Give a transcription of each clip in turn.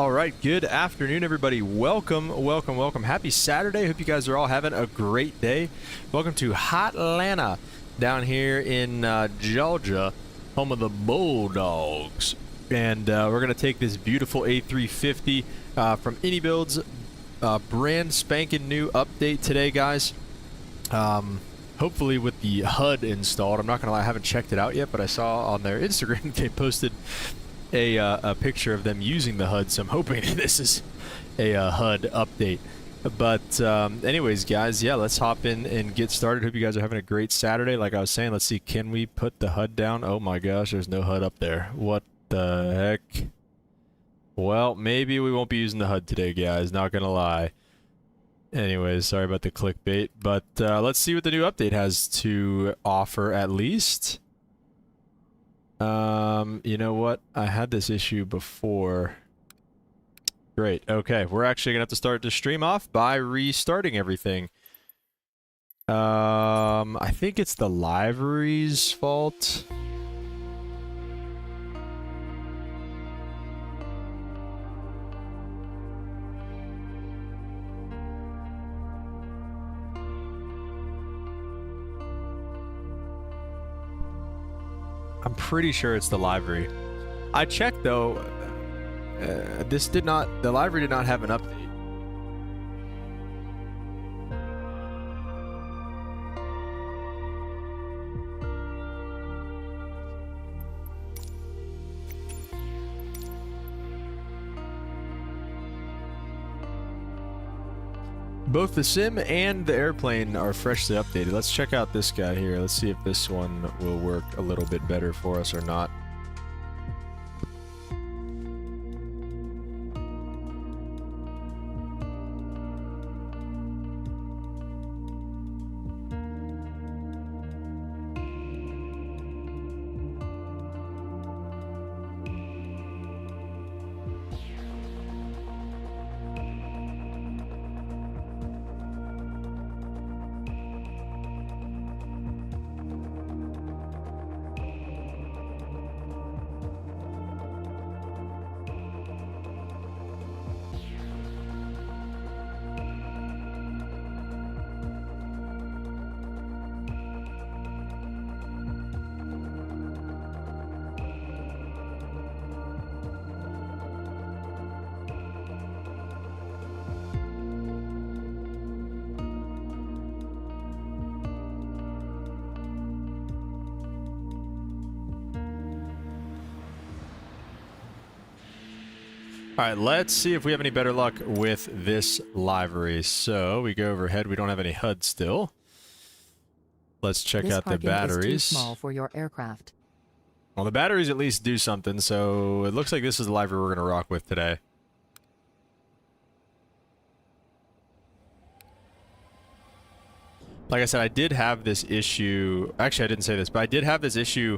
All right, good afternoon, everybody. Welcome. Happy Saturday. Hope you guys are all having a great day. Welcome to Hot Atlanta down here in Georgia, home of the Bulldogs. And we're going to take this beautiful A350 from INIBUILDS, brand spanking new update today, guys. Hopefully with the HUD installed. I'm not going to lie, I haven't checked it out yet, but I saw on their Instagram they posted a picture of them using the HUD, so I'm hoping this is a HUD update. But anyways, guys, yeah, let's hop in and get started. Hope you guys are having a great Saturday. Like I was saying, let's see, can we put the HUD down? Oh my gosh, there's no HUD up there. What the heck? Well, maybe we won't be using the HUD today, guys, not gonna lie. Anyways, sorry about the clickbait, but let's see what the new update has to offer at least. You know what? I had this issue before. Great. Okay, we're actually gonna have to start the stream off by restarting everything. I think it's the library's fault. I'm pretty sure it's the library. I checked though. The library did not have an update. Both the sim and the airplane are freshly updated. Let's check out this guy here. Let's see if this one will work a little bit better for us or not. Alright, let's see if we have any better luck with this library. So, we go overhead. We don't have any HUD still. Let's check out the batteries. Is too small for your aircraft. Well, the batteries at least do something, so it looks like this is the library we're going to rock with today. Like I said, I did have this issue. Actually, I didn't say this, but I did have this issue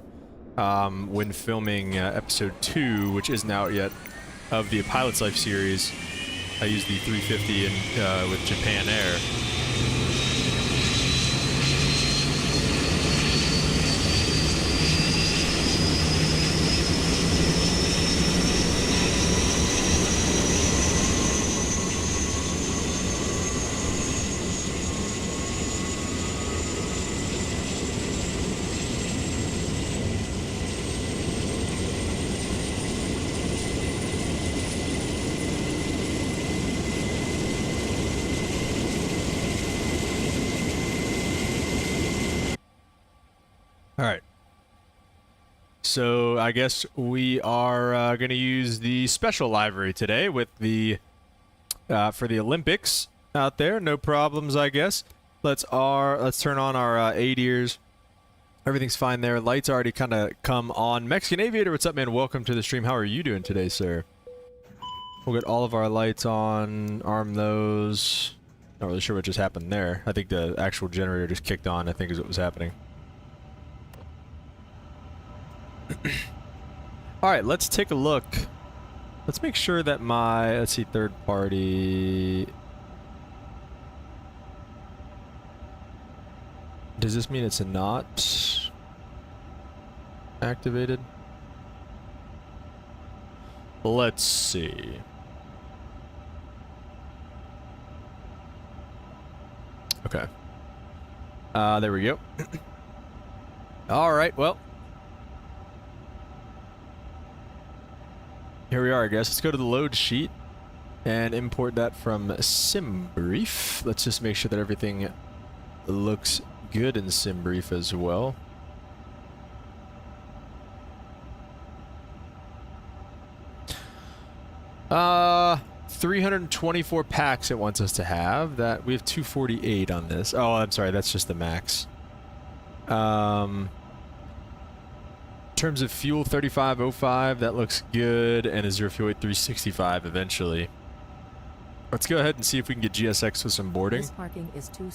when filming episode 2, which isn't out yet, of the Pilot's Life series. I used the 350 with Japan Air. Alright. So, I guess we are going to use the special library today with the, for the Olympics out there. No problems, I guess. Let's turn on our ADIRs. Everything's fine there. Lights already kind of come on. Mexican Aviator, what's up, man? Welcome to the stream. How are you doing today, sir? We'll get all of our lights on, arm those. Not really sure what just happened there. I think the actual generator just kicked on, I think is what was happening. Alright, let's take a look. Let's make sure that my, let's see, third party. Does this mean it's not activated? Let's see. Okay. There we go. All right, well. Here we are, I guess. Let's go to the load sheet and import that from SimBrief. Let's just make sure that everything looks good in SimBrief as well. Uh, 324 packs it wants us to have. That we have 248 on this. Oh, I'm sorry, that's just the max. In terms of fuel, 3505, that looks good, and a zero fuel weight 365 eventually. Let's go ahead and see if we can get GSX with some boarding. This parking is two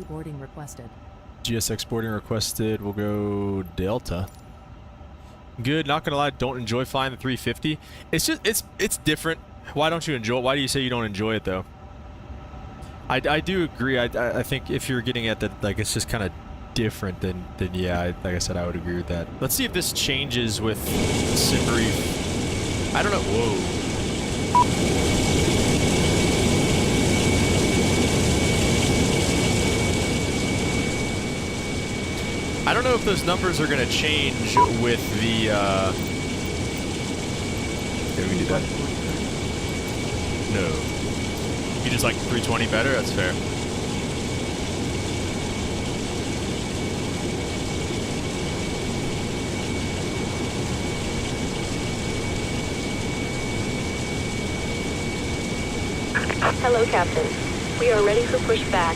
boarding requested. GSX boarding requested. We'll go Delta. Good. Not gonna lie, don't enjoy flying the 350. It's just it's different. Why don't you enjoy it? Why do you say you don't enjoy it though? I do agree. I think if you're getting at that, like, it's just kind of different, then yeah, like I said, I would agree with that. Let's see if this changes with SimBrief. I don't know. Whoa. I don't know if those numbers are going to change with the, okay, we can do that. No. You just like 320 better? That's fair. Hello, Captain. We are ready for pushback.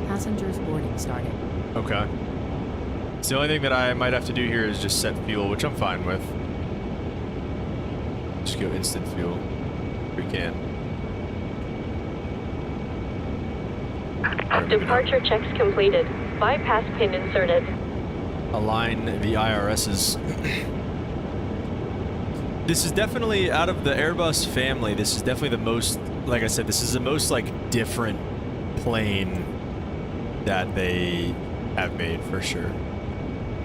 Passengers boarding started. Okay. So the only thing that I might have to do here is just set fuel, which I'm fine with. Just go instant fuel if we can. Departure checks completed. Bypass pin inserted. Align the IRS's. This is definitely, out of the Airbus family, this is definitely the most, like I said, this is the most, like, different plane that they have made, for sure.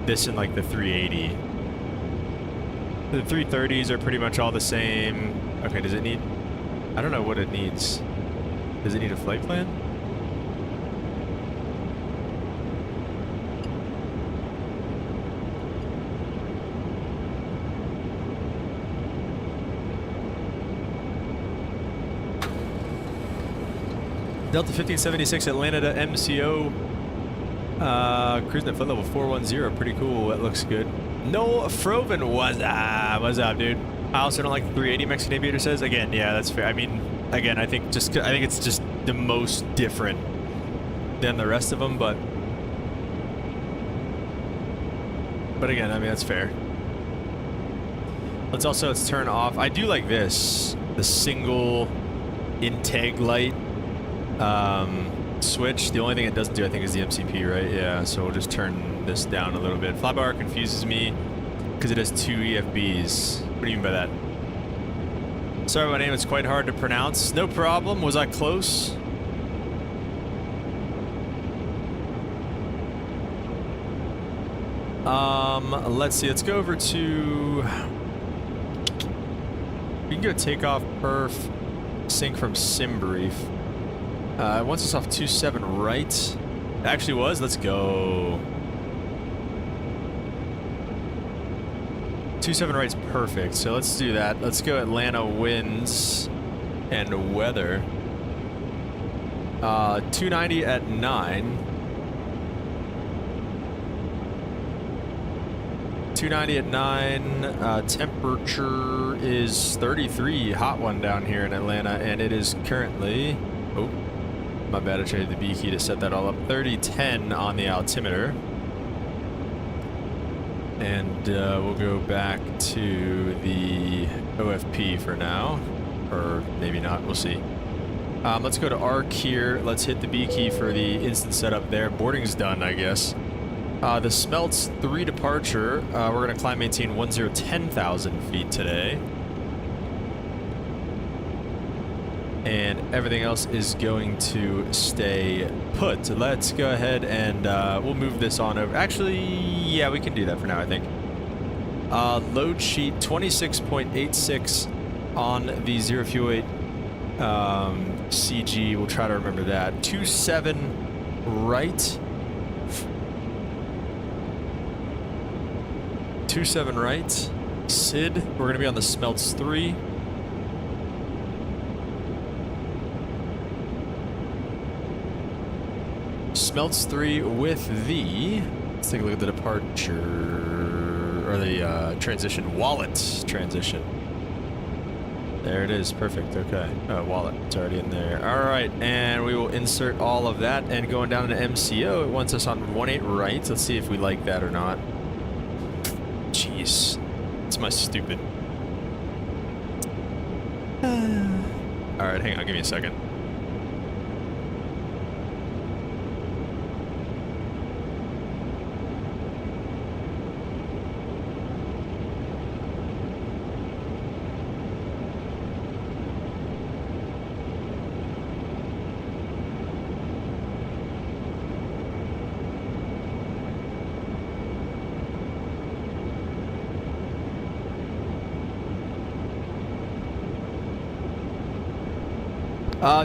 This and, like, the 380. The 330s are pretty much all the same. Okay, does it need... I don't know what it needs. Does it need a flight plan? Delta 1576 Atlanta to MCO. Cruising at flight level 410. Pretty cool. That looks good. No Froven. What's up, dude? I also don't like the 380, Mexican Aviator says. Again, yeah, that's fair. I mean, again, I think it's just the most different than the rest of them, but again, I mean, that's fair. Let's turn off. I do like this, the single intake light switch. The only thing it doesn't do, I think, is the MCP, right? Yeah, so we'll just turn this down a little bit. Flybar confuses me because it has 2 EFBs. What do you mean by that? Sorry, my name is quite hard to pronounce. No problem. Was I close? Let's see. Let's go over to... We can go takeoff perf sync from SimBrief. It wants us off 27 right. It actually was. Let's go. 27 right's perfect. So let's do that. Let's go Atlanta winds and weather. 290 at 9. 290 at 9. Temperature is 33. Hot one down here in Atlanta, and it is currently... Oh, my bad. I traded the B key to set that all up. 3010 on the altimeter. And we'll go back to the OFP for now. Or maybe not. We'll see. Let's go to ARC here. Let's hit the B key for the instant setup there. Boarding's done, I guess. The Smelts 3 departure. We're going to climb maintain 10,000 feet today. And everything else is going to stay put. So let's go ahead and we'll move this on over. Actually, yeah, we can do that for now, I think. Load sheet 26.86 on the 0 fuel weight CG. We'll try to remember that. 27 right. 27 right. Sid, we're going to be on the Smelts 3. Smelts 3 with the, let's take a look at the departure, or the transition, wallet transition. There it is, perfect, okay. Wallet, it's already in there. All right, and we will insert all of that, and going down to MCO, it wants us on 18 right. Let's see if we like that or not. Jeez, it's my stupid. All right, hang on, give me a second.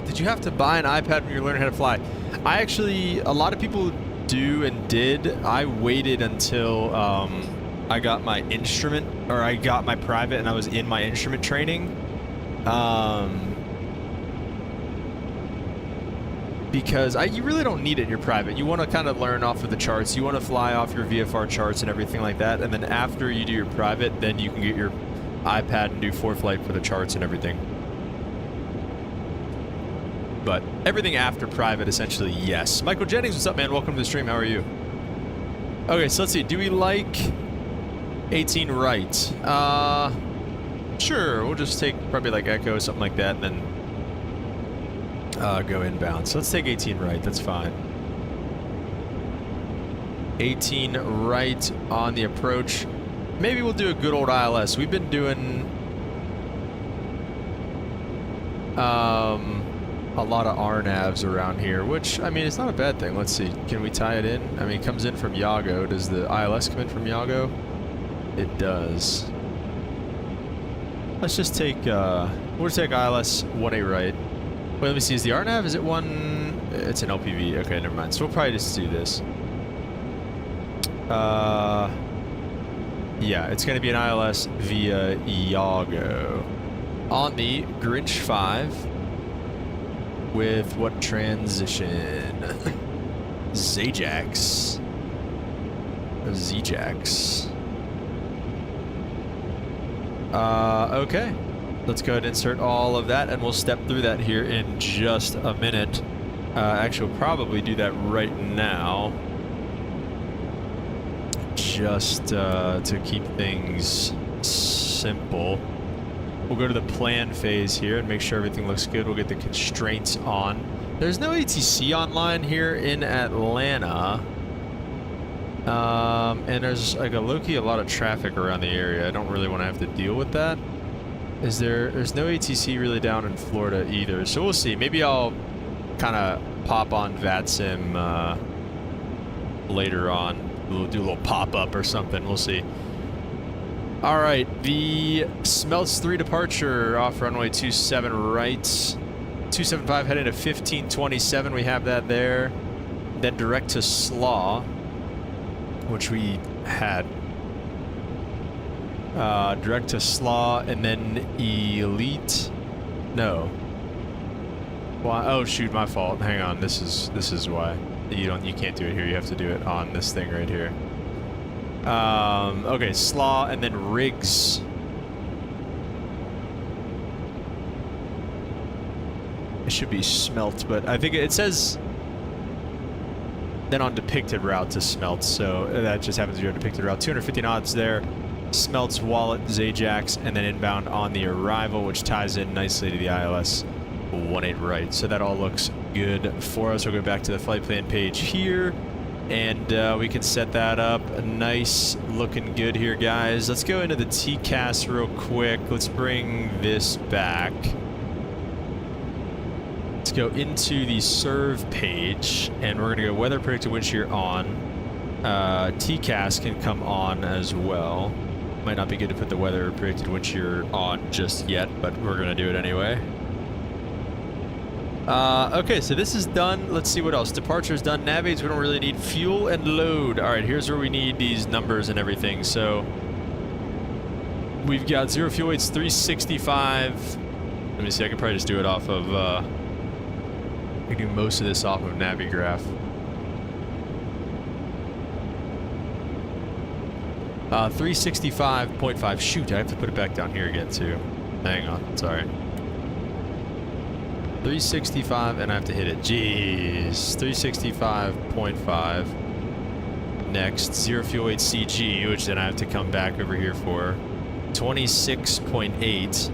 Did you have to buy an iPad when you were learning how to fly? I actually, a lot of people do and did. I waited until I got my instrument, or I got my private and I was in my instrument training. Because you really don't need it in your private. You want to kind of learn off of the charts. You want to fly off your VFR charts and everything like that. And then after you do your private, then you can get your iPad and do ForeFlight for the charts and everything. But everything after private, essentially, yes. Michael Jennings, what's up, man? Welcome to the stream. How are you? Okay, so let's see. Do we like 18 right? Sure. We'll just take probably like Echo or something like that, and then go inbound. So let's take 18 right. That's fine. 18 right on the approach. Maybe we'll do a good old ILS. We've been doing a lot of RNAVs around here, which, I mean, it's not a bad thing. Let's see. Can we tie it in? I mean, it comes in from Yago. Does the ILS come in from Yago? It does. Let's just take, we'll just take ILS 18 right. Wait, let me see. Is the RNAV, is it one? It's an LPV. Okay, never mind. So we'll probably just do this. Yeah, it's going to be an ILS via Yago. On the Grinch 5. With what transition? Zajax. Zjax. Okay. Let's go ahead and insert all of that, and we'll step through that here in just a minute. Actually, we'll probably do that right now. Just to keep things simple. We'll go to the plan phase here and make sure everything looks good. We'll get the constraints on. There's no ATC online here in Atlanta. And there's like a low-key a lot of traffic around the area. I don't really want to have to deal with that. There's no ATC really down in Florida either. So we'll see. Maybe I'll kind of pop on VATSIM later on. We'll do a little pop-up or something. We'll see. All right, the Smelts 3 departure off runway 27 right. 275 heading to 1527. We have that there. Then direct to SLAW, which we had. Direct to SLAW and then Elite. No. Why? Oh shoot, my fault. Hang on. This is why you can't do it here. You have to do it on this thing right here. Okay, SLAW and then rigs. It should be smelt, but I think it says then on depicted route to smelt, so that just happens to be a depicted route. 250 knots there. Smelts, wallet, Zajax, and then inbound on the arrival, which ties in nicely to the ILS 18 right. So that all looks good for us. We'll go back to the flight plan page here. And we can set that up. Nice looking good here, guys. Let's go into the TCAS real quick. Let's bring this back. Let's go into the serve page, and we're going to go weather predicted wind shear on. TCAS can come on as well. Might not be good to put the weather predicted wind shear on just yet, but we're going to do it anyway. Okay, so this is done. Let's see what else. Departure is done. Navigates, we don't really need. Fuel and load. All right, here's where we need these numbers and everything. So we've got zero fuel weights, 365. Let me see, I can probably just do it off of, I can do most of this off of Navigraph. 365.5. Shoot, I have to put it back down here again too. Hang on, sorry. 365, and I have to hit it. Jeez. 365.5. Next, zero fuel weight CG, which then I have to come back over here for. 26.8.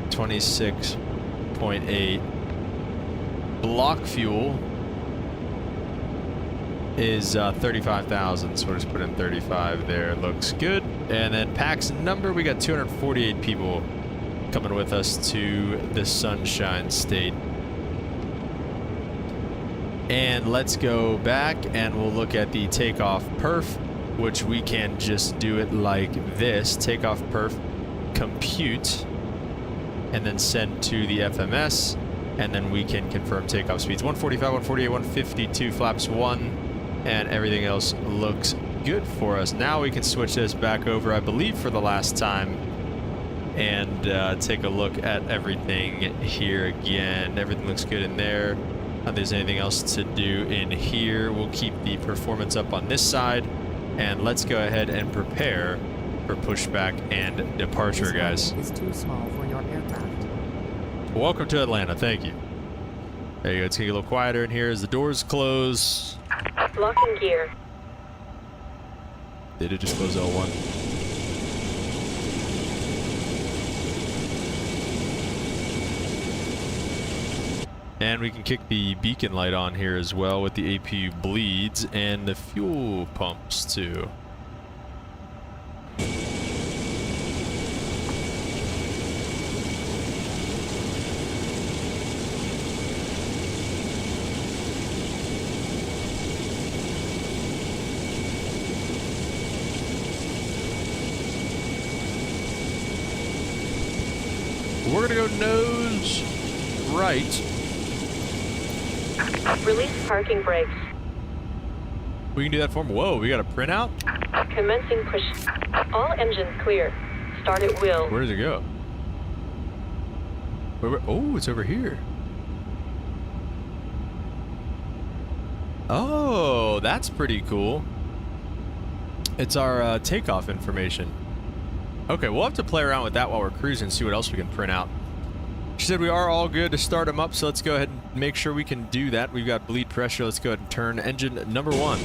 26.8. Block fuel is 35,000, so we'll just put in 35 there. Looks good. And then Pax number, we got 248 people coming with us to the Sunshine State. And let's go back and we'll look at the takeoff perf, which we can just do it like this. Takeoff perf, compute, and then send to the FMS, and then we can confirm takeoff speeds. 145, 148, 152, flaps 1, and everything else looks good for us. Now we can switch this back over, I believe, for the last time, and take a look at everything here again. Everything looks good in there. If there's anything else to do in here, we'll keep the performance up on this side, and let's go ahead and prepare for pushback and departure, guys. This is too small for your aircraft. Welcome to Atlanta. Thank you. There you go. It's gonna get a little quieter in here as the doors close. Locking gear. Did it just close L1? And we can kick the beacon light on here as well with the APU bleeds and the fuel pumps too. We're gonna go nose right. Release parking brakes. We can do that for him. Whoa, we got a printout? Commencing push. All engines clear. Start at will. Where does it go? Oh, it's over here. Oh, that's pretty cool. It's our takeoff information. Okay, we'll have to play around with that while we're cruising, see what else we can print out. She said we are all good to start them up, so let's go ahead and make sure we can do that. We've got bleed pressure. Let's go ahead and turn engine number 1.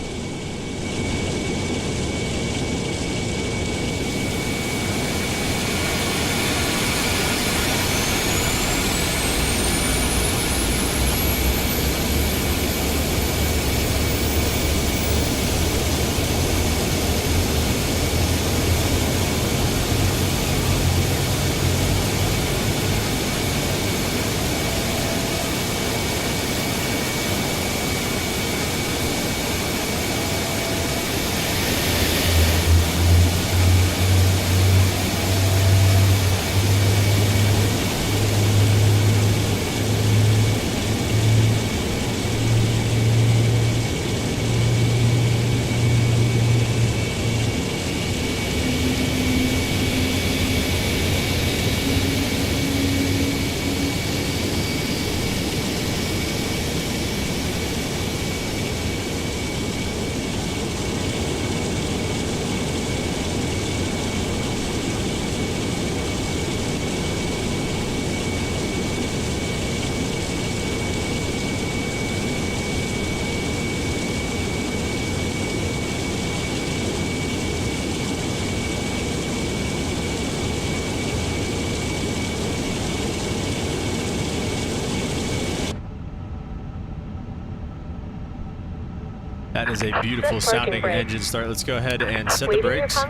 That is a beautiful sounding engine start. Let's go ahead and set the brakes. We'll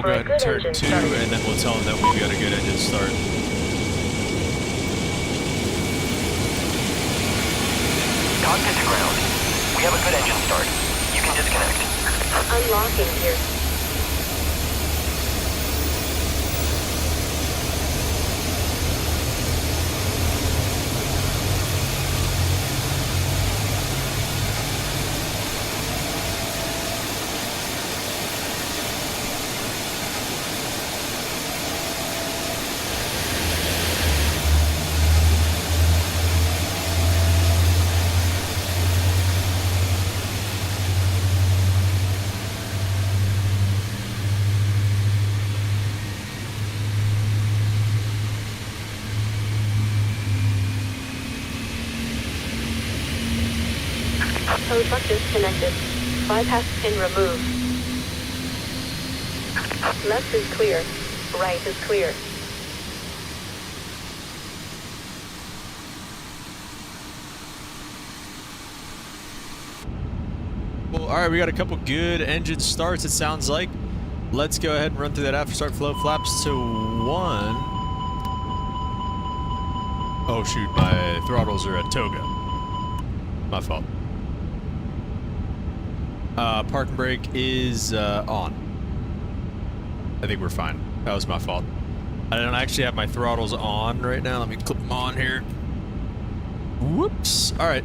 go ahead and turn 2, and then we'll tell them that we've got a good engine start. Cockpit to ground. We have a good engine start. You can disconnect. Unlocking gear. Tow truck disconnected. Bypass pin removed. Left is clear. Right is clear. Well, all right, we got a couple good engine starts, it sounds like. Let's go ahead and run through that after start flow. Flaps to 1. Oh shoot, my throttles are at toga. My fault. Park and brake is on. I think we're fine. That was my fault. I don't actually have my throttles on right now. Let me clip them on here. Whoops. All right.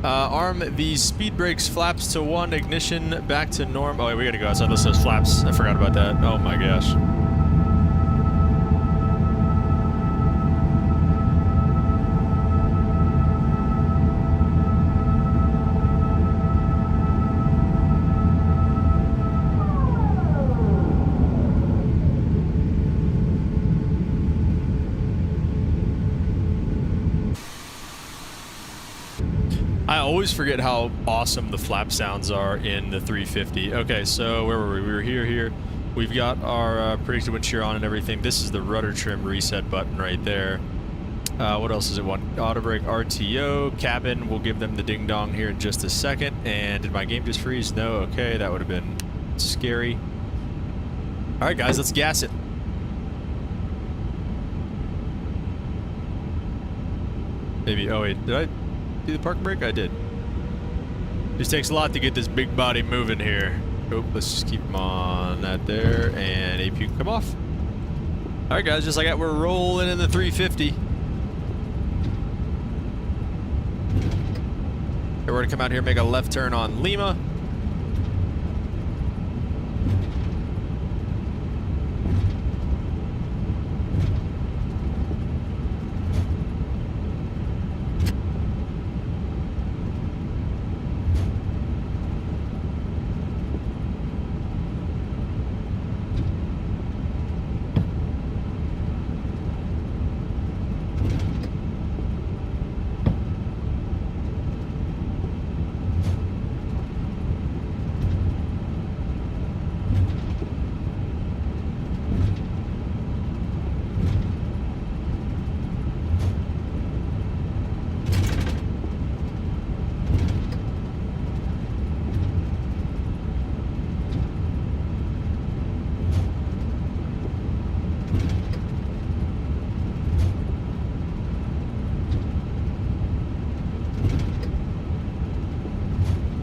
Arm the speed brakes, flaps to 1, ignition back to norm. Oh, wait, we gotta go outside those flaps. I forgot about that. Oh my gosh. I always forget how awesome the flap sounds are in the 350. Okay, so where were we? We were here. We've got our predicted wind shear on and everything. This is the rudder trim reset button right there. What else does it want? Auto brake, RTO, cabin. We'll give them the ding dong here in just a second. And did my game just freeze? No. Okay, that would have been scary. All right, guys, let's gas it. Maybe. Oh wait, did I do the park brake? I did. Just takes a lot to get this big body moving here. Oh, let's just keep them on that there, and AP can come off. All right, guys, just like that, we're rolling in the 350. Okay, we're gonna come out here, make a left turn on Lima.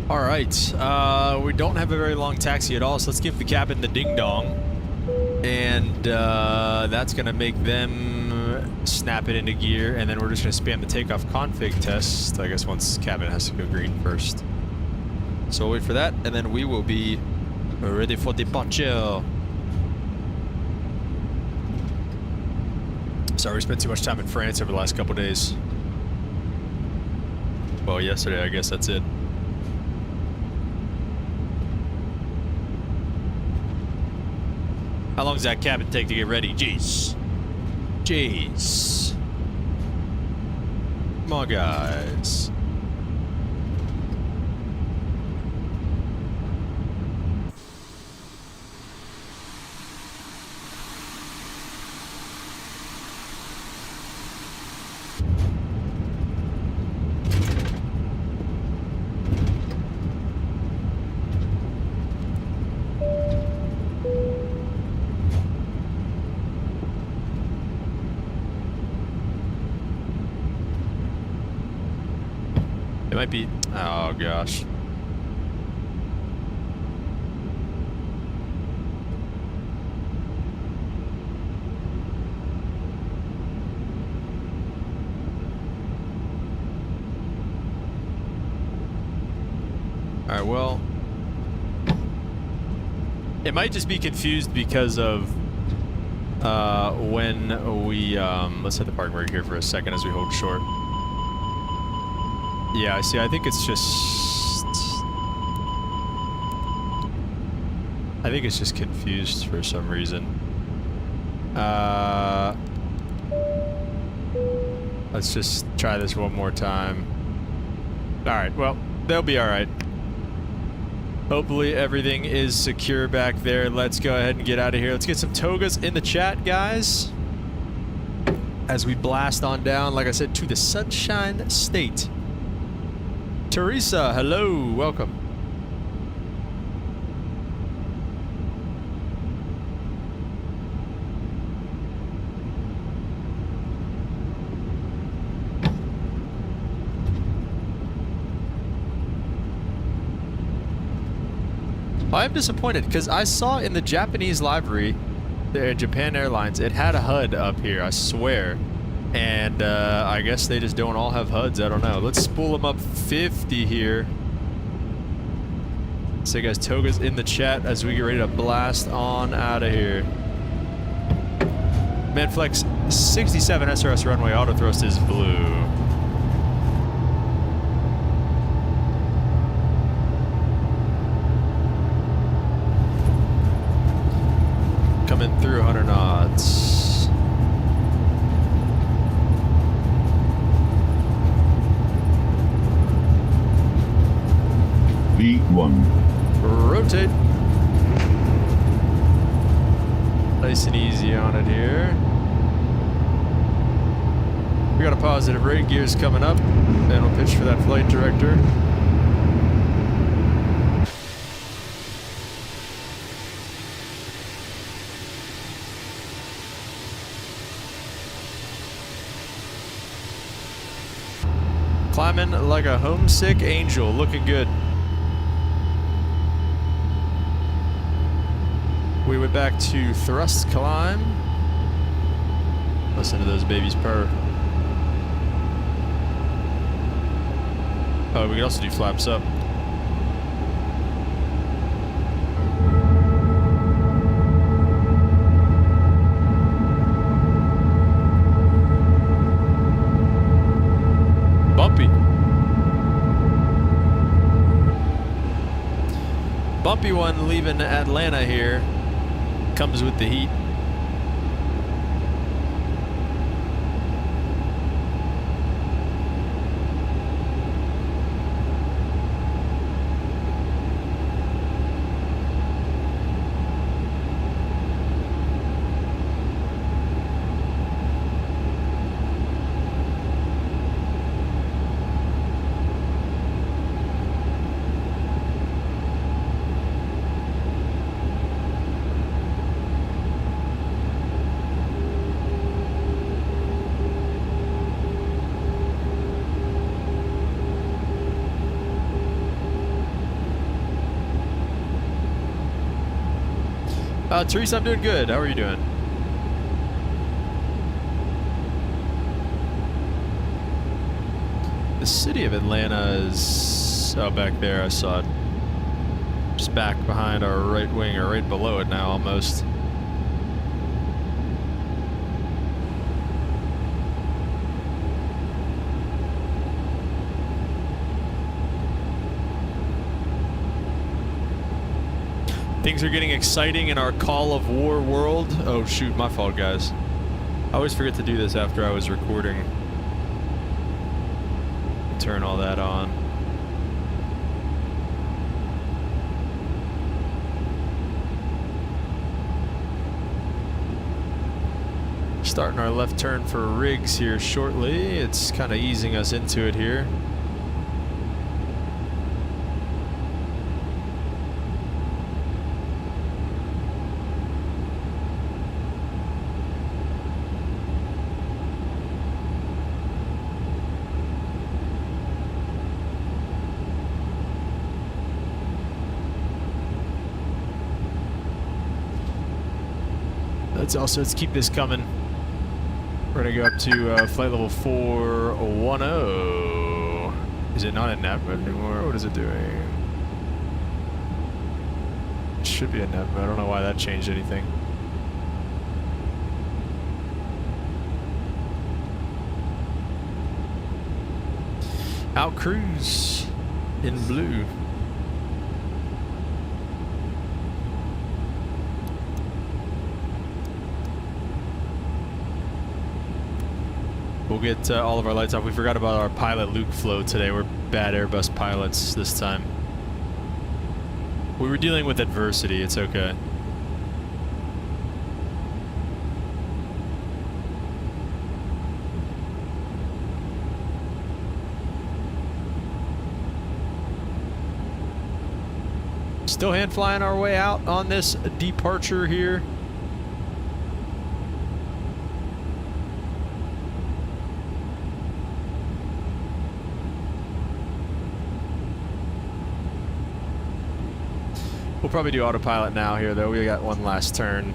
All right, we don't have a very long taxi at all, so let's give the cabin the ding dong, and that's gonna make them snap it into gear, and then we're just gonna spam the takeoff config test. I guess once cabin has to go green first. So we'll wait for that, and then we will be ready for departure. Sorry, we spent too much time in France over the last couple days. Well, yesterday, I guess that's it. How long does that cabin take to get ready? Jeez. Jeez. Come on, guys. It might be... Oh, gosh. well, it might just be confused because of when we, let's hit the parking brake here for a second as we hold short. Yeah, I see. I think it's just confused for some reason. Let's just try this one more time. Alright, well, they'll be alright. Hopefully everything is secure back there. Let's go ahead and get out of here. Let's get some togas in the chat, guys. As we blast on down, like I said, to the Sunshine State. Teresa, hello, welcome. I'm disappointed because I saw in the Japanese livery, the Japan Airlines, it had a HUD up here, I swear. And I guess they just don't all have HUDs, I don't know. Let's spool them up 50 here. So guys, toga's in the chat as we get ready to blast on out of here. Manflex 67 SRS runway, auto thrust is blue. Coming through 100 knots. V1. Rotate. Nice and easy on it here. We got a positive rate, gears coming up, and we'll pitch for that flight director. Climbing like a homesick angel, looking good. We went back to thrust climb. Listen to those babies purr. Oh, we can also do flaps up. Bumpy one leaving Atlanta here. Comes with the heat. Teresa, I'm doing good. How are you doing? The city of Atlanta is out back there. I saw it. Just back behind our right wing, or right below it now almost. Things are getting exciting in our Call of War world. Oh shoot, my fault, guys. I always forget to do this after I was recording. Turn all that on. Starting our left turn for rigs here shortly. It's kind of easing us into it here. Let's keep this coming. We're gonna go up to flight level 410. Is it not in nav mode anymore? What is it doing? should be a net, but I don't know why that changed anything. Out cruise in blue. We'll get all of our lights off. We forgot about our pilot Luke flow today. We're bad Airbus pilots this time. We were dealing with adversity. It's okay. Still hand flying our way out on this departure here. We'll probably do autopilot now here, though. We got one last turn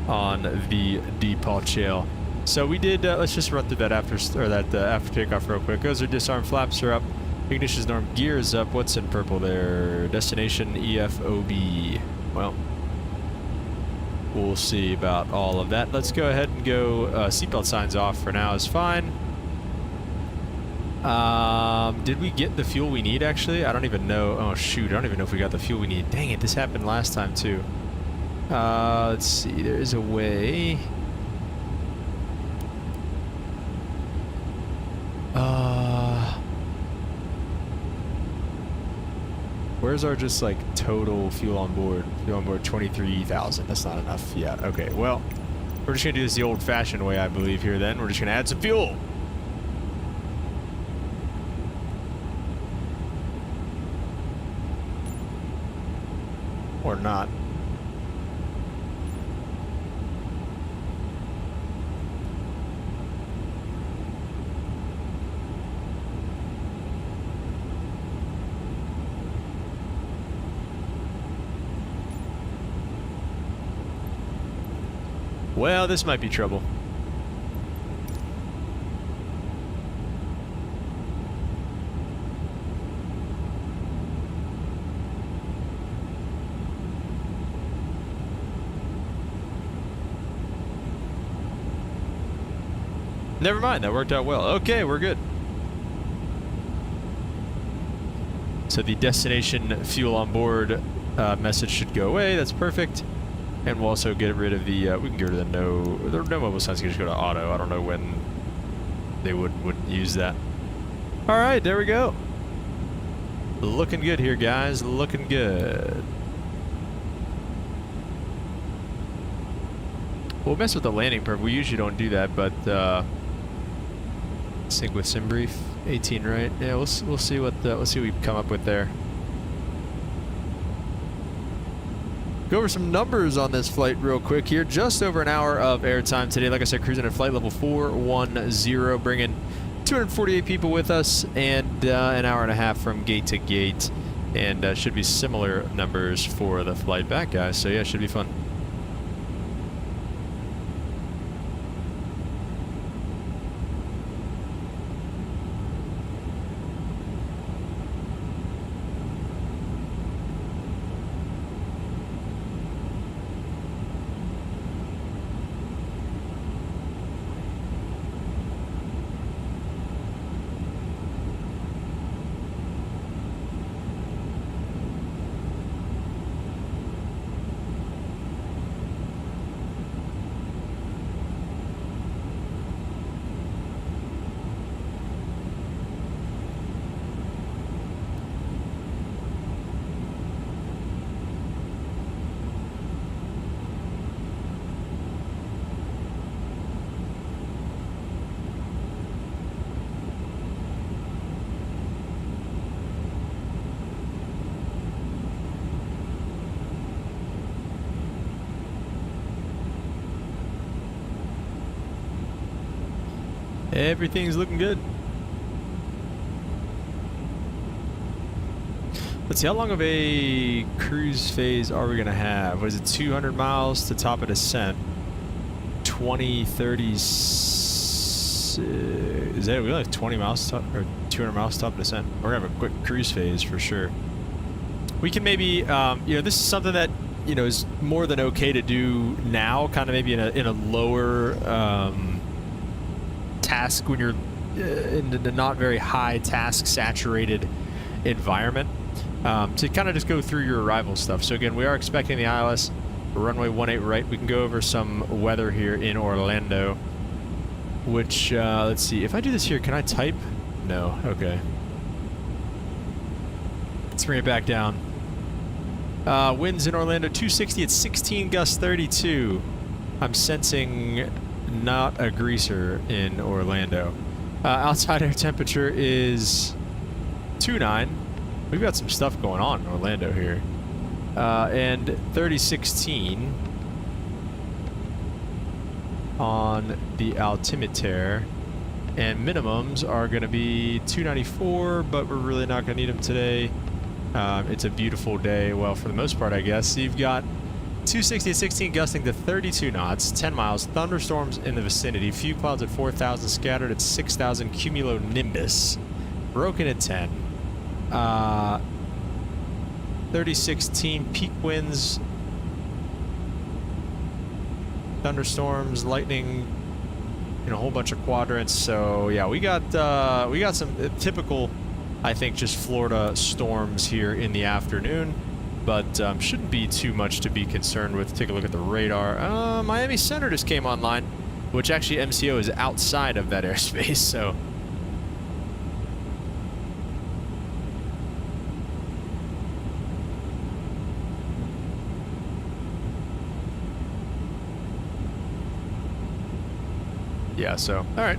on the departure. So we did. Let's just run through that after takeoff real quick. Goes our disarm, flaps are up, ignition's norm, gears up. What's in purple there? Destination EFOB. Well, we'll see about all of that. Let's go ahead and go. Seatbelt signs off for now is fine. Did we get the fuel we need, actually? I don't even know. Oh, shoot. I don't even know if we got the fuel we need. Dang it, this happened last time, too. Let's see. There's a way. Where's our just, like, total fuel on board? Fuel on board, 23,000. That's not enough. Yeah, okay. Well, we're just going to do this the old-fashioned way, I believe, here, then. We're just going to add some fuel. Or not. Well, this might be trouble. Never mind, that worked out well. Okay, we're good. So the destination fuel on board message should go away. That's perfect. And we'll also get rid of the, we can go to the no mobile signs can just go to auto. I don't know when they wouldn't use that. All right, there we go. Looking good here, guys. Looking good. We'll mess with the landing perp. We usually don't do that, but sync with sim brief. 18, right? Yeah, we'll see what we come up with there. Go over some numbers on this flight real quick here. Just over an hour of airtime today. Like I said, cruising at flight level 410, bringing 248 people with us, and an hour and a half from gate to gate, and should be similar numbers for the flight back, guys. So yeah, it should be fun. Everything's looking good. Let's see, how long of a cruise phase are we going to have? Was it 200 miles to top of descent? 20, 30, is that, we only have 20 miles to top, or 200 miles to top of descent. We're going to have a quick cruise phase for sure. We can maybe, you know, this is something that you know, is more than okay to do now, kind of maybe in a lower task when you're in the not very high task saturated environment, to kind of just go through your arrival stuff. So again, we are expecting the ILS runway 18 right. We can go over some weather here in Orlando, which let's see, if I do this here, can I type? No. Okay, let's bring it back down. Winds in Orlando 260 at 16, gust 32. I'm sensing not a greaser in Orlando. Outside air temperature is 29. We've got some stuff going on in Orlando here. And 3016 on the altimeter. And minimums are going to be 294, but we're really not going to need them today. It's a beautiful day, well, for the most part, I guess. So you've got 260 at 16, gusting to 32 knots, 10 miles, thunderstorms in the vicinity, few clouds at 4,000, scattered at 6,000, cumulonimbus, broken at 10. 3016, peak winds, thunderstorms, lightning in a whole bunch of quadrants. So yeah, we got some typical, I think, just Florida storms here in the afternoon, but shouldn't be too much to be concerned with. Take a look at the radar. Miami Center just came online, which actually MCO is outside of that airspace, so. Yeah, so, all right.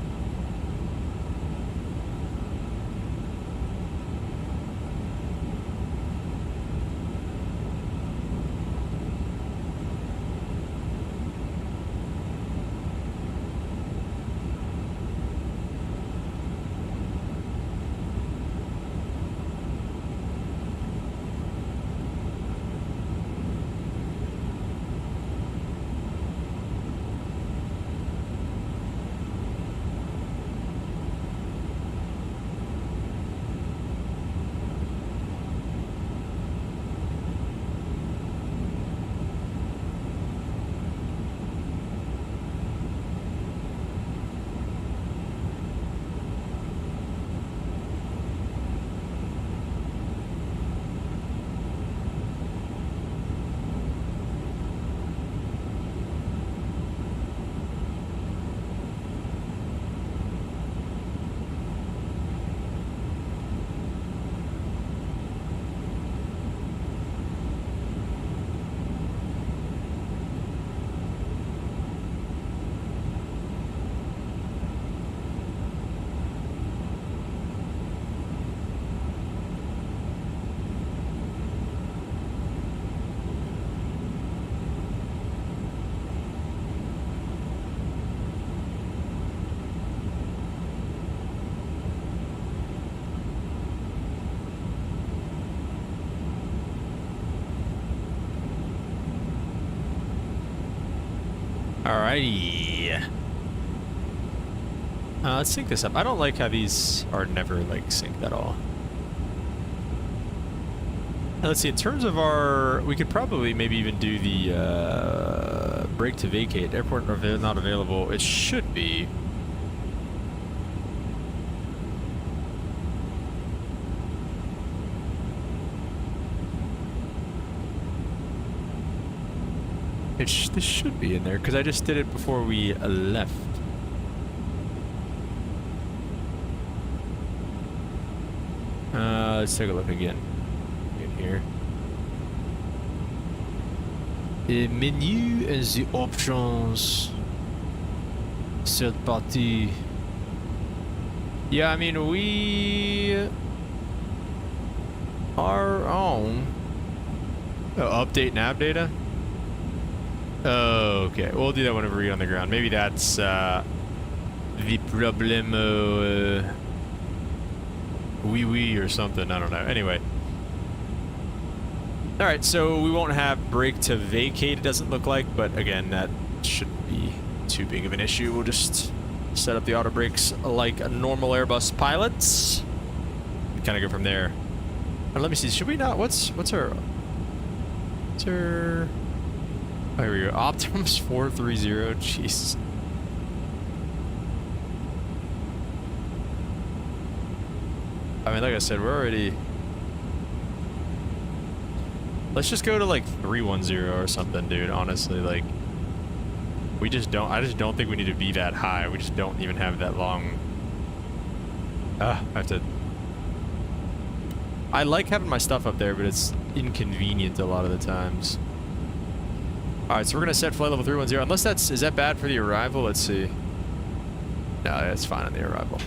Alrighty. Let's sync this up. I don't like how these are never like synced at all. Now, let's see, in terms of our, we could probably maybe even do the brake to vacate. Airport not available. It should be. This should be in there, because I just did it before we left. Let's take a look again. In here. The menu and the options. Third party. Yeah, I mean, we are on. Oh, update nav data? Oh, okay. We'll do that whenever we get on the ground. Maybe that's the problem. Oui or something. I don't know. Anyway. Alright, so we won't have brake to vacate, it doesn't look like, but again, that shouldn't be too big of an issue. We'll just set up the auto brakes like a normal Airbus pilots. Kind of go from there. And let me see, should we not, what's our... Enter. Oh, here we go. Optimus 430. Jeez. I mean, like I said, we're already... Let's just go to like 310 or something, dude. Honestly, like... We just don't... I just don't think we need to be that high. We just don't even have that long... I have to... I like having my stuff up there, but it's inconvenient a lot of the times. Alright, so we're going to set flight level 310. Unless that's... Is that bad for the arrival? Let's see. No, that's fine on the arrival.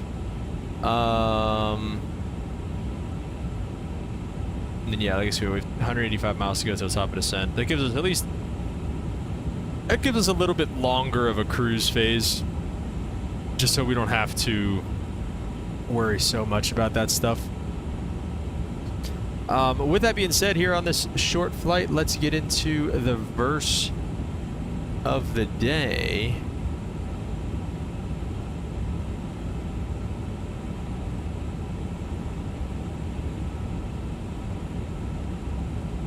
And then, yeah, like I said, we have 185 miles to go to the top of descent. That gives us at least... That gives us a little bit longer of a cruise phase. Just so we don't have to worry so much about that stuff. With that being said, here on this short flight, let's get into the verse of the day.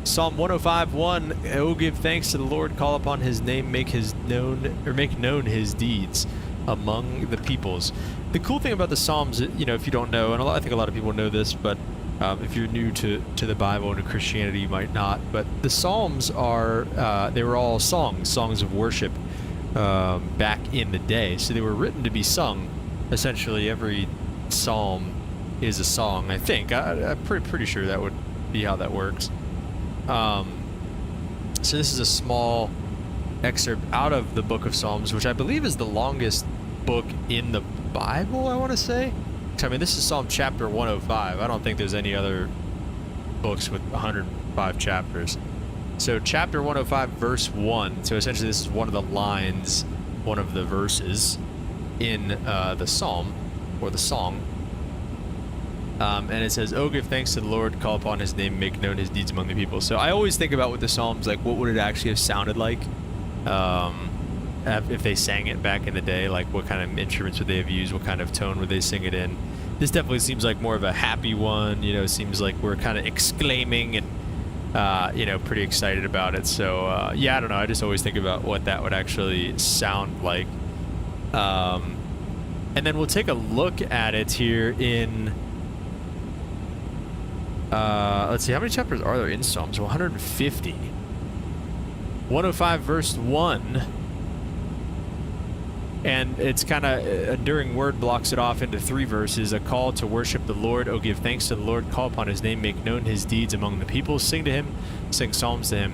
Psalm 105:1. Oh, give thanks to the Lord, call upon his name, make known his deeds among the peoples. The cool thing about the Psalms, you know, if you don't know, and I think a lot of people know this, but if you're new to the Bible and to Christianity, you might not. But the Psalms are, they were all songs of worship back in the day. So they were written to be sung. Essentially, every psalm is a song, I think. I'm pretty sure that would be how that works. So this is a small excerpt out of the book of Psalms, which I believe is the longest book in the Bible, I want to say. I mean, this is Psalm chapter 105. I don't think there's any other books with 105 chapters. So chapter 105, verse 1. So essentially this is one of the lines, one of the verses in the psalm, or the song. And it says, oh, give thanks to the Lord, call upon his name, make known his deeds among the people. So I always think about with the Psalms, like, what would it actually have sounded like if they sang it back in the day? Like, what kind of instruments would they have used? What kind of tone would they sing it in? This definitely seems like more of a happy one. You know, it seems like we're kind of exclaiming and, you know, pretty excited about it. So, yeah, I don't know. I just always think about what that would actually sound like. And then we'll take a look at it here in... let's see, how many chapters are there in Psalms? 150. 105 verse 1. And it's kind of, enduring word blocks it off into 3 verses. A call to worship the Lord. Oh, give thanks to the Lord. Call upon his name. Make known his deeds among the people. Sing to him. Sing psalms to him.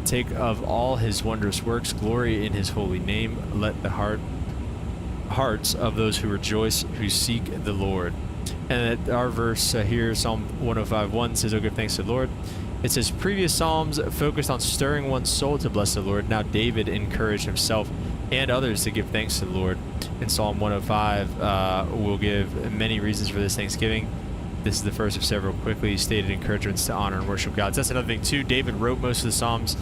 Take of all his wondrous works. Glory in his holy name. Let the hearts of those who rejoice, who seek the Lord. And our verse here, Psalm 105:1 says, oh, give thanks to the Lord. It says, previous Psalms focused on stirring one's soul to bless the Lord. Now David encouraged himself and others to give thanks to the Lord. In Psalm 105, we'll give many reasons for this thanksgiving. This is the first of several quickly stated encouragements to honor and worship God. So that's another thing, too. David wrote most of the Psalms.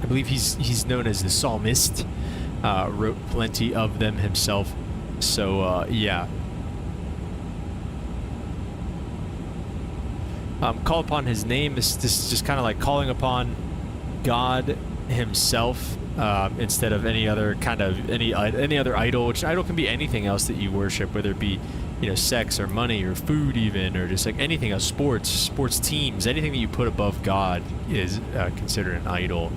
I believe he's known as the psalmist. Wrote plenty of them himself. So, yeah. Call upon his name. This is just kind of like calling upon God himself instead of any other kind of any other idol, which idol can be anything else that you worship, whether it be, you know, sex or money or food even, or just like anything else, sports teams, anything that you put above God is considered an idol.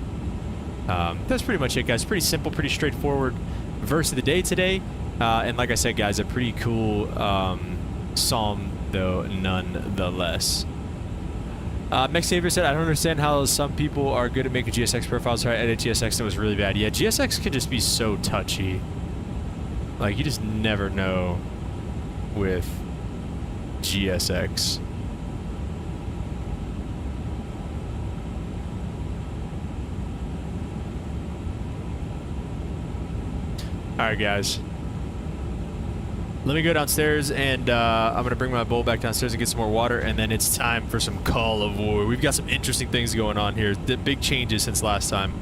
That's pretty much it, guys. Pretty simple, pretty straightforward verse of the day today. And like I said, guys, a pretty cool psalm though nonetheless. Next Savior said, I don't understand how some people are good at making GSX profiles, so I edit GSX that was really bad. Yeah, GSX can just be so touchy. Like, you just never know with GSX. Alright, guys. Let me go downstairs, and I'm going to bring my bowl back downstairs and get some more water, and then it's time for some Call of War. We've got some interesting things going on here. The big changes since last time.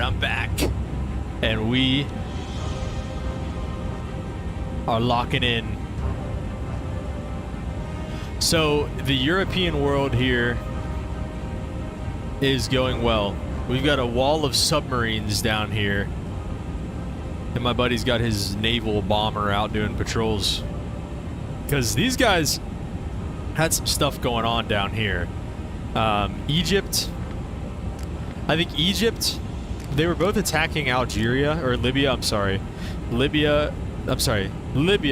I'm back. And we are locking in. So the European world here is going well. We've got a wall of submarines down here. And my buddy's got his naval bomber out doing patrols. Because these guys had some stuff going on down here. Egypt, I think Egypt, they were both attacking Algeria, or Libya, I'm sorry. Libya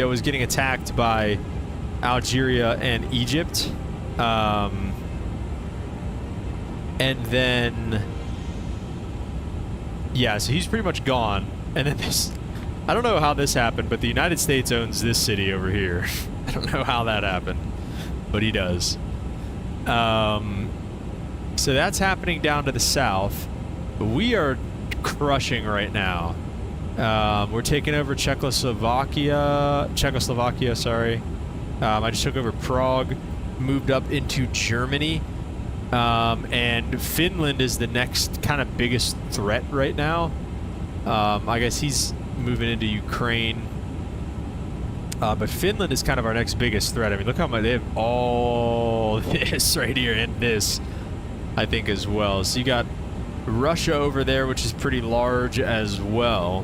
was getting attacked by Algeria and Egypt. And then, yeah, so he's pretty much gone. And then this, I don't know how this happened, but the United States owns this city over here. I don't know how that happened, but he does. So that's happening down to the south. We are crushing right now. We're taking over Czechoslovakia, sorry. I just took over Prague, moved up into Germany. And Finland is the next kind of biggest threat right now. I guess he's moving into Ukraine. But Finland is kind of our next biggest threat. I mean, look how much they have all this right here and this, I think, as well. So you got Russia over there, which is pretty large as well.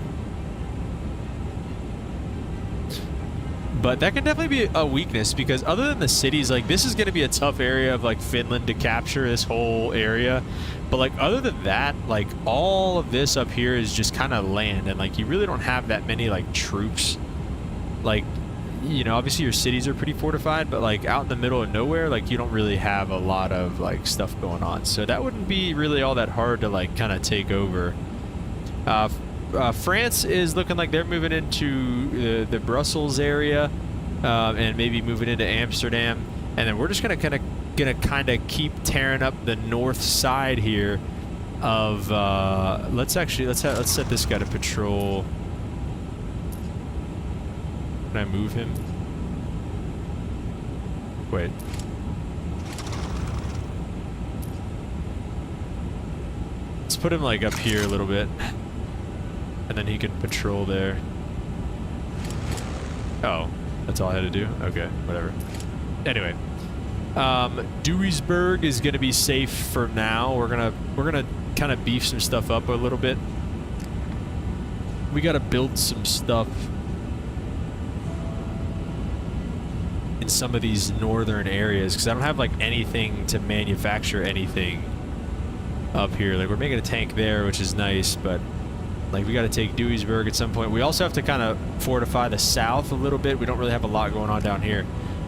But that can definitely be a weakness because other than the cities, like this is going to be a tough area of like Finland to capture, this whole area. But like other than that, like all of this up here is just kind of land, and like you really don't have that many like troops. Like, you know, obviously your cities are pretty fortified, but like out in the middle of nowhere, like you don't really have a lot of like stuff going on. So that wouldn't be really all that hard to like kind of take over. France is looking like they're moving into the Brussels area, and maybe moving into Amsterdam, and then we're just gonna kind of keep tearing up the north side here of let's set this guy to patrol. Can I move him? Wait. Let's put him like up here a little bit, and then he can patrol there. Oh, that's all I had to do? Okay, whatever. Anyway. Duisburg is gonna be safe for now. We're gonna kind of beef some stuff up a little bit. We gotta build some stuff in some of these northern areas because I don't have like anything to manufacture anything up here. Like we're making a tank there, which is nice, but like we got to take Duisburg at some point. We also have to kind of fortify the south a little bit. We don't really have a lot going on down here.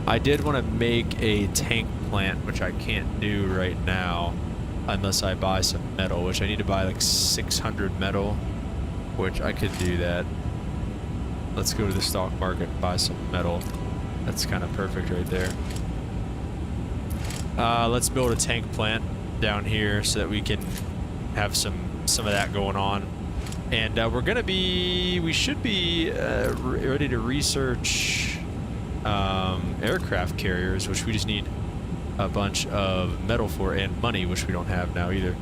I did want to make a tank plant, which I can't do right now unless I buy some metal, which I need to buy like 600 metal, which I could do that. Let's go to the stock market and buy some metal. That's kind of perfect right there. Let's build a tank plant down here so that we can have some of that going on. And we should be ready to research aircraft carriers, which we just need a bunch of metal for, and money, which we don't have now either.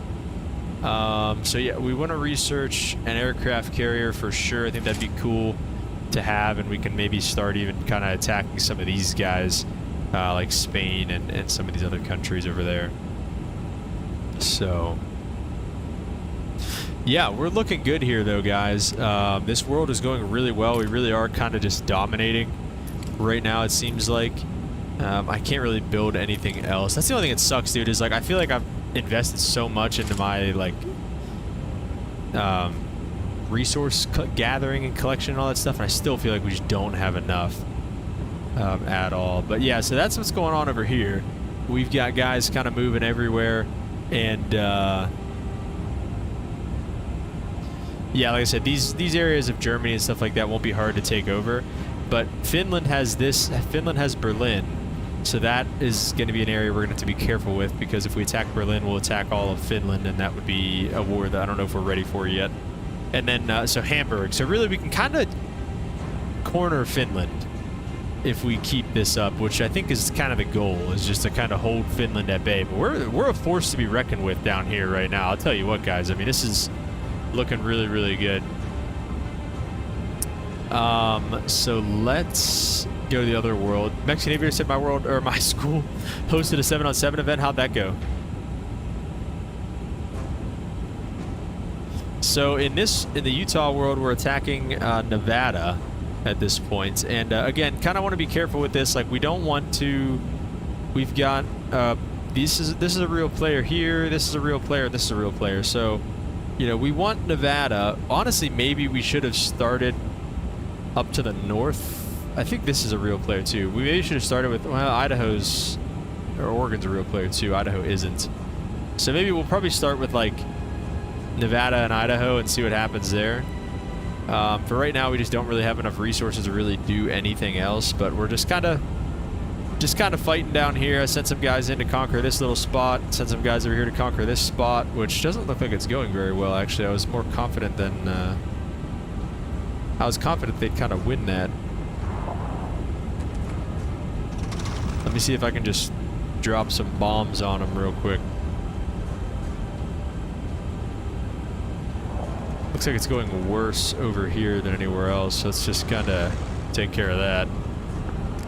So yeah, we want to research an aircraft carrier for sure. I think that'd be cool to have, and we can maybe start even kind of attacking some of these guys, like Spain and some of these other countries over there. So yeah, we're looking good here though, guys. This world is going really well. We really are kind of just dominating right now, it seems like. I can't really build anything else. That's the only thing that sucks, dude, is like I feel like I've invested so much into my like resource gathering and collection and all that stuff, and I still feel like we just don't have enough at all. But yeah, so that's what's going on over here. We've got guys kind of moving everywhere, and yeah, like I said, these areas of Germany and stuff like that won't be hard to take over. But Finland has Berlin, so that is going to be an area we're going to have to be careful with, because if we attack Berlin, we'll attack all of Finland, and that would be a war that I don't know if we're ready for yet. And then, so Hamburg. So really, we can kind of corner Finland if we keep this up, which I think is kind of the goal, is just to kind of hold Finland at bay. But we're a force to be reckoned with down here right now. I'll tell you what, guys. I mean, this is looking really, really good. So let's go to the other world. Mexican Aviator said my world, or my school hosted a 7-on-7 event. How'd that go? So in the Utah world, we're attacking Nevada at this point, and again, kind of want to be careful with this. Like, we don't want to. We've got this is a real player here. This is a real player. This is a real player. So, you know, we want Nevada. Honestly, maybe we should have started up to the north. I think this is a real player too. We maybe should have started with, well, Idaho's or Oregon's a real player too. Idaho isn't. So maybe we'll probably start with like Nevada and Idaho and see what happens there. For right now, we just don't really have enough resources to really do anything else, but we're just kind of fighting down here. I sent some guys in to conquer this little spot, sent some guys over here to conquer this spot, which doesn't look like it's going very well, actually. I was more confident than I was confident they'd kind of win that. Let me see if I can just drop some bombs on them real quick. Looks like it's going worse over here than anywhere else, so let's just kind of take care of that.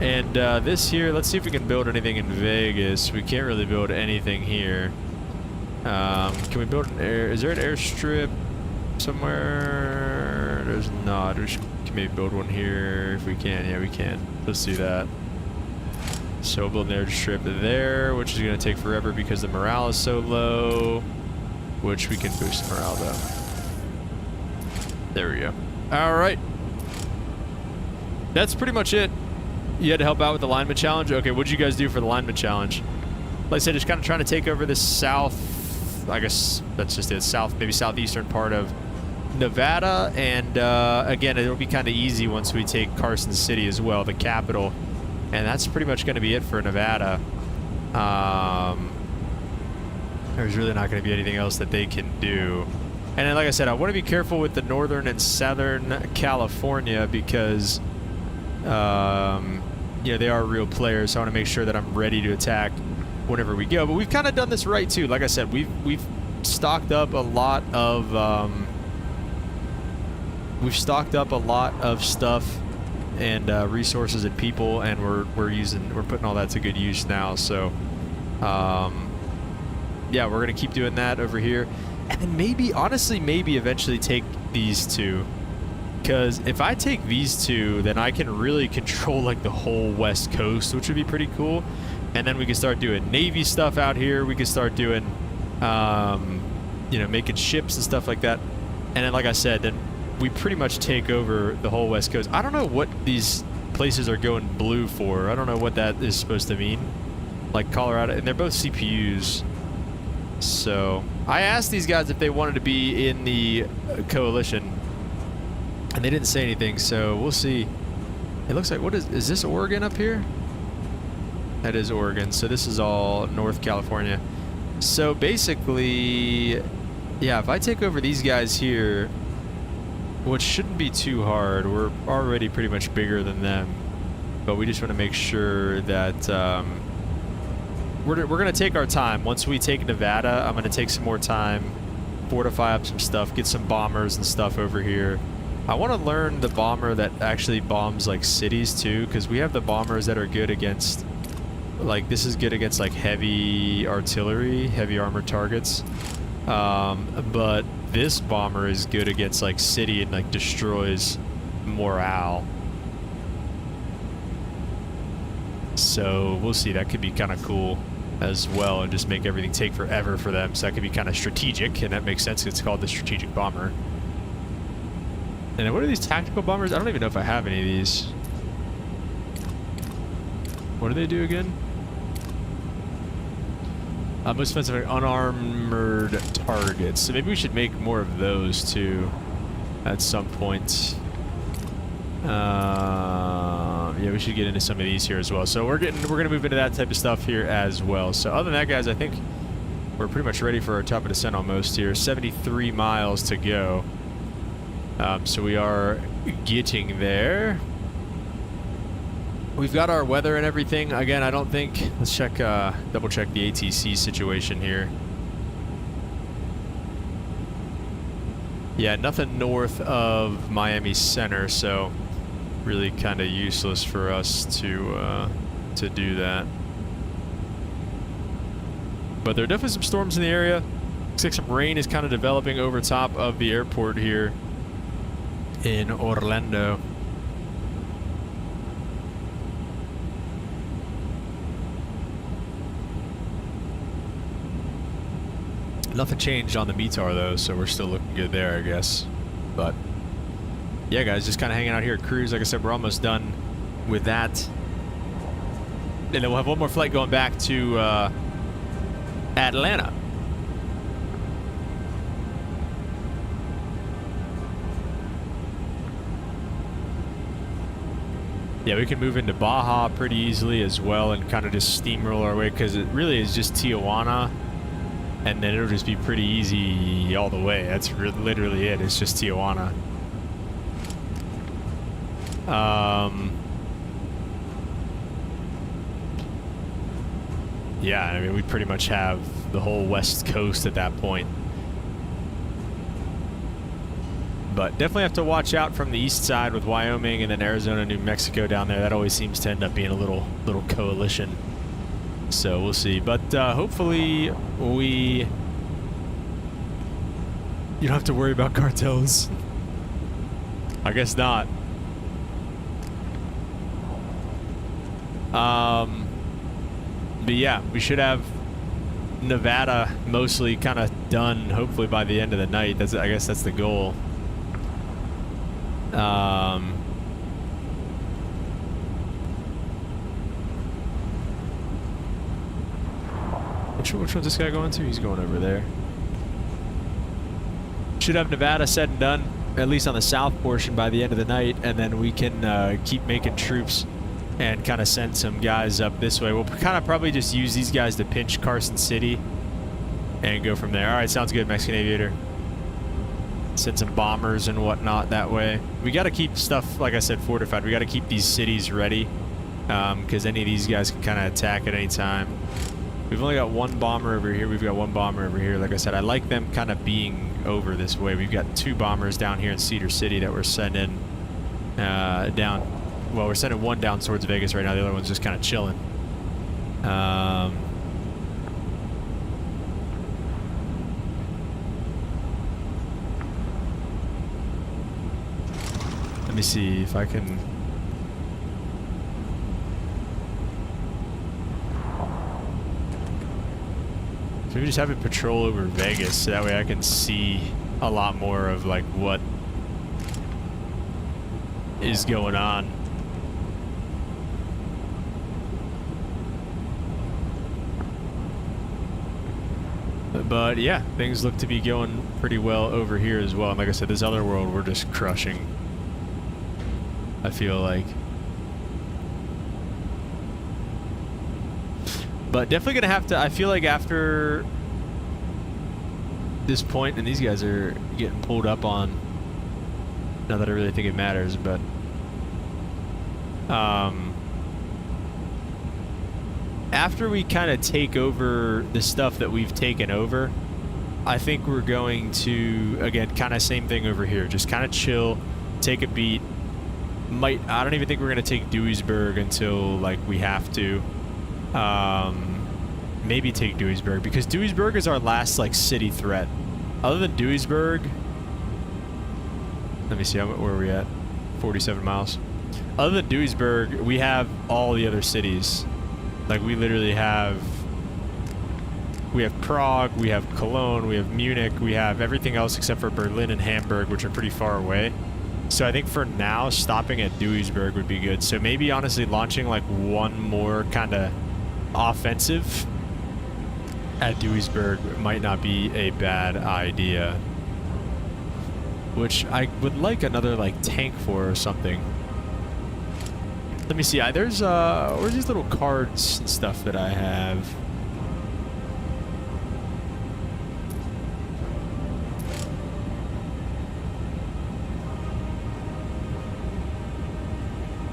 And this here, let's see if we can build anything in Vegas. We can't really build anything here. Can we build an air? Is there an airstrip somewhere? There's not. We can maybe build one here if we can. Yeah, we can. Let's do that. So we'll build an airstrip there, which is going to take forever because the morale is so low, which we can boost morale though. There we go. All right. That's pretty much it. You had to help out with the lineman challenge? Okay, what'd you guys do for the lineman challenge? Like I said, just kind of trying to take over this south, I guess that's just it, south, maybe southeastern part of Nevada. And again, it'll be kind of easy once we take Carson City as well, the capital. And that's pretty much going to be it for Nevada. There's really not going to be anything else that they can do. And then, like I said, I want to be careful with the northern and southern California because, you know, they are real players. So I want to make sure that I'm ready to attack whenever we go. But we've kind of done this right too. Like I said, we've stocked up a lot of stuff and resources and people, and we're putting all that to good use now. So, yeah, we're gonna keep doing that over here. And then maybe, honestly, maybe eventually take these two. Because if I take these two, then I can really control like the whole West Coast, which would be pretty cool. And then we can start doing Navy stuff out here. We can start doing, you know, making ships and stuff like that. And then, like I said, then we pretty much take over the whole West Coast. I don't know what these places are going blue for. I don't know what that is supposed to mean. Like Colorado, and they're both CPUs. So I asked these guys if they wanted to be in the coalition, and they didn't say anything, so we'll see. It looks like, what is this Oregon up here? That is Oregon, so this is all North California. So basically, yeah, if I take over these guys here, which shouldn't be too hard, we're already pretty much bigger than them, but we just want to make sure that we're going to take our time. Once we take Nevada, I'm going to take some more time, fortify up some stuff, get some bombers and stuff over here. I want to learn the bomber that actually bombs like cities too, because we have the bombers that are good against, like, this is good against like heavy artillery, heavy armored targets. But this bomber is good against like city and like destroys morale. So we'll see, that could be kind of cool as well, and just make everything take forever for them. So that could be kind of strategic, and that makes sense. It's called the strategic bomber. And then what are these tactical bombers? I don't even know if I have any of these. What do they do again? Most offensive unarmored targets. So maybe we should make more of those too at some point. Yeah, we should get into some of these here as well. So we're gonna move into that type of stuff here as well. So other than that, guys, I think we're pretty much ready for our top of descent almost here. 73 miles to go. So we are getting there. We've got our weather and everything. Again, I don't think, let's check, double check the ATC situation here. Yeah, nothing north of Miami Center, so really kind of useless for us to do that. But there are definitely some storms in the area. Looks like some rain is kind of developing over top of the airport here in Orlando. Nothing changed on the METAR though, so we're still looking good there, I guess. But yeah, guys, just kind of hanging out here at Cruise. Like I said, we're almost done with that. And then we'll have one more flight going back to Atlanta. Yeah, we can move into Baja pretty easily as well and kind of just steamroll our way, because it really is just Tijuana. And then it'll just be pretty easy all the way. That's literally it. It's just Tijuana. Yeah, I mean, we pretty much have the whole West Coast at that point. But definitely have to watch out from the east side with Wyoming and then Arizona, New Mexico down there. That always seems to end up being a little coalition. So we'll see. But hopefully you don't have to worry about cartels. I guess not. But yeah, we should have Nevada mostly kind of done hopefully by the end of the night. I guess that's the goal. Which one's this guy going to? He's going over there. Should have Nevada said and done, at least on the south portion, by the end of the night, and then we can keep making troops and kind of send some guys up this way. We'll kind of probably just use these guys to pinch Carson City and go from there. All right, sounds good, Mexican Aviator. Send some bombers and whatnot that way. We got to keep stuff, like I said, fortified. We got to keep these cities ready, because any of these guys can kind of attack at any time. We've only got one bomber over here. We've got one bomber over here. Like I said, I like them kind of being over this way. We've got two bombers down here in Cedar City that we're sending down. Well, we're sending one down towards Vegas right now. The other one's just kind of chilling. Let me see if I can... Maybe just have it patrol over Vegas, so that way I can see a lot more of like what is going on. But yeah, things look to be going pretty well over here as well. And like I said, this other world we're just crushing, I feel like. But definitely gonna have to, I feel like after this point, and these guys are getting pulled up on, not that I really think it matters, but after we kind of take over the stuff that we've taken over, I think we're going to, again, kind of same thing over here, just kind of chill, take a beat. I don't even think we're gonna take Duisburg until like we have to. Maybe take Duisburg, because Duisburg is our last like city threat. Other than Duisburg, let me see, where are we at? 47 miles. Other than Duisburg, we have all the other cities. Like we literally have, we have Prague, we have Cologne, we have Munich, we have everything else except for Berlin and Hamburg, which are pretty far away. So I think for now, stopping at Duisburg would be good. So maybe honestly launching like one more kind of offensive at Duisburg might not be a bad idea. Which I would like another like tank for or something. Let me see, there's where's these little cards and stuff that I have?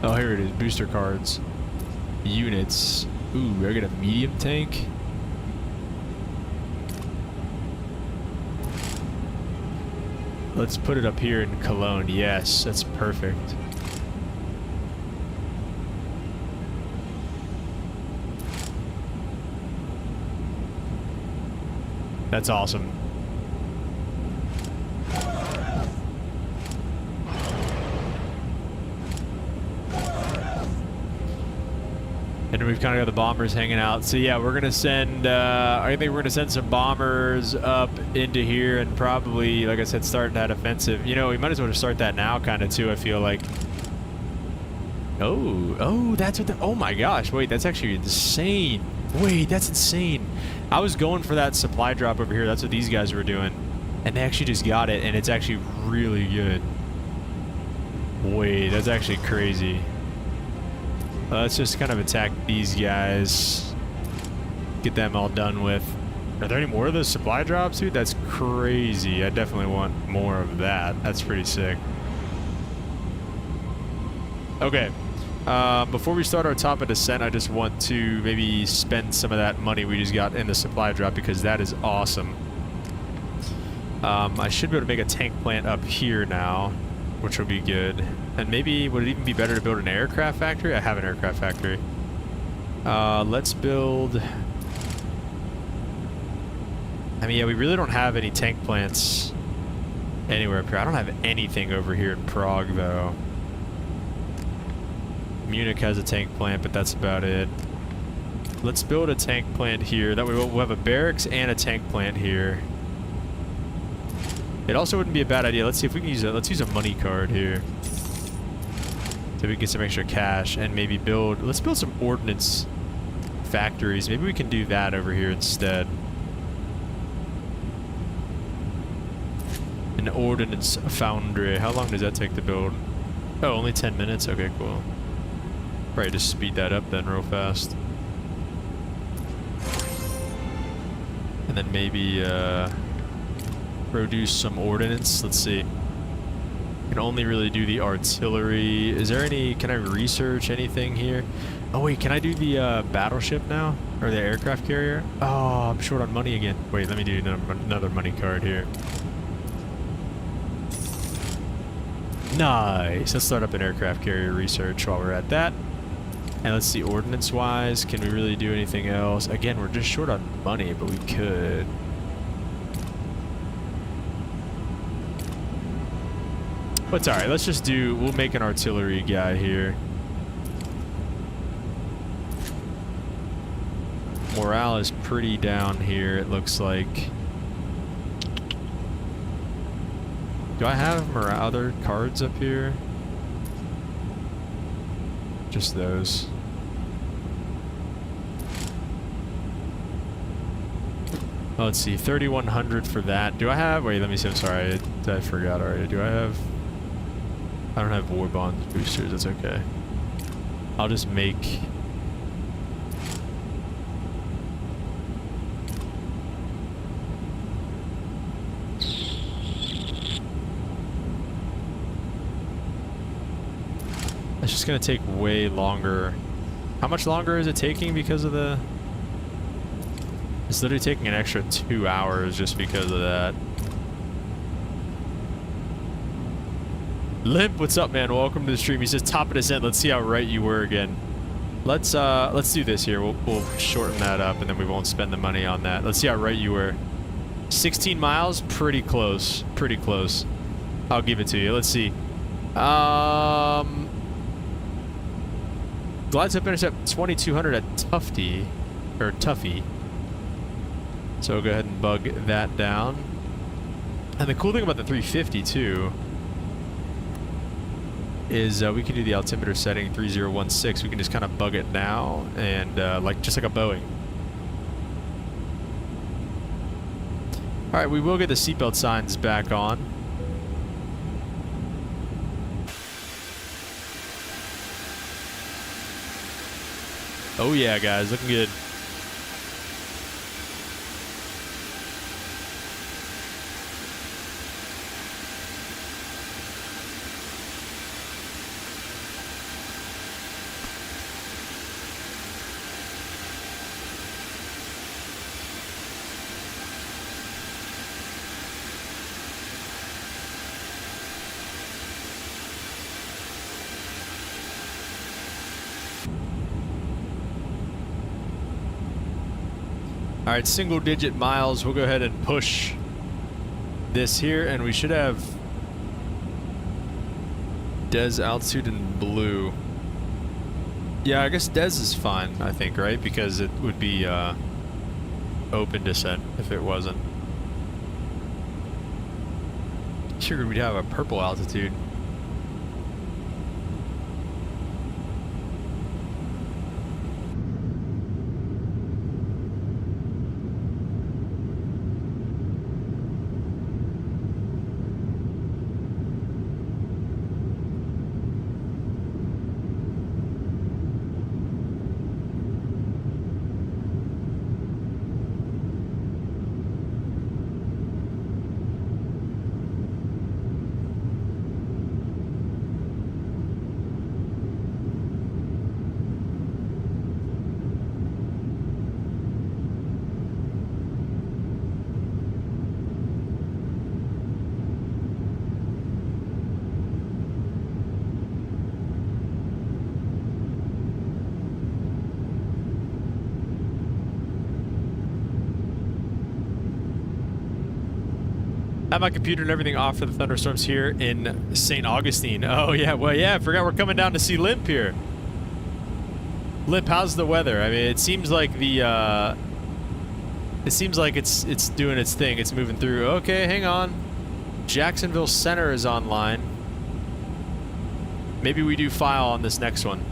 Oh, here it is, booster cards. Units. Ooh, I got a medium tank. let's put it up here in Cologne. Yes, that's perfect. That's awesome. And we've kind of got the bombers hanging out. So yeah, we're going to send, I think we're going to send some bombers up into here and probably, like I said, start that offensive. You know, we might as well just start that now kind of too, I feel like. Oh, that's what the, oh my gosh, wait, that's actually insane. Wait, that's insane. I was going for that supply drop over here. That's what these guys were doing. And they actually just got it, and it's actually really good. Wait, that's actually crazy. Let's just kind of attack these guys. Get them all done with. Are there any more of those supply drops, dude? That's crazy. I definitely want more of that. That's pretty sick. Okay. Before we start our top of descent, I just want to maybe spend some of that money we just got in the supply drop because that is awesome. I should be able to make a tank plant up here now, which will be good. And maybe, would it even be better to build an aircraft factory? I have an aircraft factory. Let's build... I mean, yeah, we really don't have any tank plants anywhere up here. I don't have anything over here in Prague, though. Munich has a tank plant, but that's about it. Let's build a tank plant here. That way we'll have a barracks and a tank plant here. It also wouldn't be a bad idea. Let's see if we can use a, let's use a money card here. So we can get some extra cash and maybe build, let's build some ordnance factories. Maybe we can do that over here instead. An ordnance foundry. How long does that take to build? Oh, only 10 minutes? Okay, cool. Probably just speed that up then real fast. And then maybe produce some ordnance. Let's see. Can only really do the artillery. Is there any, can I research anything here? Oh wait, can I do the battleship now? Or the aircraft carrier? Oh, I'm short on money again. Wait, let me do another money card here. Nice. Let's start up an aircraft carrier research while we're at that. And let's see, ordnance wise, can we really do anything else? Again, we're just short on money, but we could. But it's alright, let's just do, we'll make an artillery guy here. Morale is pretty down here, it looks like. Do I have other cards up here? Just those. Oh, let's see, 3,100 for that. Do I have, wait, let me see, I'm sorry, I forgot already. Do I have, I don't have war bonds boosters, that's okay. I'll just make, it's just gonna take way longer. How much longer is it taking because of the... It's literally taking an extra 2 hours just because of that. Limp, what's up, man? Welcome to the stream. He says top of descent. Let's see how right you were again. Let's do this here. We'll shorten that up and then we won't spend the money on that. Let's see how right you were. 16 miles, pretty close. Pretty close. I'll give it to you. Let's see. Glide tip intercept 2200 at Tuffy. So we'll go ahead and bug that down. And the cool thing about the 350 too is we can do the altimeter setting 3016. We can just kind of bug it now and just like a Boeing. All right, we will get the seatbelt signs back on. Oh yeah, guys, looking good. All right, single digit miles. We'll go ahead and push this here, and we should have Des altitude in blue. Yeah, I guess Des is fine, I think, right? Because it would be open descent if it wasn't. Sure, we'd have a purple altitude. I have my computer and everything off for the thunderstorms here in St. Augustine. Oh yeah, well yeah, I forgot we're coming down to see Limp here. Limp, how's the weather? I mean, it seems like the it's doing its thing. It's moving through. Okay, hang on. Jacksonville Center is online. Maybe we do file on this next one.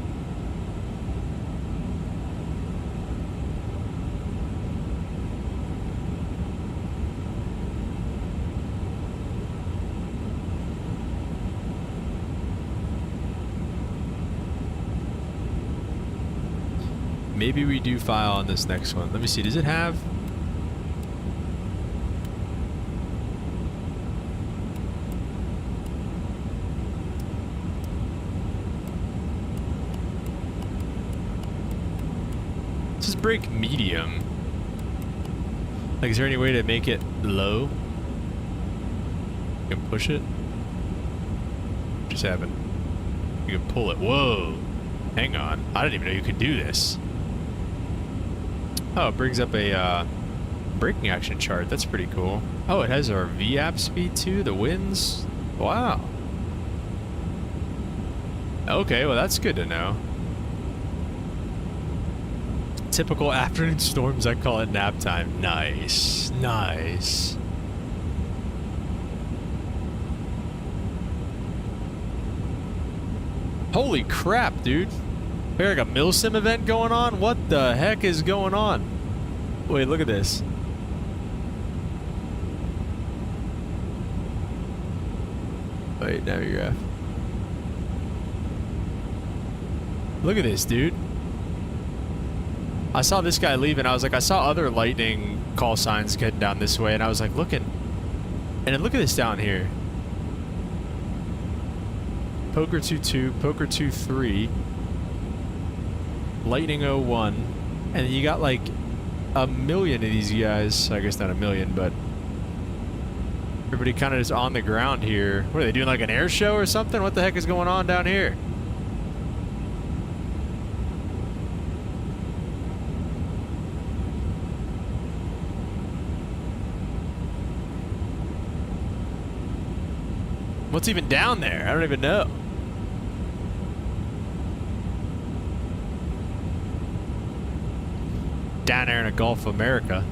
Maybe we do file on this next one. Let me see. Does it have? This is brake medium. Like, is there any way to make it low? You can push it. What just happened? You can pull it. Whoa. Hang on. I didn't even know you could do this. Oh, it brings up a braking action chart. That's pretty cool. Oh, it has our VAP speed too, the winds. Wow. Okay, well that's good to know. Typical afternoon storms, I call it nap time. Nice, nice. Holy crap, dude. We got like a milsim event going on? What the heck is going on? Wait, look at this. Wait, now you're off. Look at this, dude. I saw this guy leaving. I was like, I saw other lightning call signs getting down this way, and I was like looking. And then look at this down here. Poker 2-2, Poker 2-3. Lightning 01, and you got like a million of these guys. I guess not a million, but everybody kind of is on the ground here. What are they doing, like an air show or something? What the heck is going on down here? What's even down there? I don't even know. Down there in the Gulf of America.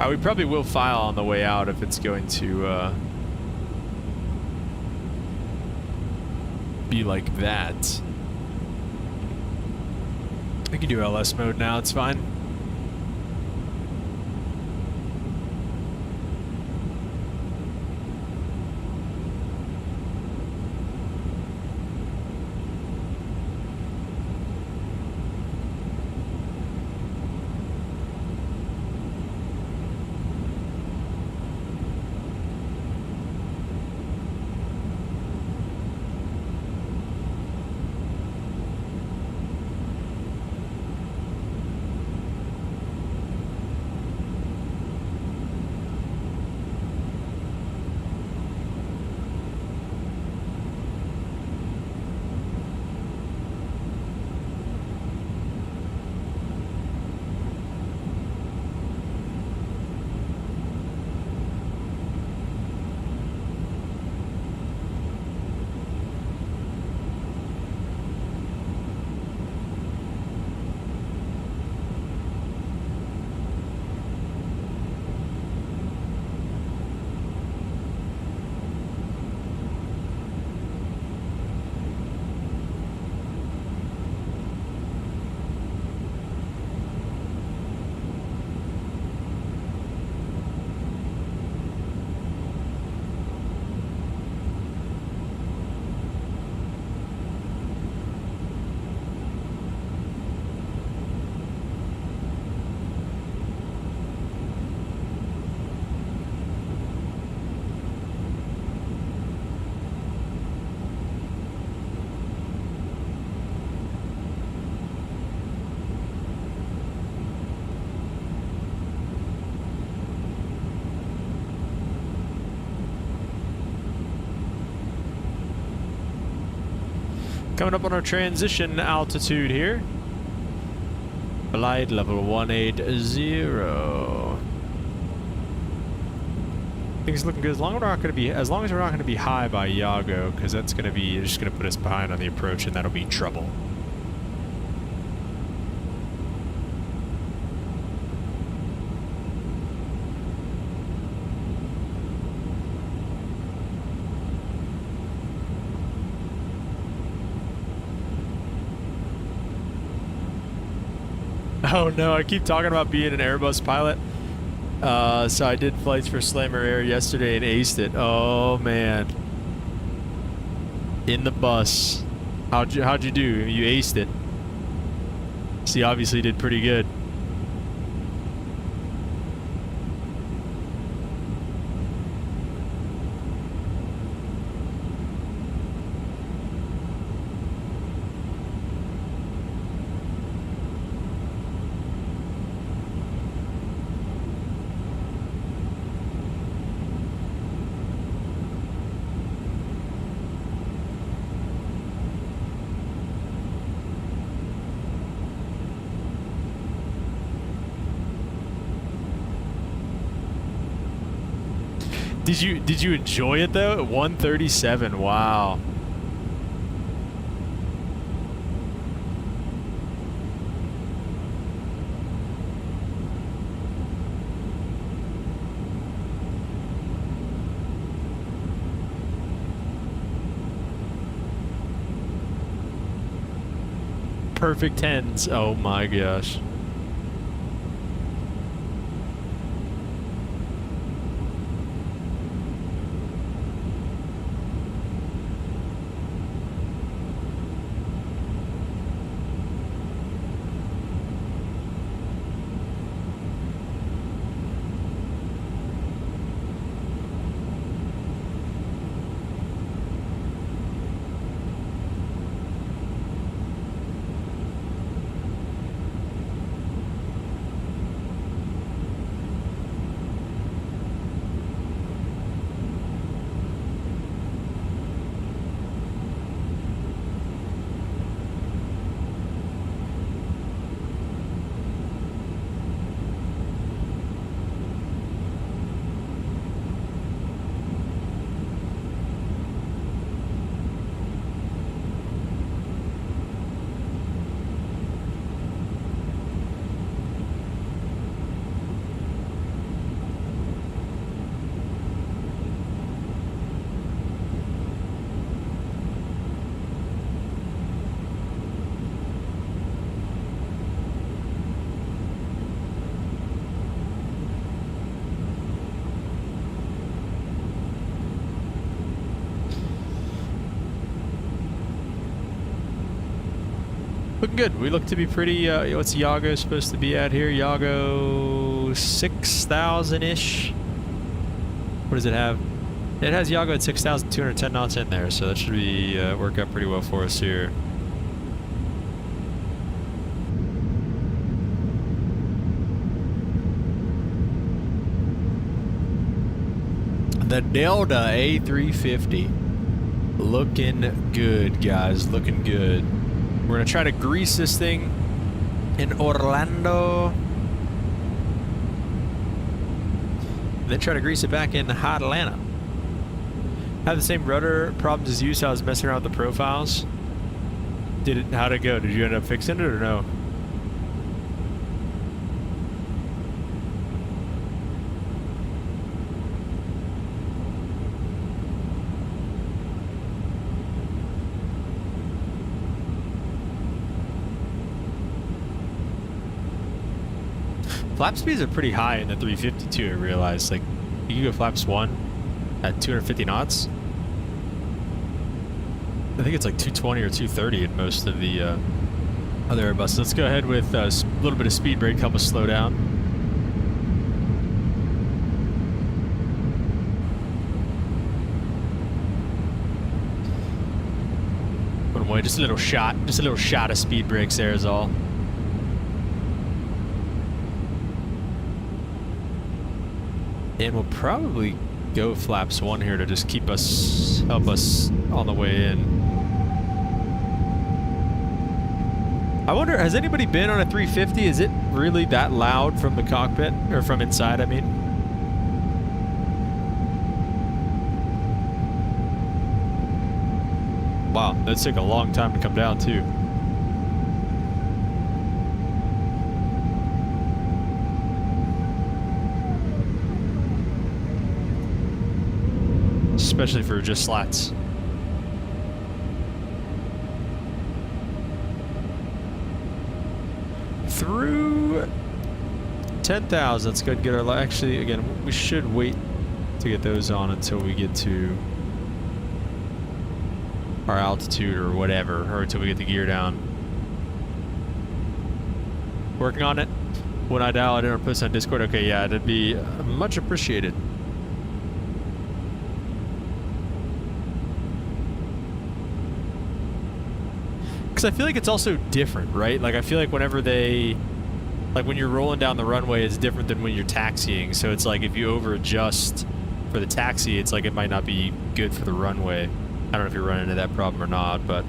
We probably will file on the way out if it's going to be like that. I can do LS mode now, it's fine. Coming up on our transition altitude here. Flight level 180. Things looking good as long as we're not going to be high by Iago, because that's going to be just going to put us behind on the approach, and that'll be trouble. Oh no, I keep talking about being an Airbus pilot. So I did flights for Slammer Air yesterday and aced it. Oh man. In the bus. How'd you do? You aced it. So you obviously did pretty good. Did you enjoy it though? 137. Wow. Perfect tens. Oh my gosh. Looking good. We look to be pretty, what's Iago supposed to be at here? Iago 6,000-ish. What does it have? It has Iago at 6,210 knots in there, so that should be work out pretty well for us here. The Delta A350. Looking good, guys. Looking good. We're going to try to grease this thing in Orlando. And then try to grease it back in hot Atlanta. Had the same rudder problems as you, so I was messing around with the profiles. How'd it go? Did you end up fixing it or no? Flap speeds are pretty high in the 352, I realized. Like, you can go flaps 1 at 250 knots. I think it's like 220 or 230 in most of the other Airbuses. Let's go ahead with a little bit of speed brake, help us slow down. Put them away, just a little shot of speed brakes there is all. And we'll probably go flaps 1 here to just help us on the way in. I wonder, has anybody been on a 350? Is it really that loud from the cockpit? Or from inside, I mean? Wow, that took a long time to come down, too. Especially for just slats. Through 10,000. Let's go ahead and get our... Actually, again, we should wait to get those on until we get to our altitude or whatever, or until we get the gear down. Working on it. When I dial it in or post on Discord, okay, yeah, that'd be much appreciated. Because I feel like it's also different, right? Like, I feel like whenever they... Like, when you're rolling down the runway, it's different than when you're taxiing. So it's like, if you over-adjust for the taxi, it's like it might not be good for the runway. I don't know if you're running into that problem or not, but...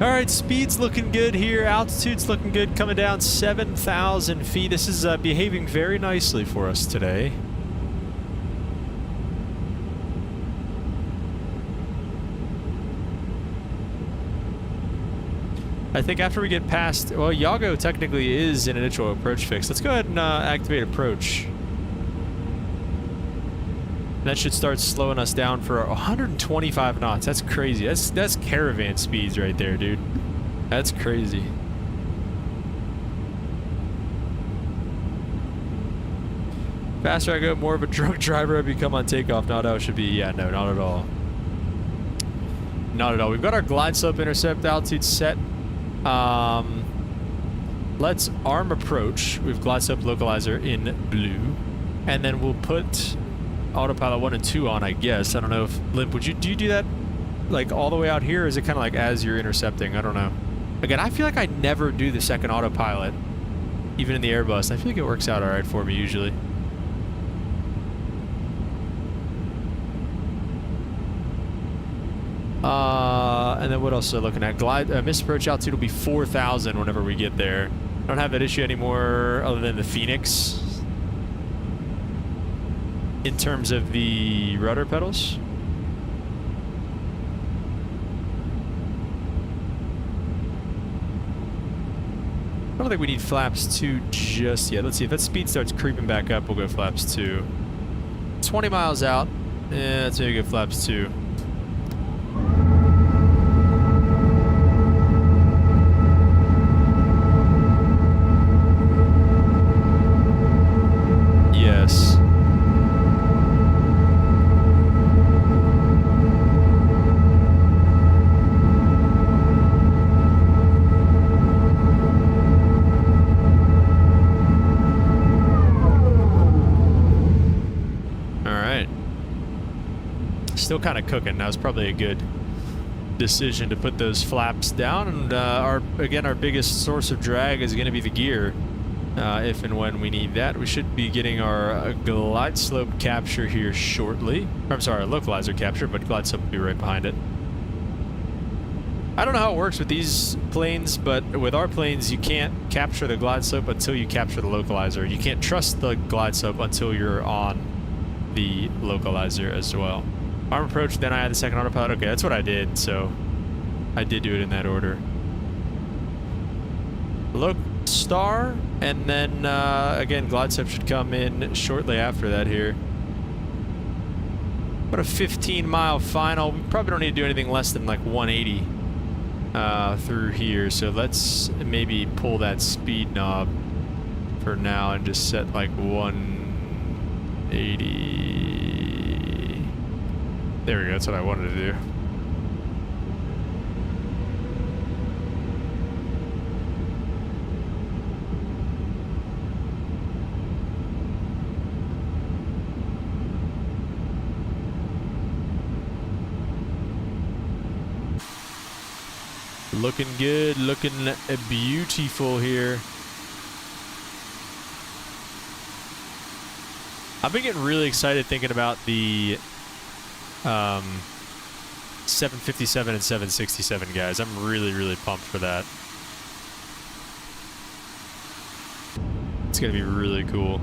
All right, speed's looking good here. Altitude's looking good, coming down 7,000 feet. This is behaving very nicely for us today. I think after we get past... Well, Yago technically is an initial approach fix. Let's go ahead and activate approach. That should start slowing us down for 125 knots. That's crazy. That's caravan speeds right there, dude. That's crazy. Faster I go, more of a drunk driver I become on takeoff. Not how it should be. Yeah, no, not at all. Not at all. We've got our glide slope intercept altitude set. Let's arm approach. We've glide slope localizer in blue. And then we'll put autopilot 1 and 2 on, I guess. I don't know if... Limp, do you do that like all the way out here, or is it kind of like as you're intercepting? I don't know. Again, I feel like I never do the second autopilot, even in the Airbus. I feel like it works out all right for me usually. And then what else are we looking at? Glide, missed approach altitude will be 4,000 whenever we get there. I don't have that issue anymore other than the Phoenix. In terms of the rudder pedals. I don't think we need flaps 2 just yet. Let's see if that speed starts creeping back up, we'll go flaps 2. 20 miles out. Yeah, let's maybe go flaps 2. Yes. still kind of cooking. That was probably a good decision to put those flaps down. And our biggest source of drag is going to be the gear. If and when we need that. We should be getting our glide slope capture here shortly. I'm sorry, localizer capture, but glide slope will be right behind it. I don't know how it works with these planes, but with our planes, you can't capture the glide slope until you capture the localizer. You can't trust the glide slope until you're on the localizer as well. Arm approach, then I had the second autopilot. Okay, that's what I did, so I did do it in that order. Look, star, and then again, glide slope should come in shortly after that here. What a 15-mile final. We probably don't need to do anything less than like 180 through here, so let's maybe pull that speed knob for now and just set like 180. There we go, that's what I wanted to do. Looking good, looking beautiful here. I've been getting really excited thinking about the 757 and 767, guys. I'm really, really pumped for that. It's going to be really cool.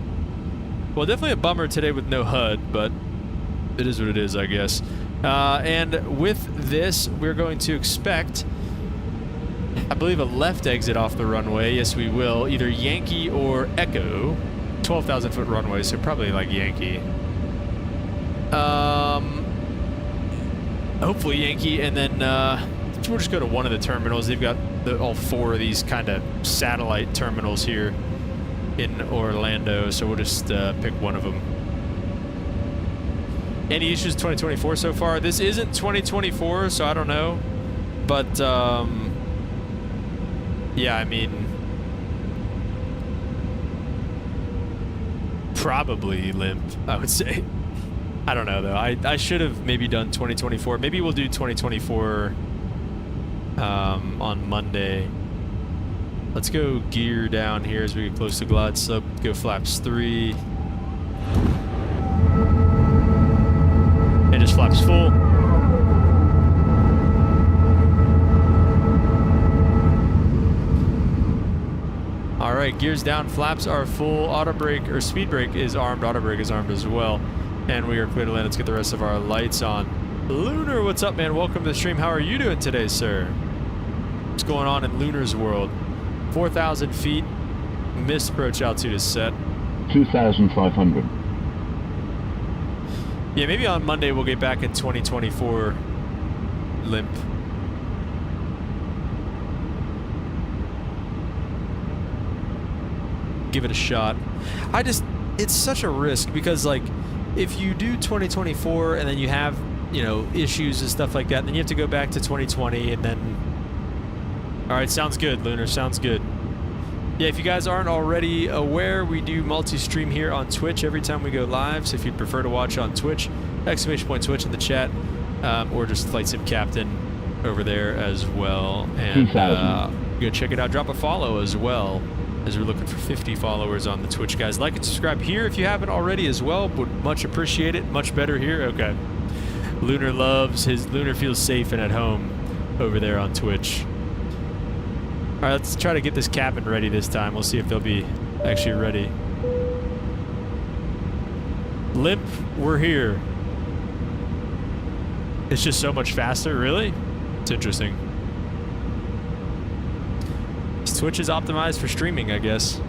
Well, definitely a bummer today with no HUD, but it is what it is, I guess. And with this, we're going to expect, I believe, a left exit off the runway. Yes, we will. Either Yankee or Echo. 12,000 foot runway, so probably like Yankee. Hopefully Yankee, and then we'll just go to one of the terminals. They've got all four of these kind of satellite terminals here in Orlando, so we'll just pick one of them. Any issues 2024 so far? This isn't 2024, so I don't know. But, yeah, I mean, probably limp, I would say. I don't know, though. I should have maybe done 2024. Maybe we'll do 2024 on Monday. Let's go gear down here as we get close to glide slope. Go flaps 3. And just flaps full. All right, gears down, flaps are full. Auto brake or speed brake is armed. Auto brake is armed as well. And we are clear to land. Let's get the rest of our lights on. Lunar, what's up, man? Welcome to the stream. How are you doing today, sir? What's going on in Lunar's world? 4,000 feet. Missed approach altitude is set. 2,500. Yeah, maybe on Monday we'll get back in 2024 limp. Give it a shot. It's such a risk because, like, if you do 2024 and then you have, you know, issues and stuff like that, then you have to go back to 2020 and then... All right, sounds good, Lunar, sounds good. Yeah, if you guys aren't already aware, we do multi-stream here on Twitch every time we go live, so if you'd prefer to watch on Twitch, !Twitch in the chat, or just Flight Sim Captain over there as well. And go check it out. Drop a follow as well, as we're looking for 50 followers on the Twitch, guys. Like and subscribe here if you haven't already as well. Would much appreciate it. Much better here. Okay. Lunar feels safe and at home over there on Twitch. All right, let's try to get this cabin ready this time. We'll see if they'll be actually ready. Limp, we're here. It's just so much faster, really? It's interesting. Twitch is optimized for streaming, I guess.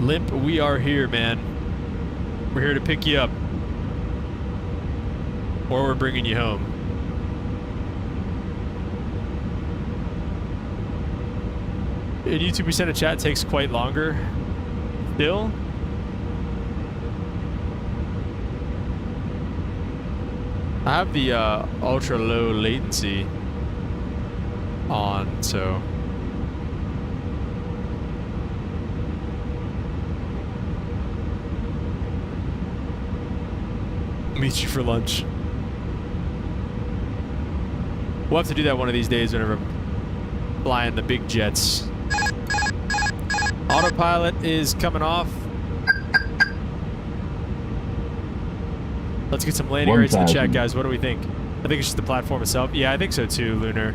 Limp, we are here, man. We're here to pick you up. Or we're bringing you home. And YouTube percent of chat takes quite longer. Still? I have the ultra low latency on, so meet you for lunch. We'll have to do that one of these days whenever I'm flying the big jets. Autopilot is coming off. Let's get some landing rates in the chat, guys. What do we think? I think it's just the platform itself. Yeah, I think so too, Lunar.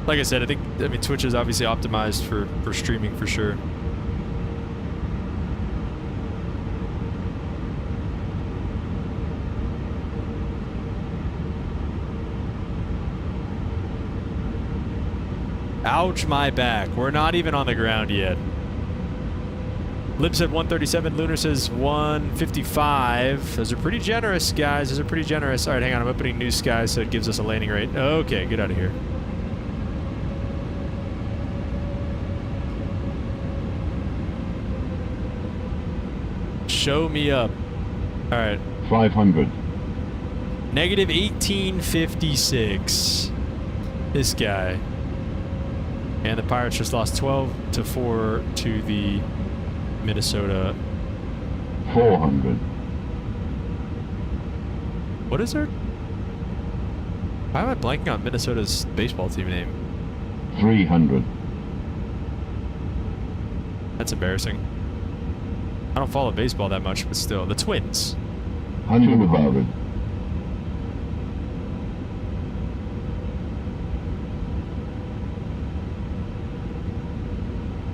Like I said, I mean, Twitch is obviously optimized for streaming for sure. Ouch, my back. We're not even on the ground yet. Lib said 137. Lunar says 155. Those are pretty generous, guys. Those are pretty generous. All right, hang on. I'm opening New Sky so it gives us a landing rate. Okay, get out of here. Show me up. All right. 500. Negative 1856. This guy. And the Pirates just lost 12-4 to the Minnesota. 400. What is there? Why am I blanking on Minnesota's baseball team name? 300. That's embarrassing. I don't follow baseball that much, but still. The Twins. 200.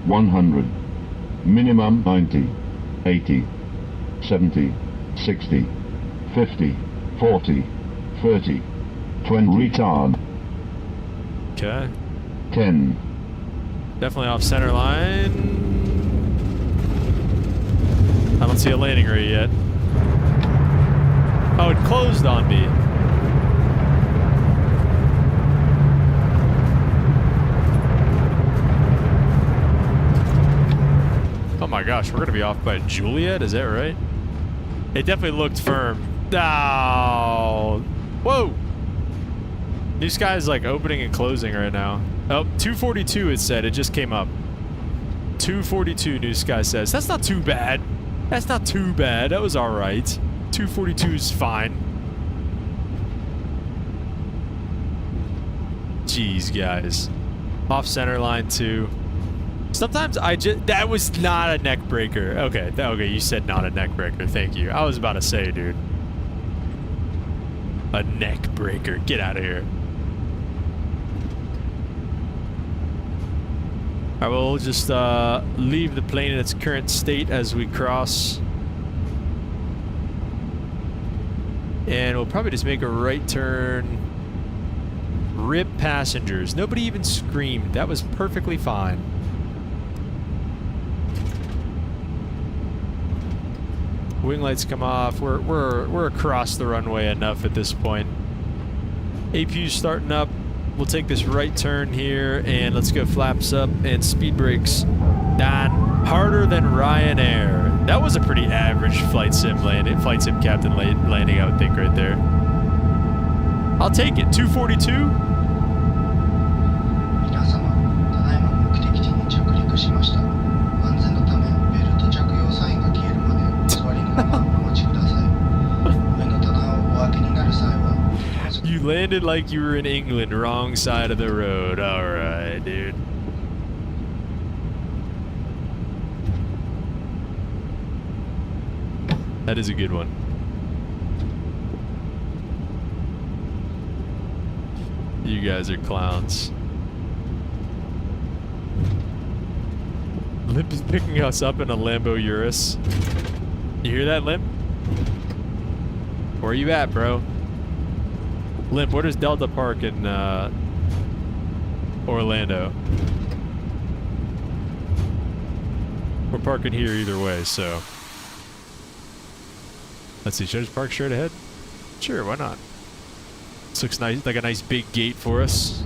100. Minimum 90, 80, 70, 60, 50, 40, 30, 20. Retard. Okay. 10. Definitely off center line. I don't see a landing rate yet. Oh, it closed on me. Oh my gosh, we're gonna be off by Juliet, is that right? It definitely looked firm. Oh, whoa! New Sky is like opening and closing right now. Oh, 242 it said, it just came up. 242 New Sky says. That's not too bad. That's not too bad, that was alright. 242 is fine. Jeez, guys. Off center line 2. Sometimes that was not a neck breaker. Okay, okay, you said not a neck breaker. Thank you. I was about to say, dude. A neck breaker. Get out of here. Alright, we'll just leave the plane in its current state as we cross. And we'll probably just make a right turn. Rip passengers. Nobody even screamed. That was perfectly fine. Wing lights come off. We're across the runway enough at this point. APU's starting up. We'll take this right turn here and let's go flaps up and speed brakes down harder than Ryanair. That was a pretty average flight sim landing, flight sim captain landing, I would think, right there. I'll take it. 242. You landed like you were in England, wrong side of the road. Alright, dude. That is a good one. You guys are clowns. Limp is picking us up in a Lambo Urus. You hear that, Limp? Where you at, bro? Limp, where does Delta park in Orlando? We're parking here either way, so. Let's see, should I just park straight ahead? Sure, why not? This looks nice, like a nice big gate for us.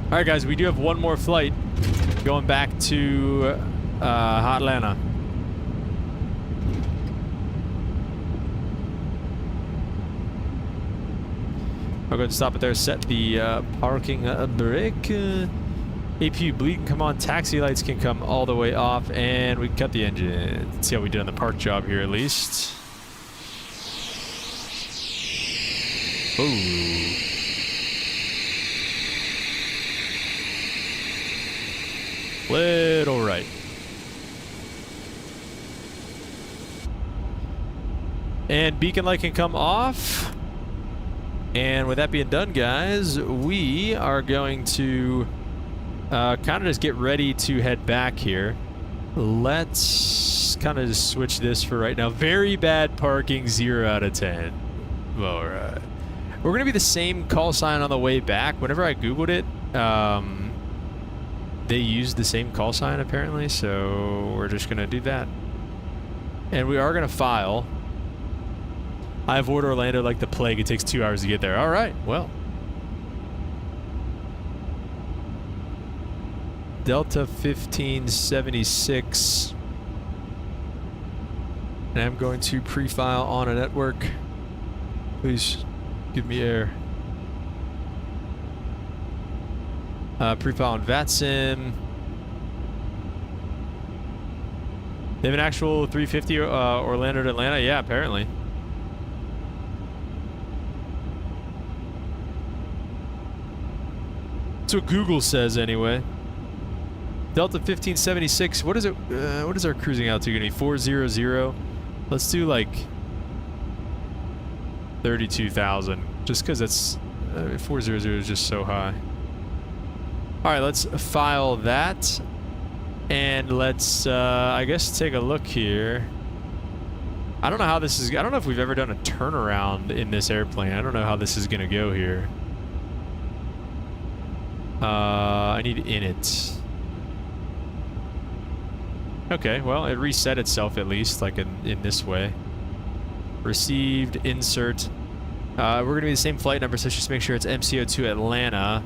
Alright guys, we do have one more flight going back to Atlanta. I'll go ahead and stop it there, set the parking brake. APU bleed can come on, taxi lights can come all the way off, and we can cut the engine. Let's see how we did on the park job here at least. Ooh. Little right. And beacon light can come off. And with that being done, guys, we are going to kind of just get ready to head back here. Let's kind of just switch this for right now. Very bad parking, 0 out of 10. All right. We're going to be the same call sign on the way back. Whenever I Googled it, they used the same call sign apparently, so we're just going to do that. And we are going to file. I avoid Orlando like the plague. It takes 2 hours to get there. All right, well. Delta 1576. And I'm going to pre-file on a network. Please give me air. Pre-file on VATSIM. They have an actual 350 Orlando to Atlanta? Yeah, apparently. That's what Google says anyway. Delta 1576. What is it? What is our cruising altitude gonna be? 400. Let's do like 32,000. Just because that's 400 is just so high. All right, let's file that, and let's I guess take a look here. I don't know how this is. I don't know if we've ever done a turnaround in this airplane. I don't know how this is gonna go here. I need init. Okay, well, it reset itself at least, like in this way. Received, insert. We're going to be the same flight number, so let's just make sure it's MCO to Atlanta.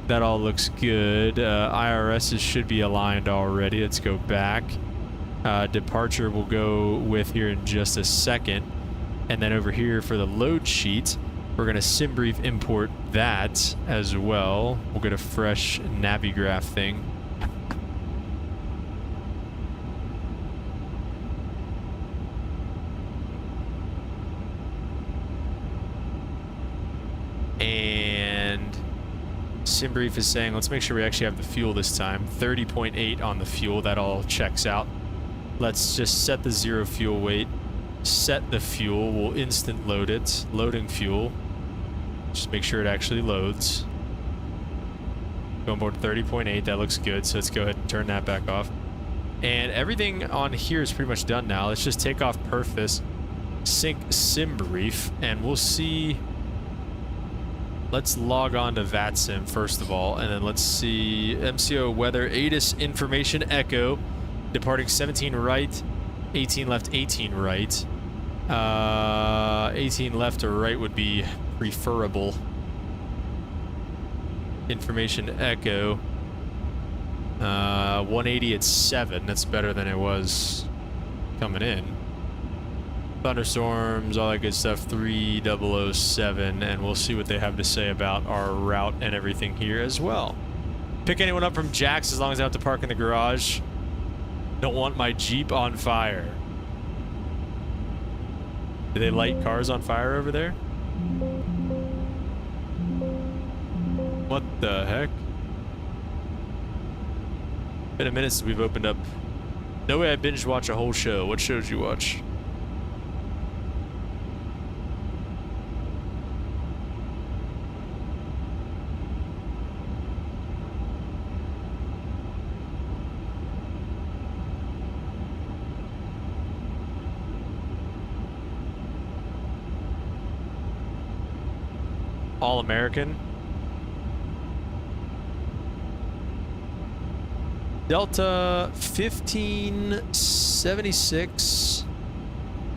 That all looks good. IRSs should be aligned already. Let's go back. Departure we'll go with here in just a second. And then over here for the load sheet, we're going to SimBrief import that as well. We'll get a fresh Navigraph thing. And SimBrief is saying, let's make sure we actually have the fuel this time. 30.8 on the fuel. That all checks out. Let's just set the 0 fuel weight. Set the fuel. We'll instant load it. Loading fuel. Just make sure it actually loads. Going board 30.8. That looks good. So let's go ahead and turn that back off. And everything on here is pretty much done now. Let's just take off Perfus, sync SimBrief, and we'll see. Let's log on to VATSIM first of all, and then let's see MCO weather, ATIS information echo, departing 17 right, 18 left, 18 right. 18 left or right would be preferable. Information echo. 180 at 7. That's better than it was coming in. Thunderstorms, all that good stuff. 3007, and we'll see what they have to say about our route and everything here as well. Pick anyone up from Jack's as long as I have to park in the garage. Don't want my Jeep on fire. Do they light cars on fire over there? What the heck? Been a minute since we've opened up. No way I binge watch a whole show. What show did you watch? All American. Delta 1576.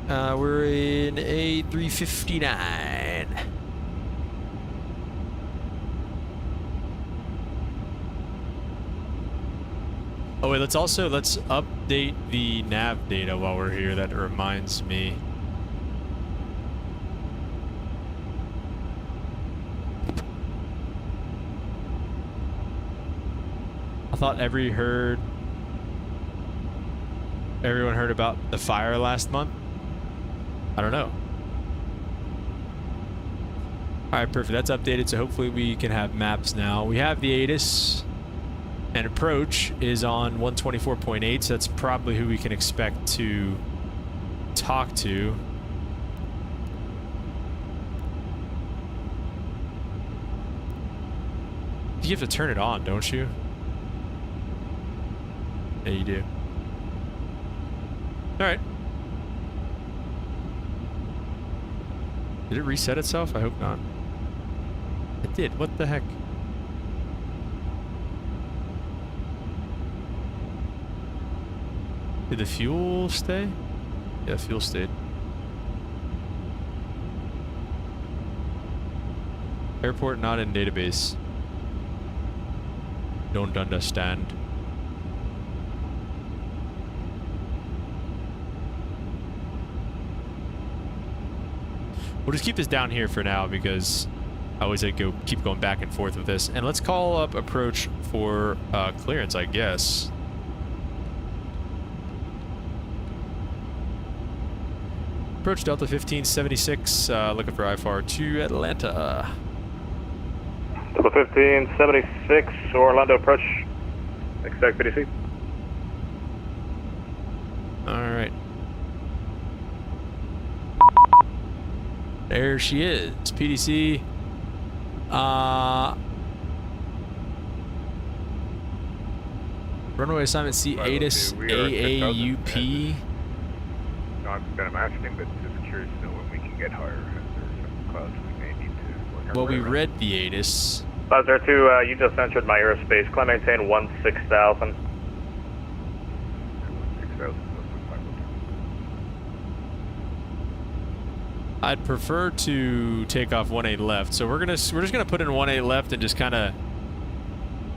We're in A359. Oh wait, let's update the nav data while we're here. That reminds me. thought everyone heard about the fire last month. I don't know. All right, perfect. That's updated, so hopefully we can have maps now. We have the ATIS, and approach is on 124.8, so that's probably who we can expect to talk to. You have to turn it on, don't you? Yeah, you do. All right. Did it reset itself? I hope not. It did. What the heck? Did the fuel stay? Yeah, fuel stayed. Airport not in database. Don't understand. We'll just keep this down here for now because I always like keep going back and forth with this. And let's call up approach for clearance, I guess. Approach Delta 1576, looking for IFR to Atlanta. Delta 1576, Orlando approach. Expect PDC. Alright. There she is. PDC. Runway assignment C ATIS AAUP. No, I'm kind of imagining, but just curious to know when we can get higher. There's some clouds we may need to work our Well, way we around. read the ATIS. 502, you just entered my airspace. Climb maintain 16,000. 16,000. I'd prefer to take off 18 left, so we're just gonna put in 18 left and just kind of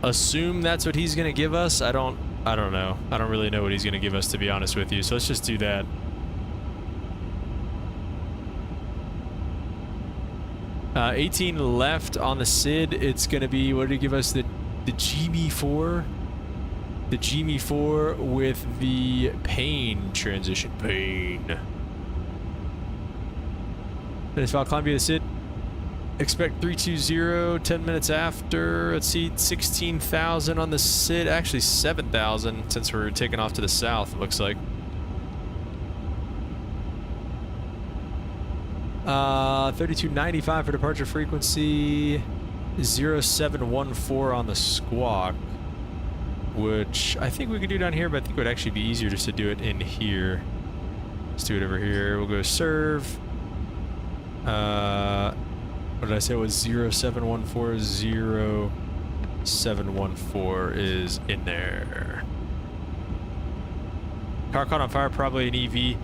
assume that's what he's gonna give us. I don't know. I don't really know what he's gonna give us, to be honest with you. So let's just do that. Uh, 18 left on the SID. It's gonna be, what did he give us? The GME4. The GME4 with the pain transition. Pain. Finish Val climb via the SID. Expect 320, 10 minutes after. Let's see, 16,000 on the SID. Actually 7,000 since we're taking off to the south, it looks like. 3295 for departure frequency. 0714 on the squawk. Which I think we could do down here, but I think it would actually be easier just to do it in here. Let's do it over here. We'll go serve. What did I say? It was 0714. 0714 is in there. Car caught on fire, probably an EV.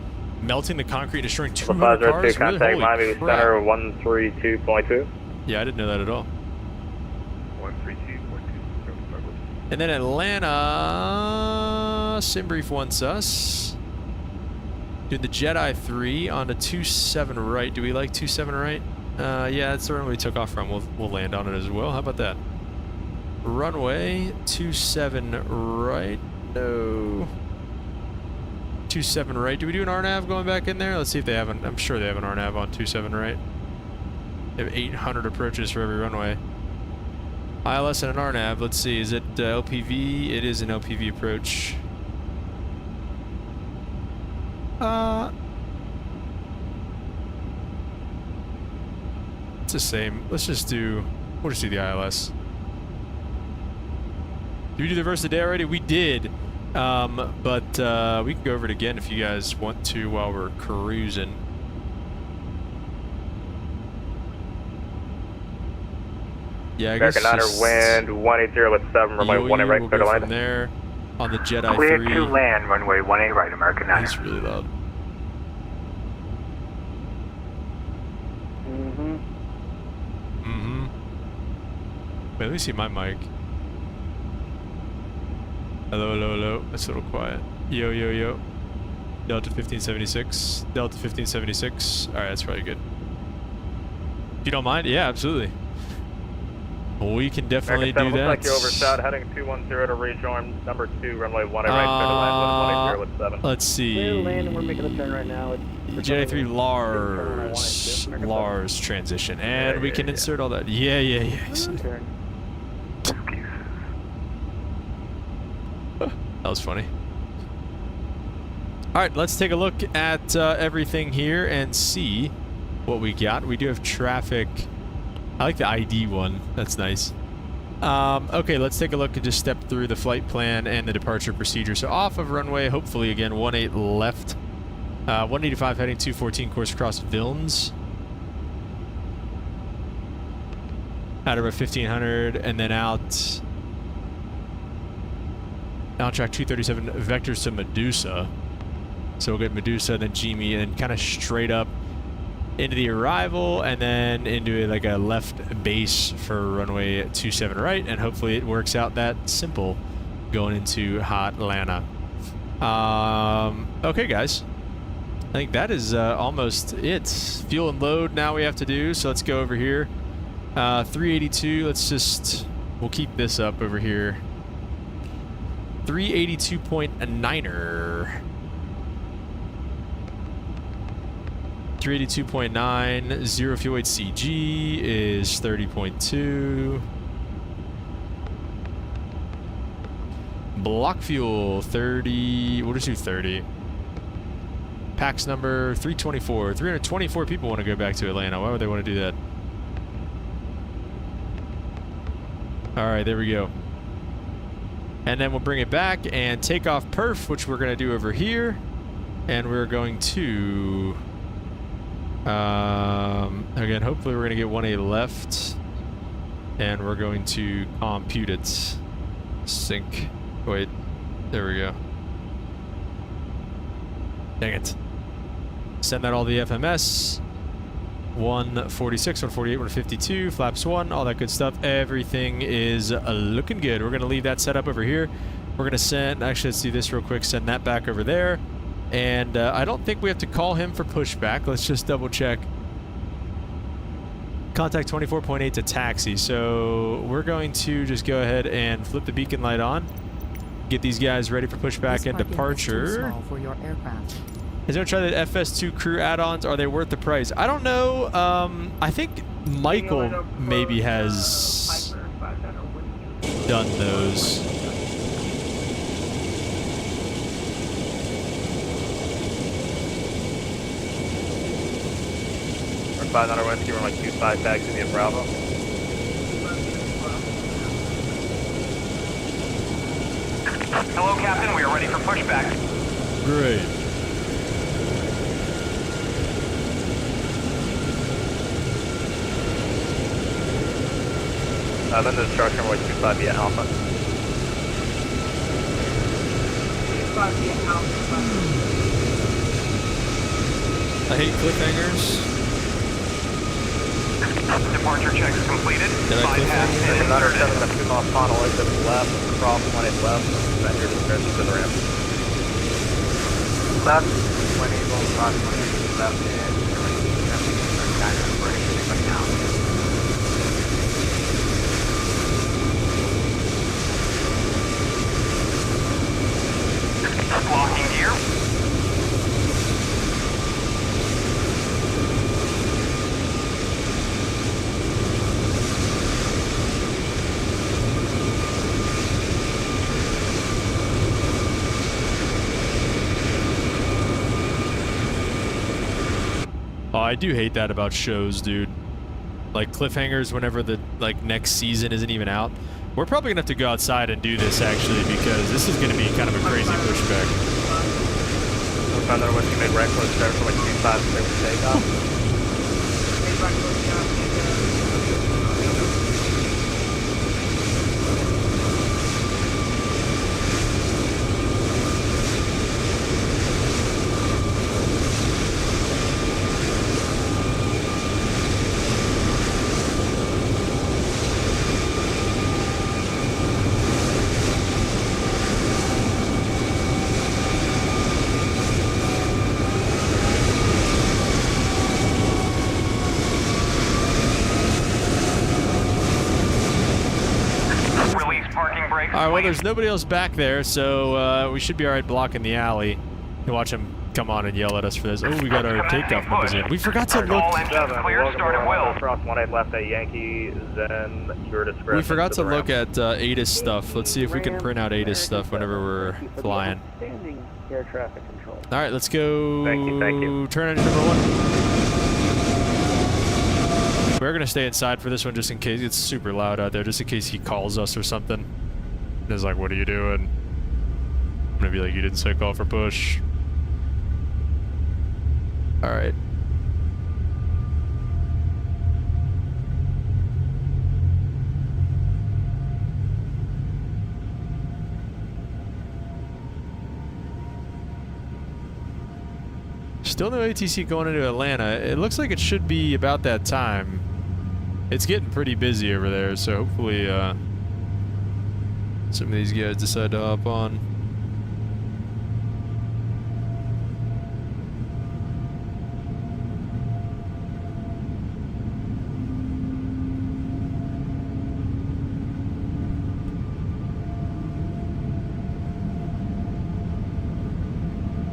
Melting the concrete, destroying 200 cars. Contact Really? Miami Holy crap. Center 132.2. Yeah, I didn't know that at all. 132.2. And then Atlanta, Simbrief wants us. Doing the Jedi 3 on the 27 right. Do we like 27 right? Yeah, that's the runway we took off from. We'll land on it as well. How about that? Runway 27 right. No. 27 right. Do we do an RNAV going back in there? Let's see if they have an. I'm sure they have an RNAV on 27 right. They have 800 approaches for every runway. ILS and an RNAV. Let's see. Is it LPV? It is an LPV approach. It's the same. Let's just do. We'll just do the ILS. Did we do the verse of the day already? We did. But we can go over it again if you guys want to while we're cruising. Yeah, I American guess Niner just wind 180 with 7 runway 18 right, we'll clear to go land. from there on the Jedi Clear 3. to land, runway 18 right, American Niner. He's really loud. Wait, let me see my mic. Hello, hello, hello. That's a little quiet. Yo, yo, yo. Delta 1576. Delta 1576. Alright, that's probably good. If you don't mind? Yeah, absolutely. We can definitely do looks that. like you overshot, heading 210 to rejoin number 2, runway 18 right, clear to land with 180 with 7. Let's see. We're landing, we're making a turn right now. J3 Lars transition, and we can insert all that. Yeah. Turn. That was funny. All right, let's take a look at everything here and see what we got. We do have traffic. I like the ID one. That's nice. Okay, let's take a look and just step through the flight plan and the departure procedure. So off of runway, hopefully again, 18 left. 185 heading 214, course across Vilnius. Out over 1500, and then out. Now track 237 vectors to Medusa. So we'll get Medusa, then Jimmy, and kind of straight up into the arrival, and then into like a left base for runway 27 right, and hopefully it works out that simple going into Hotlanta. Okay, guys. I think that is almost it. Fuel and load now we have to do, so let's go over here. 382, we'll keep this up over here. 382.9er. 382.9, zero fuel weight CG is 30.2. Block fuel 30, we'll just do 30. Pax number 324. 324 people want to go back to Atlanta. Why would they want to do that? All right, there we go. And then we'll bring it back and take off perf, which we're going to do over here. And we're going to... again, hopefully we're going to get 1A left. And we're going to compute it. Sync. Wait. There we go. Dang it. Send that all the FMS. 146, 148, 152, flaps 1, all that good stuff. Everything is looking good. We're going to leave that set up over here. We're going to send, actually, let's do this real quick, send that back over there. And I don't think we have to call him for pushback. Let's just double check. Contact 24.8 to taxi. So we're going to just go ahead and flip the beacon light on. Get these guys ready for pushback This and parking is too departure. small for your aircraft. Is there try the FS2 crew add-ons? Are they worth the price? I don't know. I think Michael maybe has done those. We're 500 Whiskey, we're like 25 taxi via Bravo. Hello, Captain. We are ready for pushback. Great. Then the destruction, we're like 25 via Alpha. I hate cliffhangers. Departure checks completed. Did I cliffhanger? And under 7 left, 2 off funnel, exit left, cross 18 left, then your discretion to the ramp. Left, 20, cross 20, left, and 20, right now. Locking gear. Oh, I do hate that about shows, dude. Like cliffhangers whenever the next season isn't even out. We're probably gonna have to go outside and do this actually because this is gonna be kind of a crazy pushback. We're 500 Whiskey, made reckless, start for like 25 clear for takeoff. well, there's nobody else back there, so we should be all right blocking the alley. You watch them come on and yell at us for this. Oh, we got our takeoff numbers in. We forgot to look. All engines clear, start at will. Cross 18 left at Yankee, then your discretion. We forgot to the look ramp. at ATIS stuff. Let's see if we can print out ATIS stuff whenever we're flying. Standing air traffic control. All right, let's go. Thank you. Turn engine number 1. We're gonna stay inside for this one just in case it's super loud out there, just in case he calls us or something. And is like, "What are you doing?" I'm gonna be like, "You didn't say call for push." All right. Still no ATC going into Atlanta. It looks like it should be about that time. It's getting pretty busy over there, so hopefully some of these guys decide to hop on.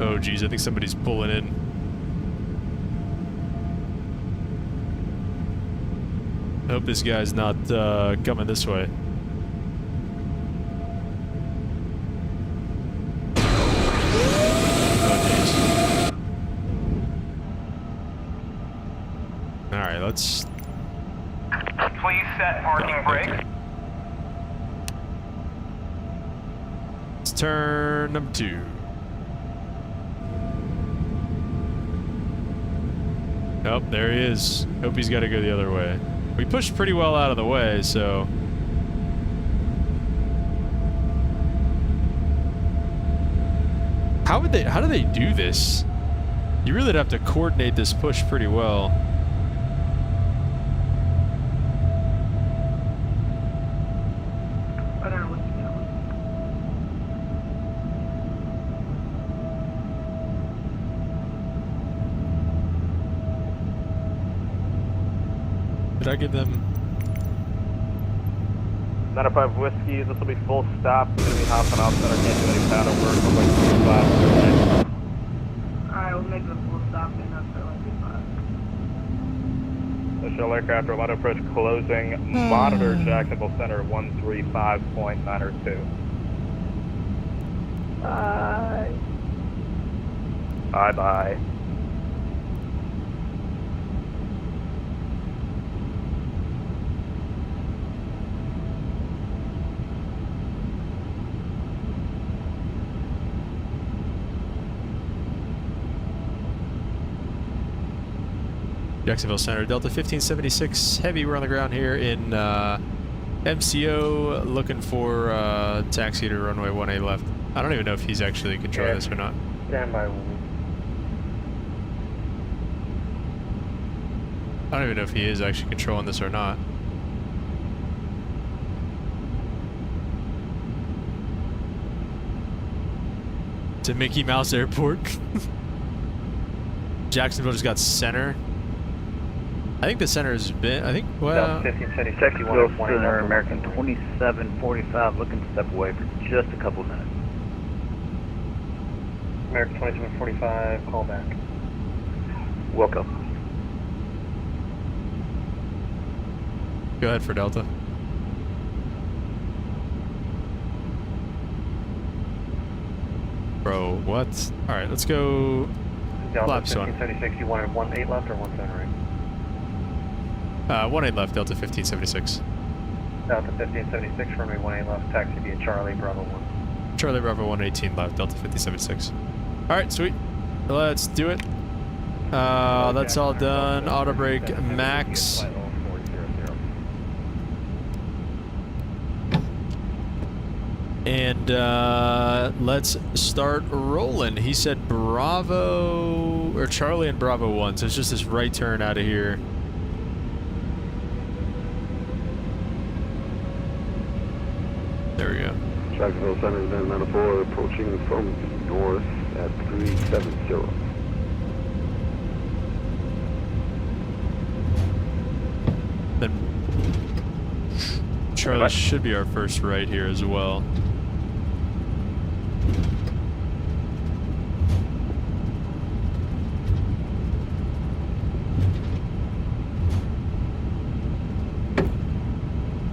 Oh geez, I think somebody's pulling in. I hope this guy's not coming this way. Oh jeez. Alright, let's... Please set parking brakes. Let's turn number 2. Oh, there he is. Hope he's got to go the other way. We pushed pretty well out of the way, so... How do they do this? You really have to coordinate this push pretty well. I don't know what's going on. Did I give them... 95 Whiskey, this will be full stop. We're going to be hopping off center, can't do any paddle work. We're like 5. Alright, we'll make the full stop in after like 5. The shell aircraft are auto approach closing. Monitor Jacksonville Center 135.902. Bye. Bye-bye. Jacksonville Center, Delta 1576 Heavy. We're on the ground here in MCO, looking for taxi to runway 18 left. I don't even know if he's actually controlling this or not. Stand by. I don't even know if he is actually controlling this or not. To Mickey Mouse Airport. Jacksonville just got center. I think the center has been, I think, well... 1576, you want to center, American 2745, looking to step away for just a couple minutes. American 2745, call back. Welcome. Go ahead for Delta. Bro, what? Alright, let's go... Delta Flaps on. 1576, you wanted 18 left or 17 right? 18 left, Delta 1576. Delta 1576 for me, 18 left, taxi via Charlie, Bravo 1. Charlie Bravo 118 left, Delta 1576. Alright, sweet. Let's do it. That's all done. Auto brake max. And let's start rolling. He said Bravo, or Charlie and Bravo 1, so it's just this right turn out of here. There we go. Jacksonville Center, then 94, approaching from north at 370. Then Charlie should be our first right here as well.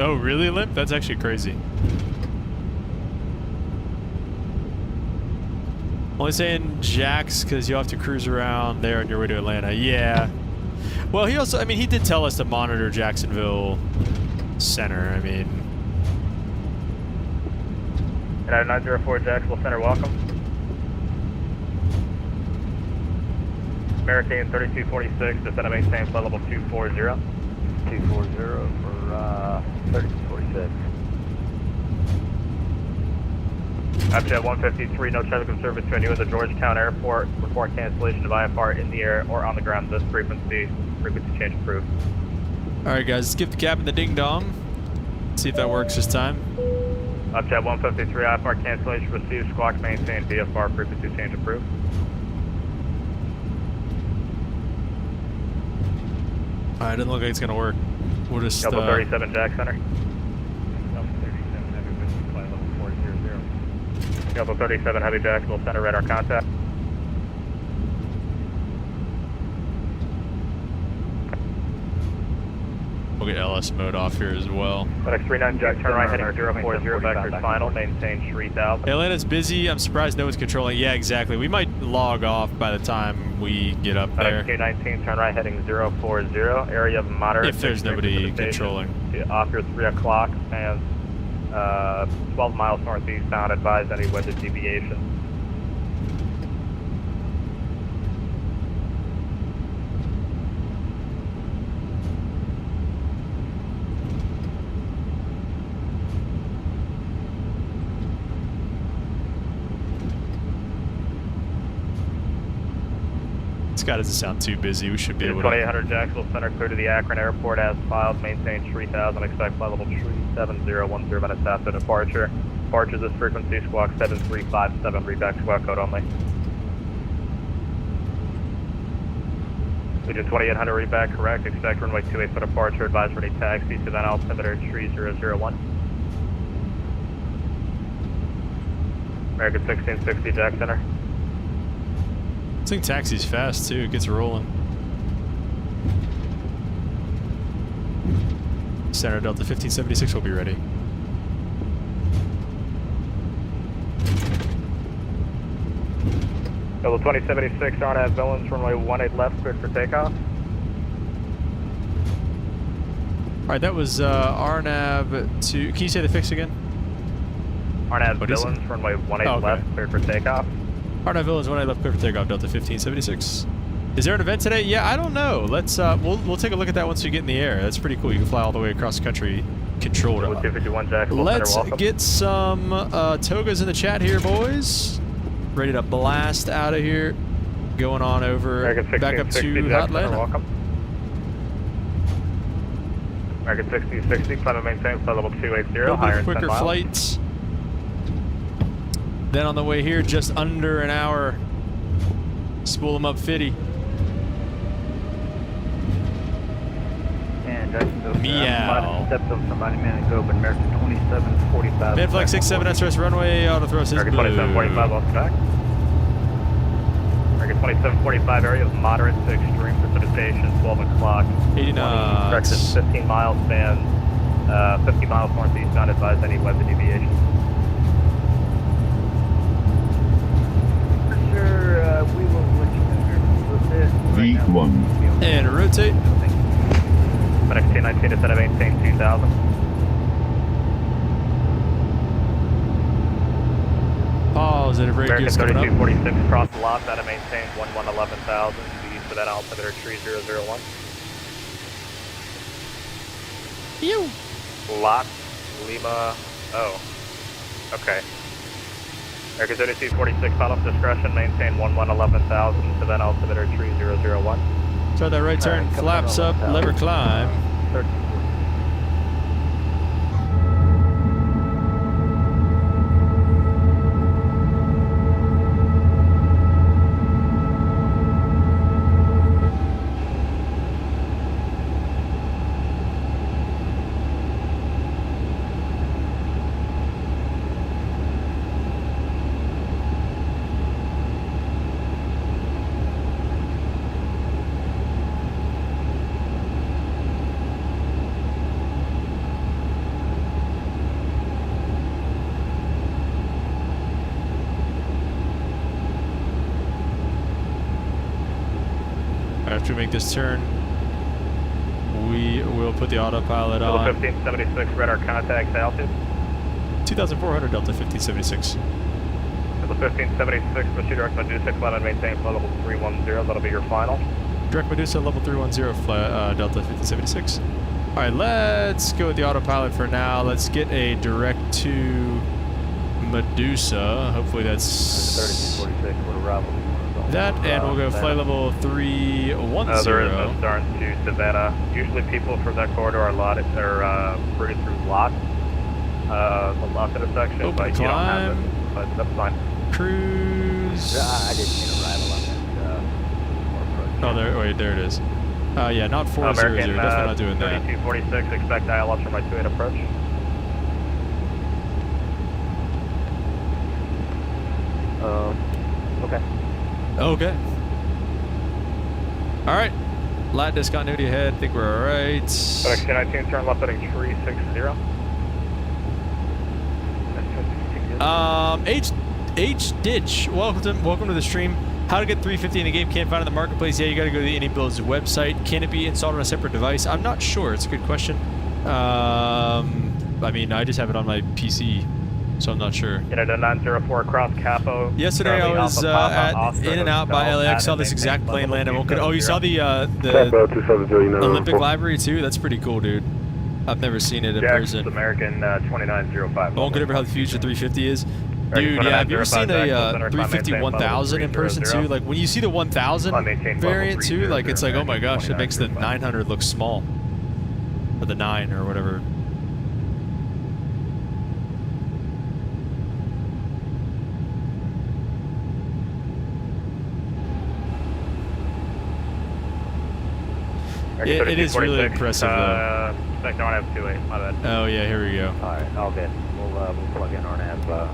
Oh, really, limp? That's actually crazy. Only saying Jax because you'll have to cruise around there on your way to Atlanta. Yeah. Well, he also, I mean, he did tell us to monitor Jacksonville Center. I mean. And 904 Jacksonville Center, welcome. American 3246, descend and maintain flight level 240. 240 for 3246. Jet 153, no traffic observed between you and the Georgetown Airport. Report cancellation of IFR in the air or on the ground. This frequency change approved. All right, guys, let's give the captain the ding dong. See if that works this time. Jet 153, IFR cancellation received. Squawk maintain VFR frequency change approved. All right, doesn't look like it's gonna work. We'll just. Delta 37 Jack Center. Delta 37 Heavy Jacksonville Center, radar contact. We'll get LS mode off here as well. FedEx 39 Jack, turn right heading 040, vectors final, maintain 3000. Atlanta's busy. I'm surprised no one's controlling. Yeah, exactly. We might log off by the time we get up there. FedEx 19 turn right heading 040, area of moderate. If there's nobody controlling. Off your 3 o'clock and 12 miles northeastbound, advise any weather deviation. This guy doesn't sound too busy. We should be able to. 2800 Jacksonville Center, clear to the Akron Airport as filed. Maintain 3000. Expect flight level 37010 minutes after departure. Departure this frequency, squawk 7357. Reback squawk code only. Legion 2800 reback correct. Expect runway 28 for departure. Advise ready taxi to then altimeter 3001. American 1660 Jack Center. I think taxi's fast too. It gets rolling. Center Delta 1576 will be ready. Delta 2076, RNAV Villains, runway 18 left, cleared for takeoff. Alright, that was RNAV to. Can you say the fix again? RNAV What is it? Villains, runway 18 Oh, okay. left, cleared for takeoff. RNAV Villains when I left clear for takeoff, Delta 1576. Is there an event today? Yeah, I don't know. Let's we'll take a look at that once we get in the air. That's pretty cool. You can fly all the way across the country controlled. 251 Jacksonville Let's Center, welcome. get some togas in the chat here, boys. Ready to blast out of here. Going on over American back up 1660 to Jack Center, Atlanta. welcome. American 1660, climb and maintain flight level 280, Little higher bit in 10 quicker miles. flights. Then on the way here, just under an hour. Spool them up 50. And Jacksonville. Meow. Stepped up somebody, man, and go, but American 2745. Manflex 67 SRS runway, auto thrust is American blue. 2745, welcome back. American 2745, area of moderate to extreme precipitation, 12 o'clock. 80 knots. Breakfast 15 mile span, 50 miles northeastbound, advise any weather deviation. Sure, we will let you know here in a little bit. Right now, V1. And rotate. FedEx 219 to set of maintain 2000. Pause at a break. American Is coming up. 3246 cross the lot, out of maintain 111000. The east of that altimeter 3001. Ew. Lot, Lima, oh, okay. American 3246, final discretion, maintain 111000 to then altimeter 3001. Start that right turn. Flaps up. Lever climb. 13. After we make this turn, we will put the autopilot Level on. 1576, radar contact altitude. 2,400 Delta 1576. Level 1576, proceed direct Medusa, climb and maintain flight level 310. That'll be your final. Direct Medusa, level 310, Delta 1576. Alright, let's go with the autopilot for now. Let's get a direct to Medusa. Hopefully that's 3246, what arrival? that, and we'll go flight level 310. There is no start to Savannah. Usually people from that corridor are allotted, or bring it through lot, the lot intersection, Open but you don't have climb. it. But that's fine. Cruise. I didn't see an arrival on that. Oh, there. Wait, there it is. Yeah, not 400. American Definitely not doing that. 3246, expect ILS from my 28 approach. Okay. Okay. All right. Light discontinuity ahead. Think we're all right. FedEx 219, turn left heading 360. H Ditch. Welcome to the stream. How to get 350 in the game? Can't find it in the marketplace. Yeah, you got to go to the INIBUILDS website. Can it be installed on a separate device? I'm not sure. It's a good question. I mean, I just have it on my PC, so I'm not sure. Unit 904 across Capo. Yesterday I was in and out by LAX. Saw this exact plane land. Oh, you saw the Capo 270 Olympic library too? That's pretty cool, dude. I've never seen it in person. American 2905. I won't get over how the future 350 is. Dude, yeah, have you ever seen a 350 1000 in person too? Like when you see the 1000 variant too, like it's like, oh my gosh, it makes the 900 look small. Or the 9 or whatever. It is really impressive though. I don't have 28, my bad. Oh yeah, here we go. Alright, all good. We'll plug in RNAV.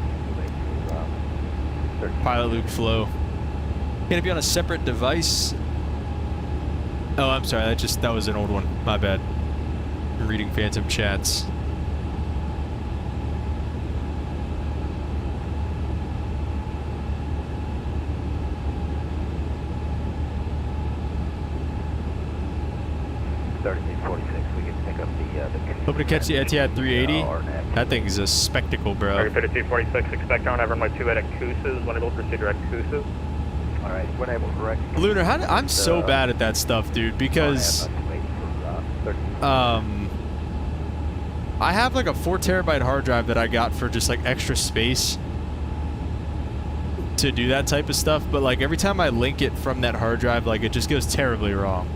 Pilot Luke flow. Can it be on a separate device? Oh, I'm sorry. That was an old one. My bad. I'm reading phantom chats. We can pick up the Hoping to catch the Etihad 380. That thing's a spectacle, bro. 5246, expect on having my 28 at Cooses, when able to proceed direct Cooses. Alright, when able to direct. Lunar, I'm so bad at that stuff, dude, because I have like a 4 terabyte hard drive that I got for just like extra space to do that type of stuff, but like every time I link it from that hard drive, like it just goes terribly wrong.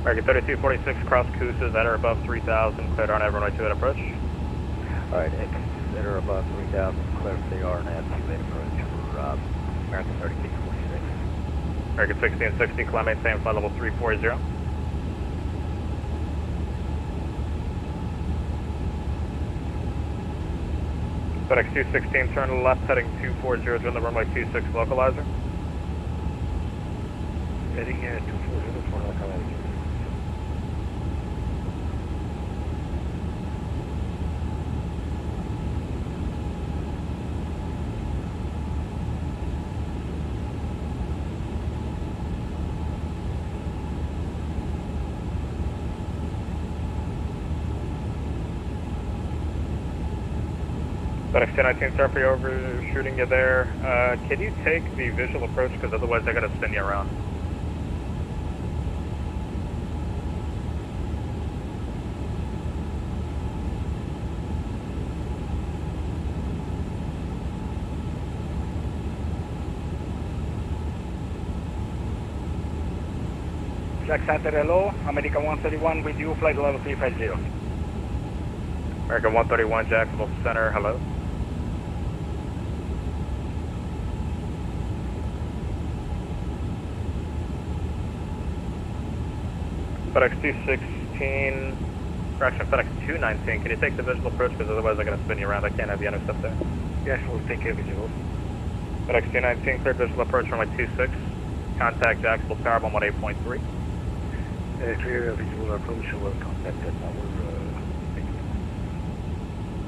American 3246, cross Cooses, that are above 3000, cleared on everyone right to that approach. Alright, X, that are above 3000, clear for the RNAV 28 approach for American 3246. American 1660, climb maintain flight level 340. FedEx 216, turn left heading 240, join the runway 26 localizer. Heading 240 for localizer. FedEx 1019, sorry for you overshooting you there. Can you take the visual approach, because otherwise they're going to spin you around. Jack Center, hello. American 131 with you, flight level 350. American 131, Jacksonville Center, hello. FedEx 216, correction, FedEx 219, can you take the visual approach, because otherwise they're going to spin you around. I can't have you intercept there. Yes, we'll take care of visuals. FedEx 219, cleared visual approach runway 26. Contact Jacksonville Tower 118.3. Clear visual approach, we'll contact that tower.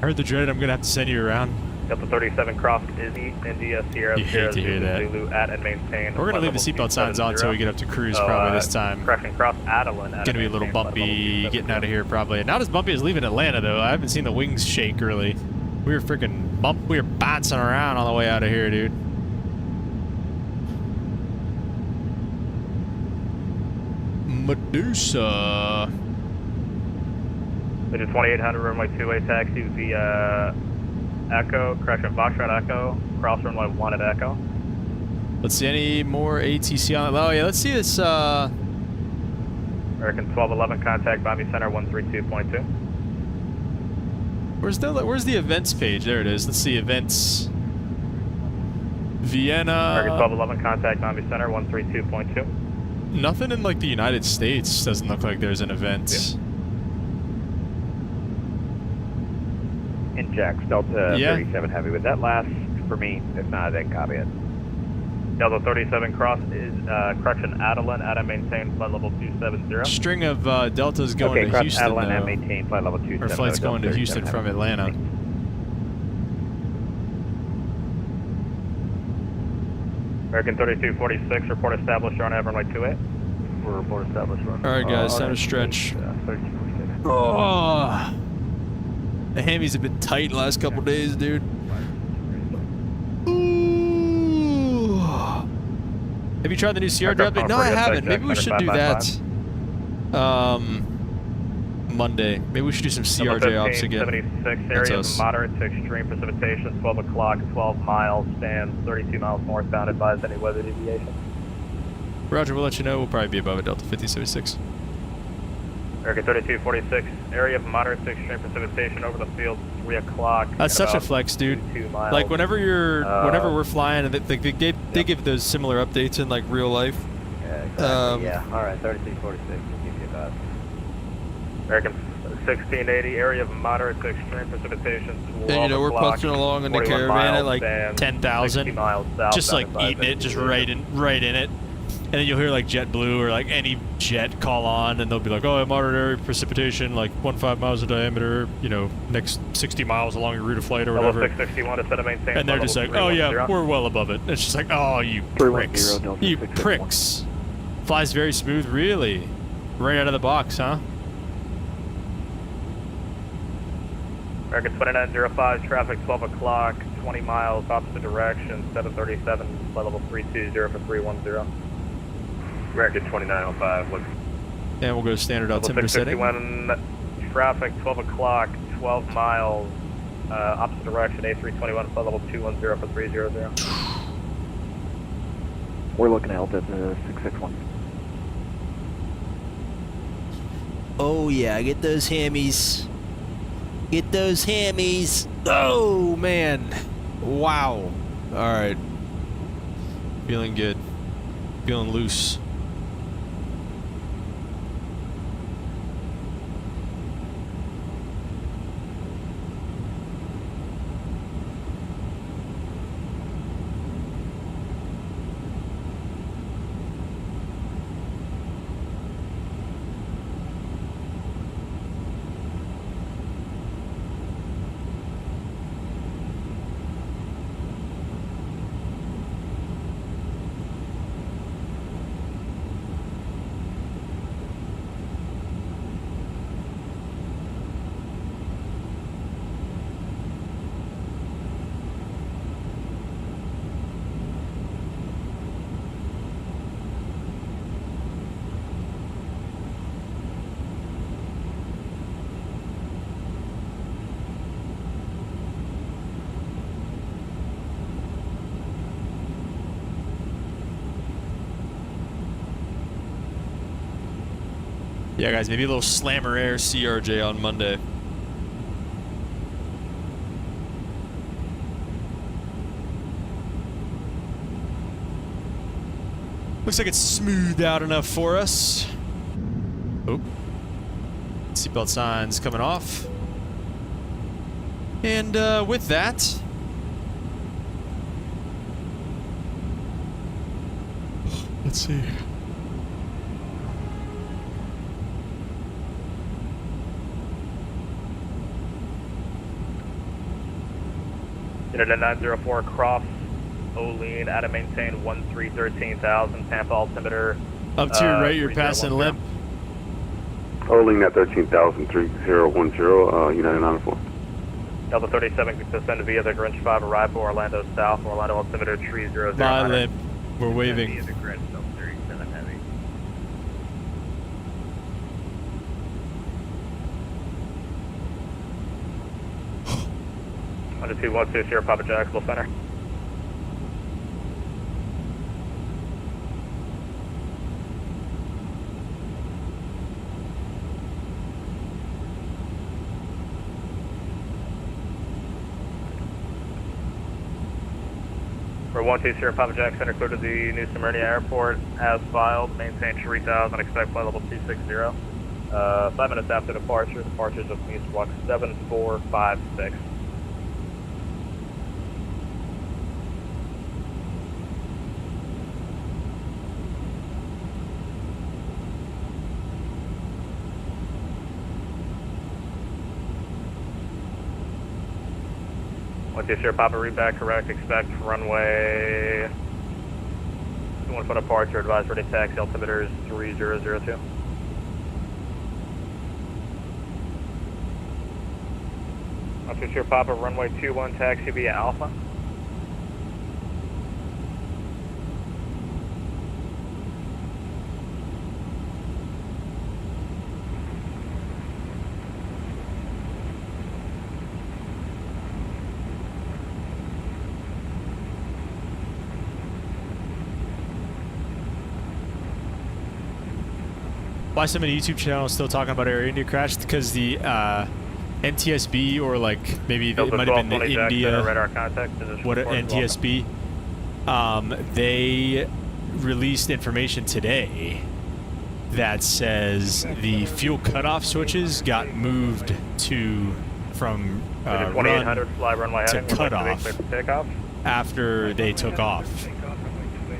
I heard the dread. I'm gonna have to send you around. Delta 37 cross Izzy, India, Sierra, You hate Sierra, to hear that. Zulu, at and maintain. We're gonna leave the seatbelt signs on until we get up to cruise probably this time. Correction, cross Adeline. Gonna be a little bumpy getting out of here probably. Not as bumpy as leaving Atlanta though. I haven't seen the wings shake really. We were freaking we were bouncing around on the way out of here, dude. Medusa. Digit 2800, runway 28 taxi via Echo, correction, Foxtrot Echo, cross runway 1 at Echo. Let's see any more ATC on it. Oh yeah, let's see this. American 1211, contact Bomby Center 132.2. Where's the events page? There it is. Let's see events. Vienna. American 1211, contact Bomby Center 132.2. Nothing in like the United States doesn't look like there's an event. Yeah. In Jax, Delta Yeah. 37 Heavy. Was that last for me? If not, then copy it. Delta 37 cross is, correction, Adeline, at and maintain flight level 270. String of Deltas going Okay, to cross Houston Adeline and though. maintain flight level 27. Or flights going to Houston from Atlanta. American 3246, report established on runway 28. We'll report established run. All right, guys, time to stretch. 3246. Oh, the hammies have been tight the last couple days, dude. Ooh. Have you tried the new CRJ update? No, I haven't. Maybe we should do that. Monday. Maybe we should do some CRJ ops again. 76, That's area us. of moderate to extreme precipitation, 12 o'clock, 12 miles, stands 32 miles northbound, advise any weather deviation. Roger, we'll let you know. We'll probably be above it, Delta 5076. American 3246, area of moderate to extreme precipitation over the field, 3 o'clock. That's such a flex, dude. 2 miles. Like whenever we're flying, and they give those similar updates in like real life. Yeah, exactly. Yeah. All right, 3246. We'll give you about. American 1680, area of moderate to extreme precipitation, 12 And you know we're o'clock, punching along in the 41 caravan at miles, like stands 10,000, 60 miles south, just like advise eating any it, just deviation. right in it. And then you'll hear like JetBlue or like any jet call on, and they'll be like, "Oh, moderate area precipitation, like 1.5 miles in diameter, you know, next 60 miles along your route of flight or Level whatever." 661 to set a maintain. And they're just like, "Oh yeah, we're well above it." It's just like, "Oh, you 310 pricks, Delta you 661. pricks." Flies very smooth, really, right out of the box, huh? American 2905, traffic 12 o'clock, 20 miles, opposite direction, 737, flight level 320 for 310. American 2905, look. And we'll go standard Level altimeter setting. 661, traffic 12 o'clock, 12 miles, opposite direction, A321, flight level 210 for 300. We're looking out at the 661. Oh yeah, get those hammies. Get those hammies. Oh man. Wow. Alright. Feeling good. Feeling loose. Yeah, guys, maybe a little Slammer Air CRJ on Monday. Looks like it's smoothed out enough for us. Oh. Seatbelt signs coming off. And with that, Let's see. Unit 904 cross Olean at a maintain 1313,000 Tampa altimeter. Up to your right, you're passing Limp. Holding at 13,3010, United 904. Delta 37 descend via the Grinch 5 arrival Orlando South, Orlando altimeter 300. Bye, Limp. We're waving. Via the Grinch 37 heavy. Under 212 Sierra Papa Jacksonville Center. For 12 Sierra Papa Jack Center, clear to the New Smyrna Airport as filed. Maintain 3000, expect flight level 260. 5 minutes after departure, departures of East Block 7456. Sierra Papa, read back correct, expect runway 21 for departure, advise ready taxi, altimeter is 3002. Sierra Papa, runway 21, taxi via Alpha. Why so many YouTube channels still talking about Air India crash? Because the NTSB, or like maybe it might have been the India, what NTSB, they released information today that says the fuel cutoff switches got moved from run to cutoff after they took off.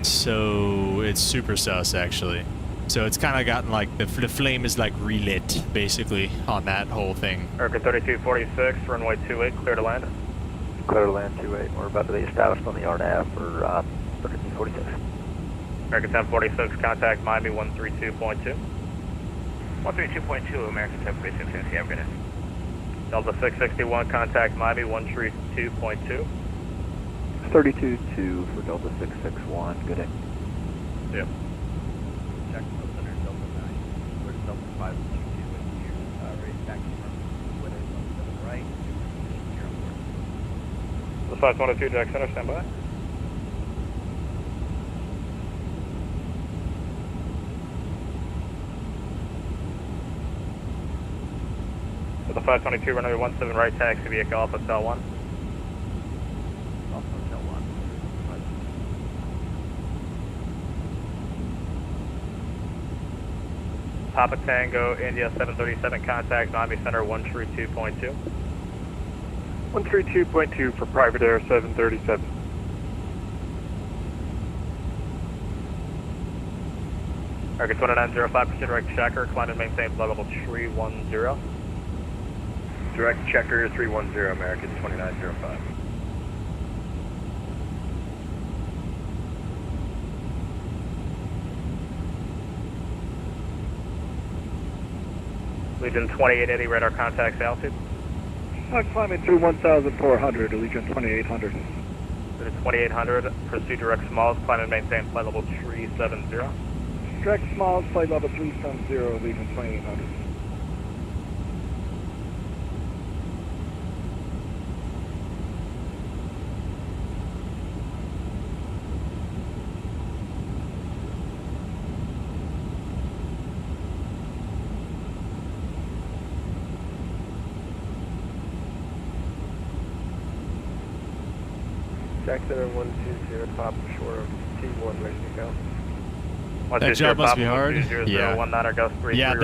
So it's super sus, actually. So it's kind of gotten like the flame is like relit basically on that whole thing. American 3246, runway 28, clear to land. Clear to land 28. We're about to be established on the RNAV for 3246. American 1046, contact Miami 132.2. 132.2, American 1046, NC, have a good day. Delta 661, contact Miami 132.2. 32.2 for Delta 661, good day. Yeah. Check Delta 9, where's Delta 522 in here, raise back from weather Delta right, The 522 Jack Center, stand by. So the 522 runway 17 right taxi via Golf Hotel 1. Golf Hotel 1. Papa Tango, India 737, contact Miami Center 132.2. 132.2 for Private Air 737. American 2905, direct checker, climb and maintain flight level 310. Direct checker 310, American 2905. Legion 2880, radar contacts altitude. Climbing through 1,400, Allegiant 2800. Legion 2800, proceed direct smalls, climb and maintain flight level 370. Direct Smalls, flight level 370, Allegiant 2800. Jack Center 120, top shore of T1, ready to go. That job must be hard. Yeah. Yeah,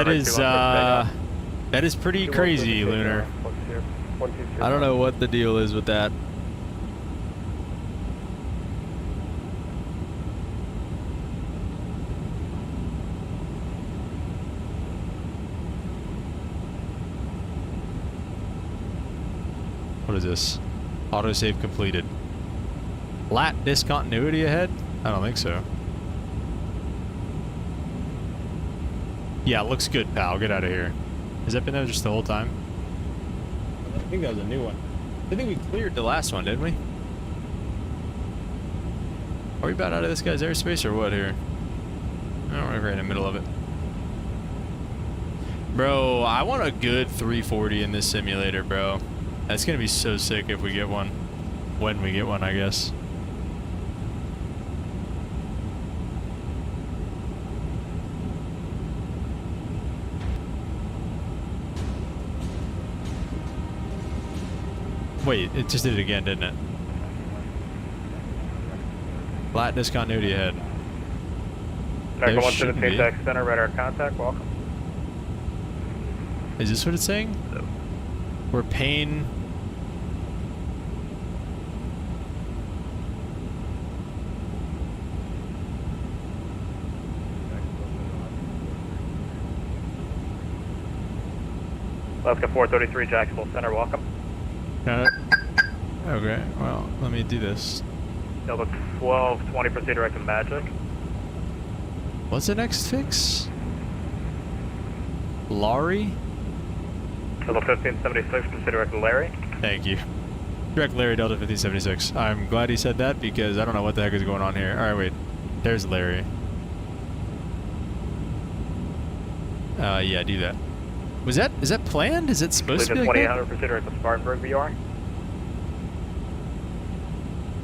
that is pretty crazy, Lunar. I don't know what the deal is with that. What is this? Autosave completed. Lat discontinuity ahead? I don't think so. Yeah, looks good, pal. Get out of here. Has that been there just the whole time? I think that was a new one. I think we cleared the last one, didn't we? Are we about out of this guy's airspace or what here? Oh, we're right in the middle of it. Bro, I want a good 340 in this simulator, bro. That's gonna be so sick if we get one. When we get one, I guess. Wait, it just did it again, didn't it? Flat discontinuity ahead. American There 117 shouldn't be. Jack Center, radar contact, welcome. Is this what it's saying? We're paying... Alaska 433 Jacksonville Center, welcome. Got it. Okay, well, let me do this. Delta 1220, proceed direct to Magic. What's the next fix? Laurie? Delta 1576, proceed direct to Larry. Thank you. Direct Larry, Delta 1576. I'm glad he said that because I don't know what the heck is going on here. Alright, wait. There's Larry. Yeah, do that. Is that planned? Is it supposed to be like that? 2800, proceed direct to Spartanburg, VR.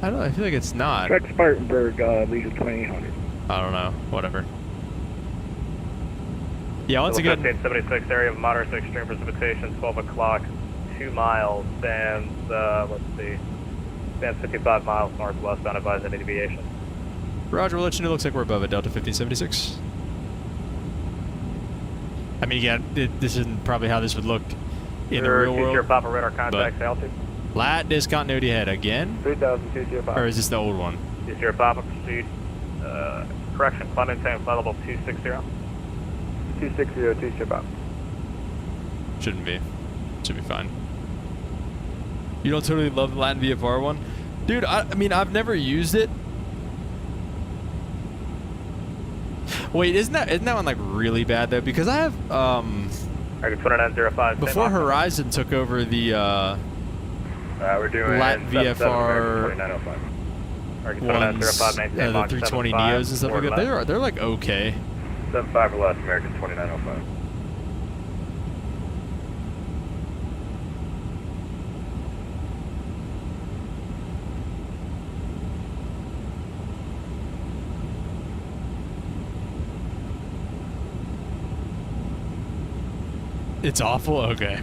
I don't know, I feel like it's not. Check Spartanburg, Leisure 2800. I don't know. Whatever. Yeah, once Delta again... 1576, area of moderate to extreme precipitation, 12 o'clock, 2 miles, stands, let's see, stands 55 miles northwestbound, advise any deviation. Roger, we'll let you know. Looks like we're above it, Delta 1576. I mean, again, this isn't probably how this would look in the real world. Your Papa radar contact, altitude. Lat discontinuity ahead again? 3,205. Or is this the old one? Is your Papa proceed, correction, climb maintain flight level 260. 260, ship out. Shouldn't be. Should be fine. You don't totally love the Latin VFR one? Dude, I mean, I've never used it. Wait, isn't that one like really bad though? Because I have American 2905. before Horizon took over the we're doing Lat VFR 2905. ones, the 320 Neos and stuff like that. They're like okay. 75 or less, American 2905. It's awful? Okay.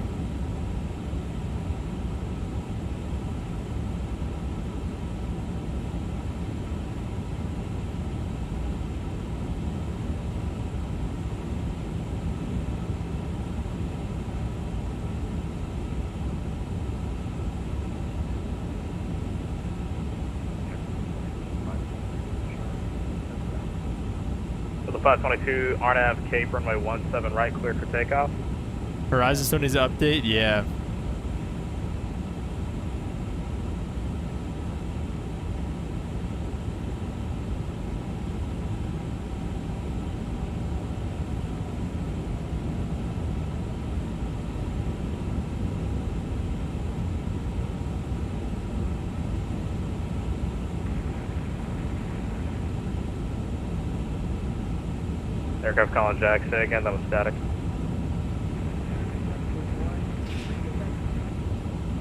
So the 522 RNAV Cape runway 17 right, clear for takeoff. Horizon still needs to update? Yeah. Aircraft calling Jack, say again, that was static.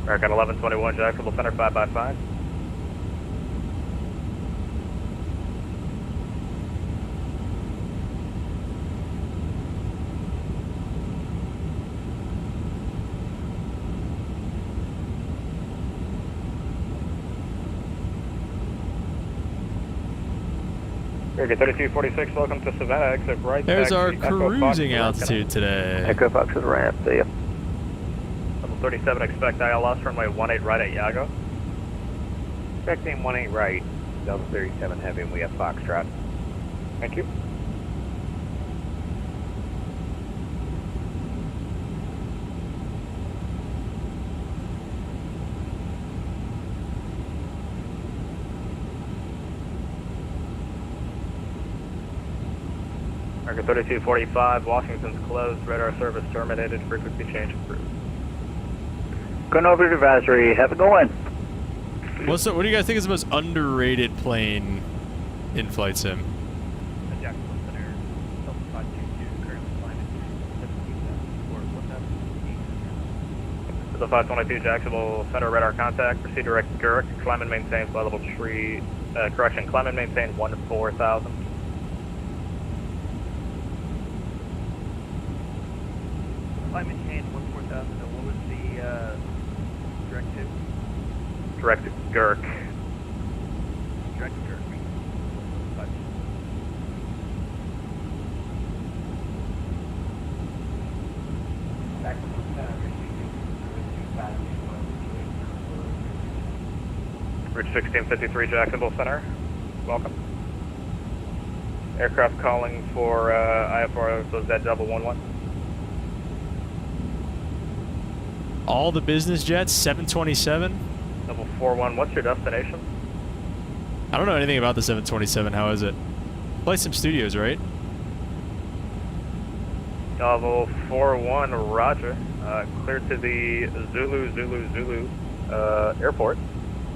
American 1121 Jacksonville Center 5x5. American 3246, welcome to Savannah, exit right. There's our taxi, Echo Fox cruising to altitude today. Echo Fox to the ramp, see ya. Level 37, expect ILS runway 18 right at Yago. Expecting 18 right, Delta 37 heavy, and we have Foxtrot. Thank you. American 3245, Washington's closed, radar service terminated, frequency change approved. Going over to advisory. Have a good one. What do you guys think is the most underrated plane in flight sim? Jacksonville Center, 522, currently flying at 17,000 or 1,000. The 522 Jacksonville Center radar contact, proceed direct Gurk, climb and maintain flight level tree, climb and maintain 14,000. Climb and change 14,000. What was the directive? Direct Gurk. Direct Gurk. Route 1653 Jacksonville Center, welcome. Aircraft calling for IFR, so is that double 11? All the business jets, 727. Double 41, what's your destination? I don't know anything about the 727. How is it? Play some studios, right? Double 41, roger. Clear to the Zulu airport.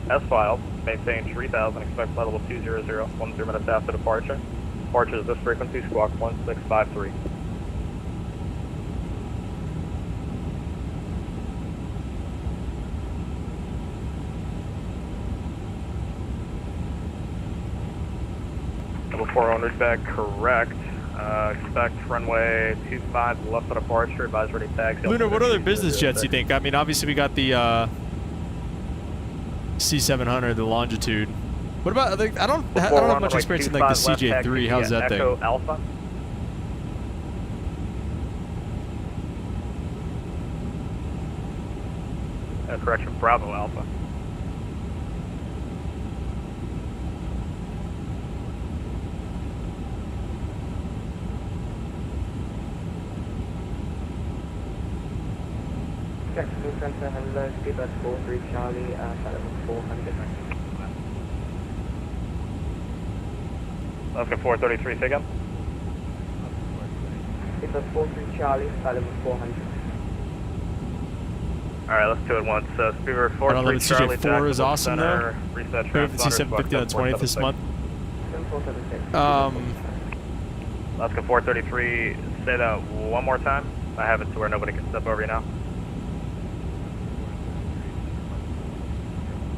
As filed, maintain 3000, expect flight level 200, 10 minutes after departure. Departure is this frequency, squawk 1653. Double 41 route back, correct. Expect runway 25 left of departure, advise ready taxi. Lunar, what other business jets do you think? I mean, obviously we got the C700, the Longitude. What about? I don't have much experience in like the CJ3. How's that thing? Echo Alpha. Correction, Bravo Alpha. Jacksonville Center, hello, speed bus 43 Charlie, flight level 400. Let's go 433, take up. Speed bus 43 Charlie, flight level 400. Alright, let's do it once. Speedbird 43 Charlie, CJ4 is awesome Center, though. reset C750 on the 20th this month. 7476. Let's go 433, say that one more time. I have it to where nobody can step over you now.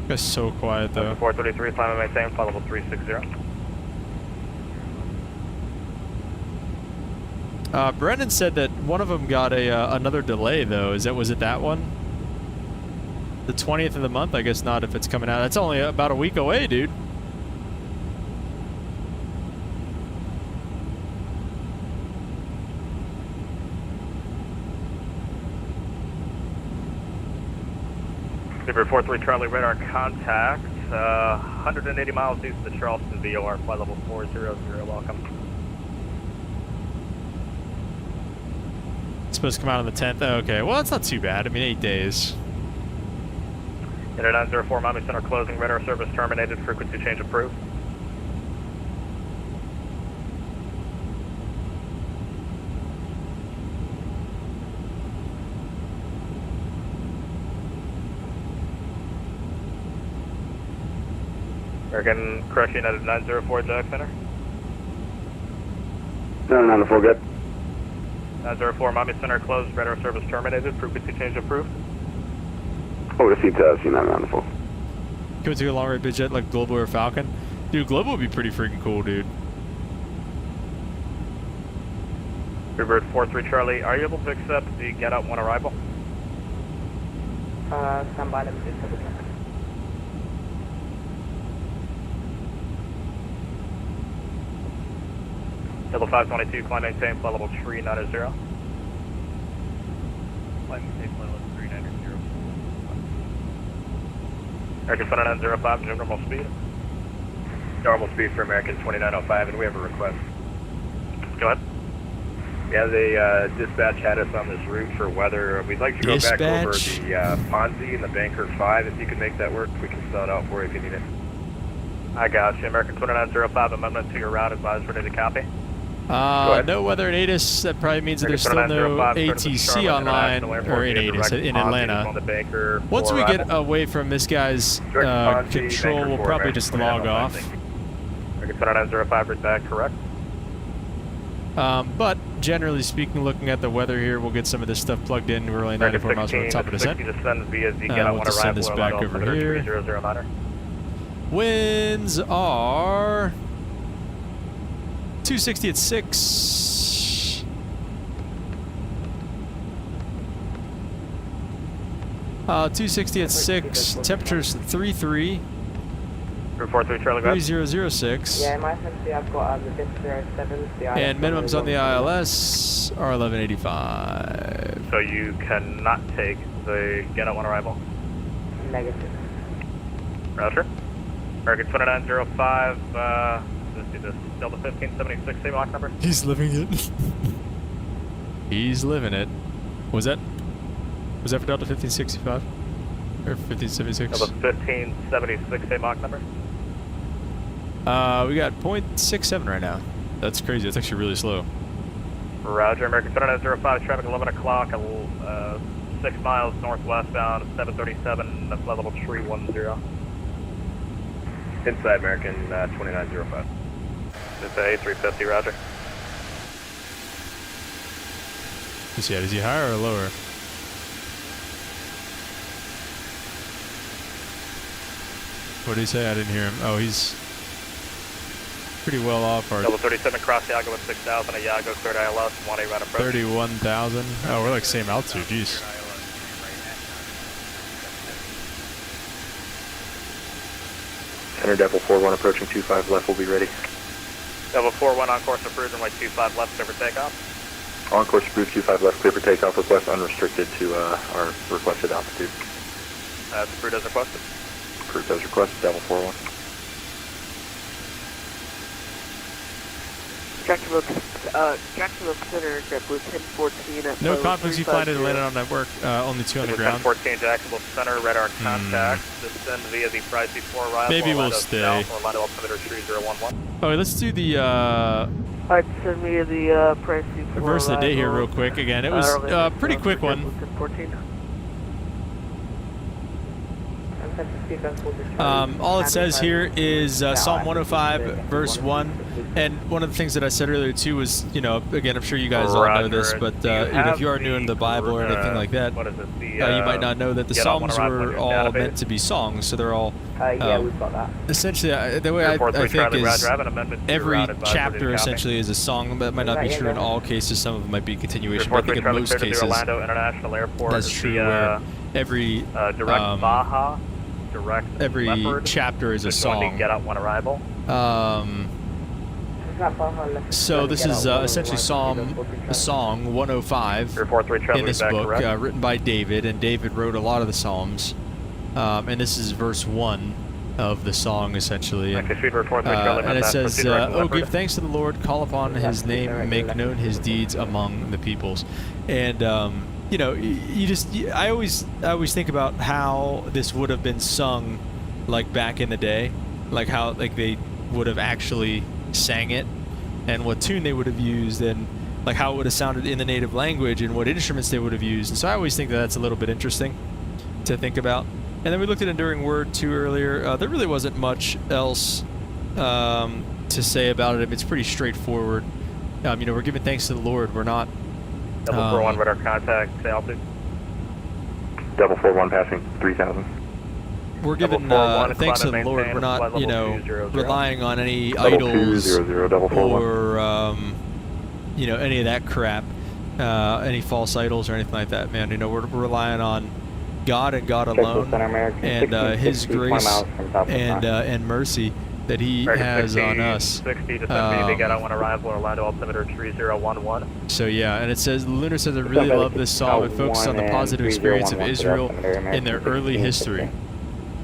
It's so quiet though. 433, climb and maintain, flight level 360. Brendan said that one of them got another delay though. Was it that one? The 20th of the month? I guess not if it's coming out. That's only about a week away, dude. Speedbird 43 Charlie radar contact, 180 miles east of the Charleston VOR, flight level 400, welcome. It's supposed to come out on the 10th. Oh, okay, well that's not too bad. I mean, 8 days. Inter 904 Miami Center closing, radar service terminated, frequency change approved. American correction United 904 Jack Center. 994, good. 904 Miami Center closed, radar service terminated, frequency change approved. Over to C994. Can we take a long range bid jet like Global or Falcon? Dude, Global would be pretty freaking cool, dude. Speedbird 43 Charlie, are you able to accept the get out one arrival? Stand by, let me just double check. Level 522, climb maintain, flight level 390. Climb maintain, flight level 390. American 2905, normal speed. Normal speed for American 2905, and we have a request. Go ahead. Yeah, they dispatch had us on this route for weather. We'd like to go back over the Ponzi and the Banker 5. If you can make that work, we can spell it out for you if you need it. I got you. American 2905, amendment to your route, advised ready to copy. No weather in ATIS. That probably means that there's still no ATC online, or in ATIS, in Atlanta. Once we get away from this guy's control, we'll probably just log off. American 2905, is that correct? But generally speaking, looking at the weather here, we'll get some of this stuff plugged in. We're only 94 miles from the top of descent. We'll descend this back over here. Winds are 260 at 6. 260 at 6. Temperatures 33. 343 Charlie, 3006. Yeah, in my country I've got the DIP 07. And minimums on the ILS are 1185. So you cannot take the get out on arrival? Negative. Roger. American 2905, let's do this. Delta 1576, same lock number. He's living it. He's living it. Was that for Delta 1565? Or 1576? Delta 1576, same lock number. We got 0.67 right now. That's crazy. That's actually really slow. Roger. American 2905, traffic 11 o'clock, 6 miles northwestbound, 737, that's level 310. Inside American 2905. It's A350, roger. Is he higher or lower? What did he say? I didn't hear him. Oh, he's pretty well off our... Level 37, cross Yago at 6,000 at Yago, cleared ILS, 1A round approach. 31,000. Oh, we're like same altitude, jeez. Center Devil 41 approaching 25 left, will be ready. Devil 41 on course approved, runway 25 left, clear for takeoff. On course approved 25 left, clear for takeoff, request unrestricted to our requested altitude. That's approved as requested. Approved as requested, Devil 41. Jacksonville Center, JetBlue 1014 at No conflicts, you flying to Atlanta on network, only 2 on the ground. 1014 Jacksonville Center, radar contact, descend via the price before arrival. Maybe we'll stay. South, Orlando altimeter 3011. Okay, let's do the, Alright, send me the price before reverse the day here real quick. Again, it was a pretty quick one. 1014. All it says here is Psalm 105, verse 1. And one of the things that I said earlier too was, you know, again, I'm sure you guys all know this, but you know, if you are new in the Bible or anything like that, you might not know that the Psalms were all meant to be songs. So they're all yeah, we've got that. essentially the way I think is every chapter essentially is a song. That might not be true in all cases. Some of them might be continuation, but I think in most cases that's true. Where every every chapter is a song. Get out one arrival. So this is essentially song 105 in this book, written by David, and David wrote a lot of the Psalms, and this is verse 1 of the song essentially, and it says, "Oh, give thanks to the Lord, call upon His name, and make known His deeds among the peoples." And you know, I always think about how this would have been sung, like back in the day, like how they would have actually sang it, and what tune they would have used, and like how it would have sounded in the native language, and what instruments they would have used. And so I always think that that's a little bit interesting to think about. And then we looked at Enduring Word too earlier. There really wasn't much else to say about it. I mean, it's pretty straightforward. You know, we're giving thanks to the Lord. We're not. Double 41 radar contact, say altitude. Double 41 passing 3,000. We're giving thanks to the Lord. We're not, you know, relying on any idols or, you know, any of that crap, any false idols or anything like that, man. You know, we're relying on God and God alone, and His grace and mercy that He has on us. 60 to 70, get out one arrival, Orlando altimeter 3011. So yeah, and it says, the Lunar says, I really love this song. It focuses on the positive experience of Israel in their early history.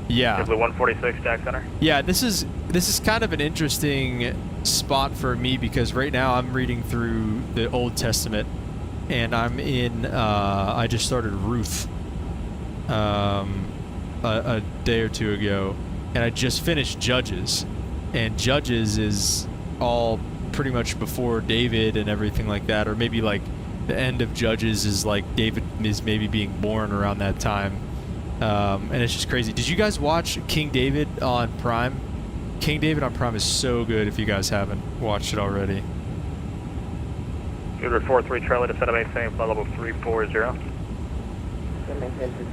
Yeah. 146 Jack Center. Yeah, this is kind of an interesting spot for me, because right now I'm reading through the Old Testament, and I'm in I just started Ruth a day or two ago, and I just finished Judges, and Judges is all pretty much before David and everything like that, or maybe like the end of Judges is like David is maybe being born around that time. And it's just crazy. Did you guys watch King David on Prime? King David on Prime is so good if you guys haven't watched it already. Good 43 Charlie to set up maintain flight level 340.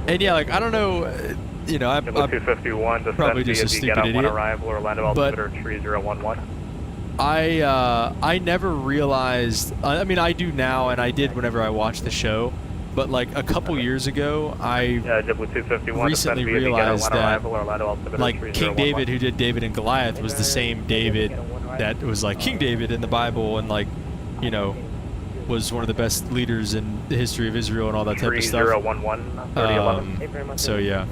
And yeah, like, I don't know, you know, I'm 251 to probably just a stupid idiot, arrival, Orlando altimeter 3011. I never realized, I mean, I do now, and I did whenever I watched the show, but like a couple years ago, I recently realized that like King David, who did David and Goliath, was the same David that was like King David in the Bible, and like, you know, was one of the best leaders in the history of Israel and all that type of stuff. 3011. So yeah.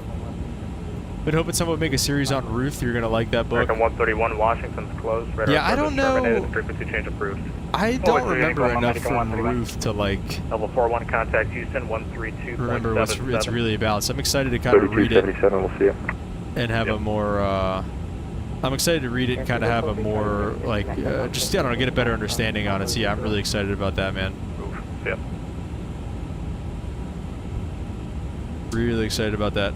Been hoping someone would make a series on Ruth. You're gonna like that book. American 131 Washington's closed. Yeah, I don't know. Frequency change approved. I don't remember enough from Ruth to like level 41 contact Houston 132. remember what it's really about. So I'm excited to kind of read it we'll see you. and have a more. I'm excited to read it and kind of have a more like just I don't know, get a better understanding on it. So yeah, I'm really excited about that, man. Yeah. Really excited about that.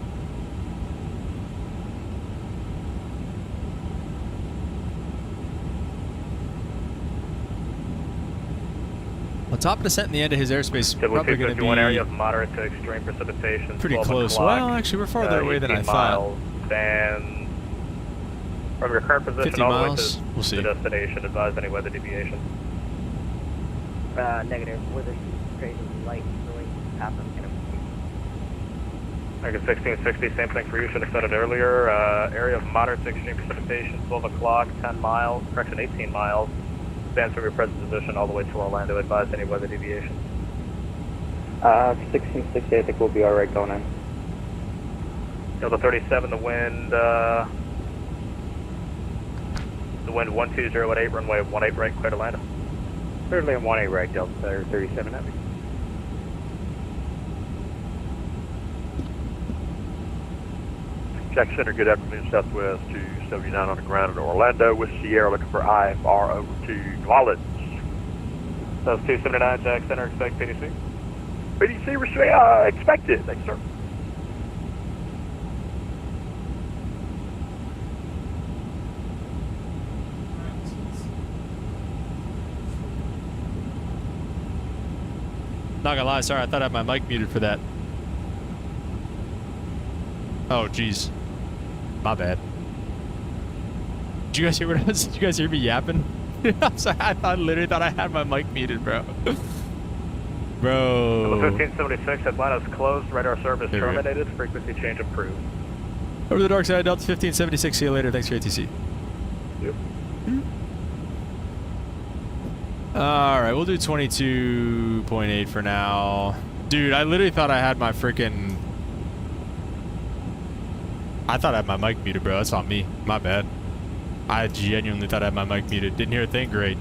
On top of descent in the end of his airspace, probably going to be area of moderate to extreme precipitation. Pretty close. Well, actually, we're farther away than I thought. And from your current position 50 all miles. the way to We'll see. the destination, advise any weather deviation. Negative. Weather crazy light really happen. American 1660, same thing for you. Should have said it earlier. Area of moderate to extreme precipitation, 12 o'clock, 10 miles, correction, 18 miles. Advance from your present position all the way to Orlando. Advise any weather deviation. 1660, I think we'll be alright going in. Delta 37, the wind 120 at 8, runway 18 right, clear to Orlando. Certainly on 18 right, Delta 37 Heavy. Jack Center, good afternoon, Southwest 279 on the ground in Orlando with Sierra looking for IFR over to New Orleans. That's 279, Jack Center, expect PDC. PDC, expected, thanks sir. Not gonna lie, sorry, I thought I had my mic muted for that. Oh, jeez. My bad. Did you guys hear what I was? Did you guys hear me yapping? I'm sorry, I literally thought I had my mic muted, bro. Bro. 1576, Atlanta's closed, radar service terminated, frequency change approved. Over the dark side, Delta 1576, see you later, thanks for ATC. Yep. Alright, we'll do 22.8 for now. Dude, I literally thought I had my freaking... I thought I had my mic muted, bro. That's not me. My bad. I genuinely thought I had my mic muted. Didn't hear a thing. Great.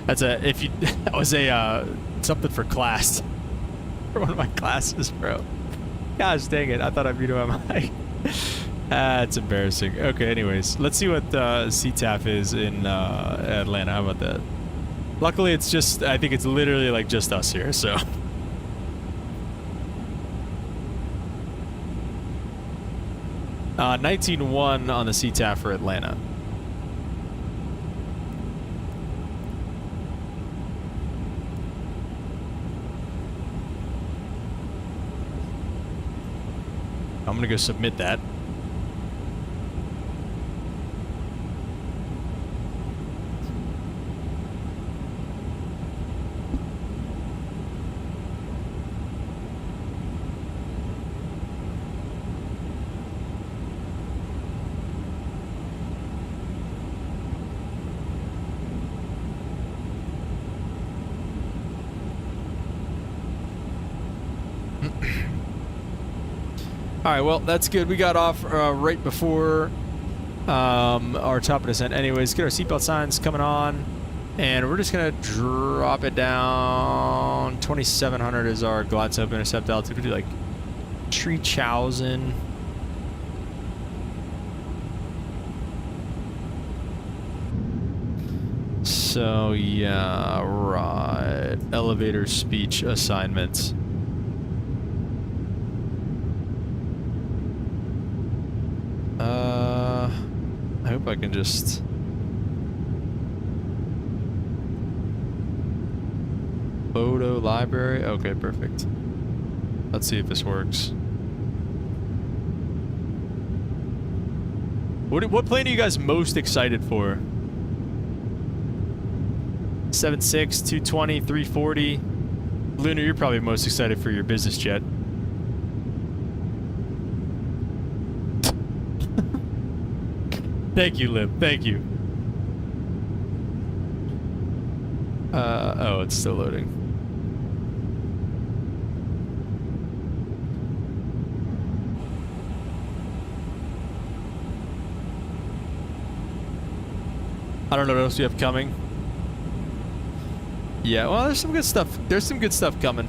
That's a... If you... That was a, something for class. For one of my classes, bro. Gosh dang it. I thought I muted my mic. That's embarrassing. Okay, anyways. Let's see what CTAF is in Atlanta. How about that? Luckily, it's just... I think it's literally, like, just us here, so... 19.1 on the CTAF for Atlanta. I'm gonna go submit that. Alright, well, that's good. We got off right before our top of descent. Anyways, get our seatbelt signs coming on. And we're just going to drop it down. 2,700 is our glide slope intercept altitude. We do like 3,000. So yeah, right. Elevator speech assignments. I hope I can just... Photo library? Okay, perfect. Let's see if this works. What plane are you guys most excited for? 76, 220, 340. Lunar, you're probably most excited for your business jet. Thank you, Lib. Thank you. Oh, it's still loading. I don't know what else you have coming. Yeah, well, there's some good stuff. There's some good stuff coming.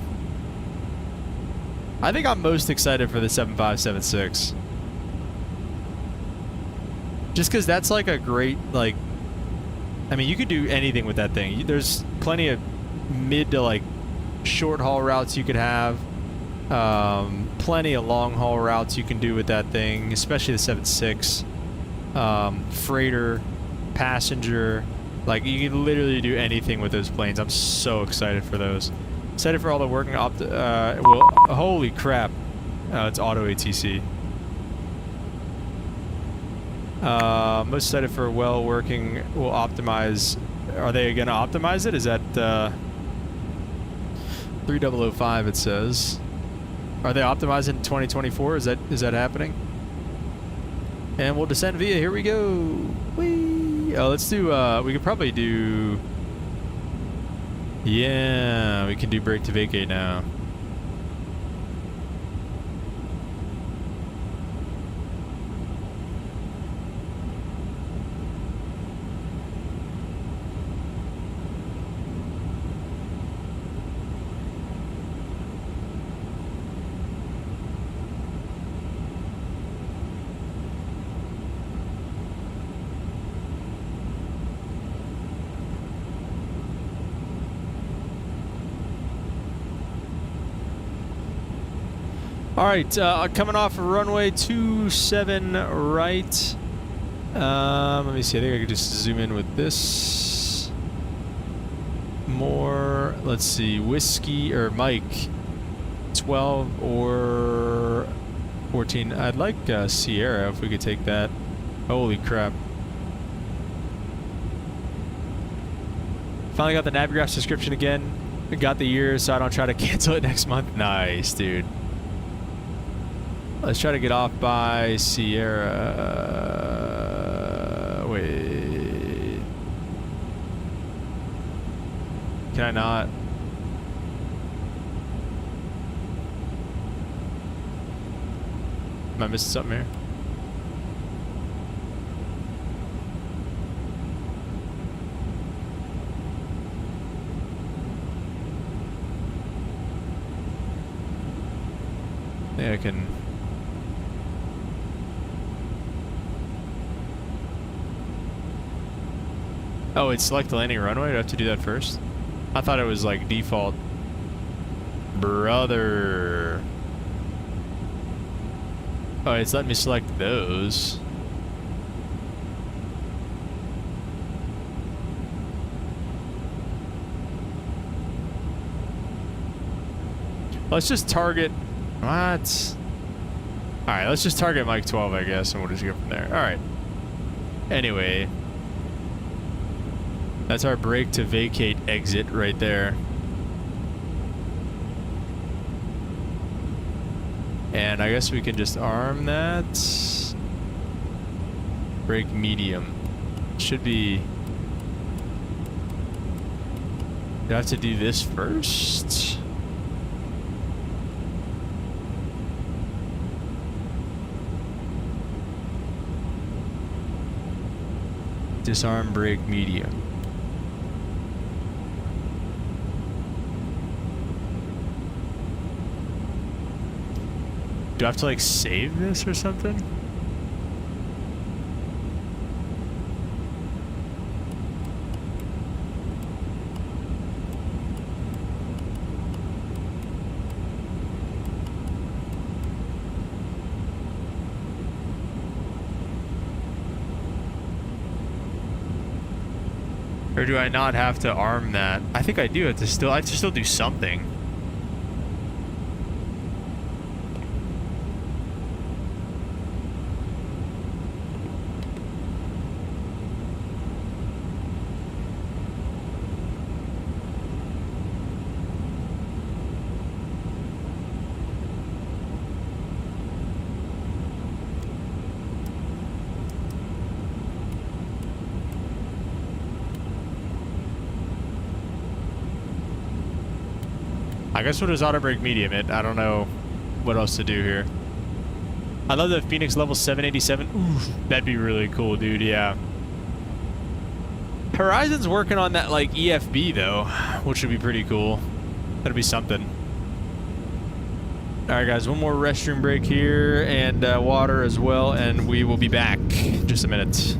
I think I'm most excited for the 7576. Just because that's like a great, like, I mean, you could do anything with that thing. There's plenty of mid to like short haul routes you could have. Plenty of long haul routes you can do with that thing, especially the 76. Freighter, passenger, like you can literally do anything with those planes. I'm so excited for those. Excited for all the working well, holy crap. It's auto ATC. Most excited for well working, will optimize. Are they gonna optimize it? Is that 3005 it says. Are they optimizing in 2024? Is that happening? And we'll descend via, here we go. Whee! Oh, let's do, we could probably do, yeah, we can do brake to vacate now. All right, coming off of runway 27 right. Let me see, I think I could just zoom in with this. More, let's see, Whiskey, or Mike, 12 or 14. I'd like Sierra if we could take that. Holy crap. Finally got the Navigraph subscription again. Got the year so I don't try to cancel it next month. Nice, dude. Let's try to get off by Sierra. Wait. Can I not? Am I missing something here? I think I can. Oh, it's select the landing runway? Do I have to do that first? I thought it was like default. Brother. Oh, it's letting me select those. Let's just target. What? Alright, let's just target Mike 12, I guess, and we'll just go from there. Alright. Anyway. That's our brake to vacate exit right there. And I guess we can just arm that. Brake medium. Should be... Do I have to do this first? Disarm brake medium. Do I have to like save this or something? Or do I not have to arm that? I think I do have to still, I have to still do something. I guess we'll just auto brake medium it. I don't know what else to do here. I love the Phoenix level 787. Oof, that'd be really cool, dude. Yeah. Horizon's working on that like EFB though, which would be pretty cool. That'd be something. All right, guys. One more restroom break here and water as well, and we will be back in just a minute.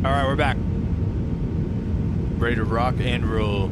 All right, we're back. Ready to rock and roll.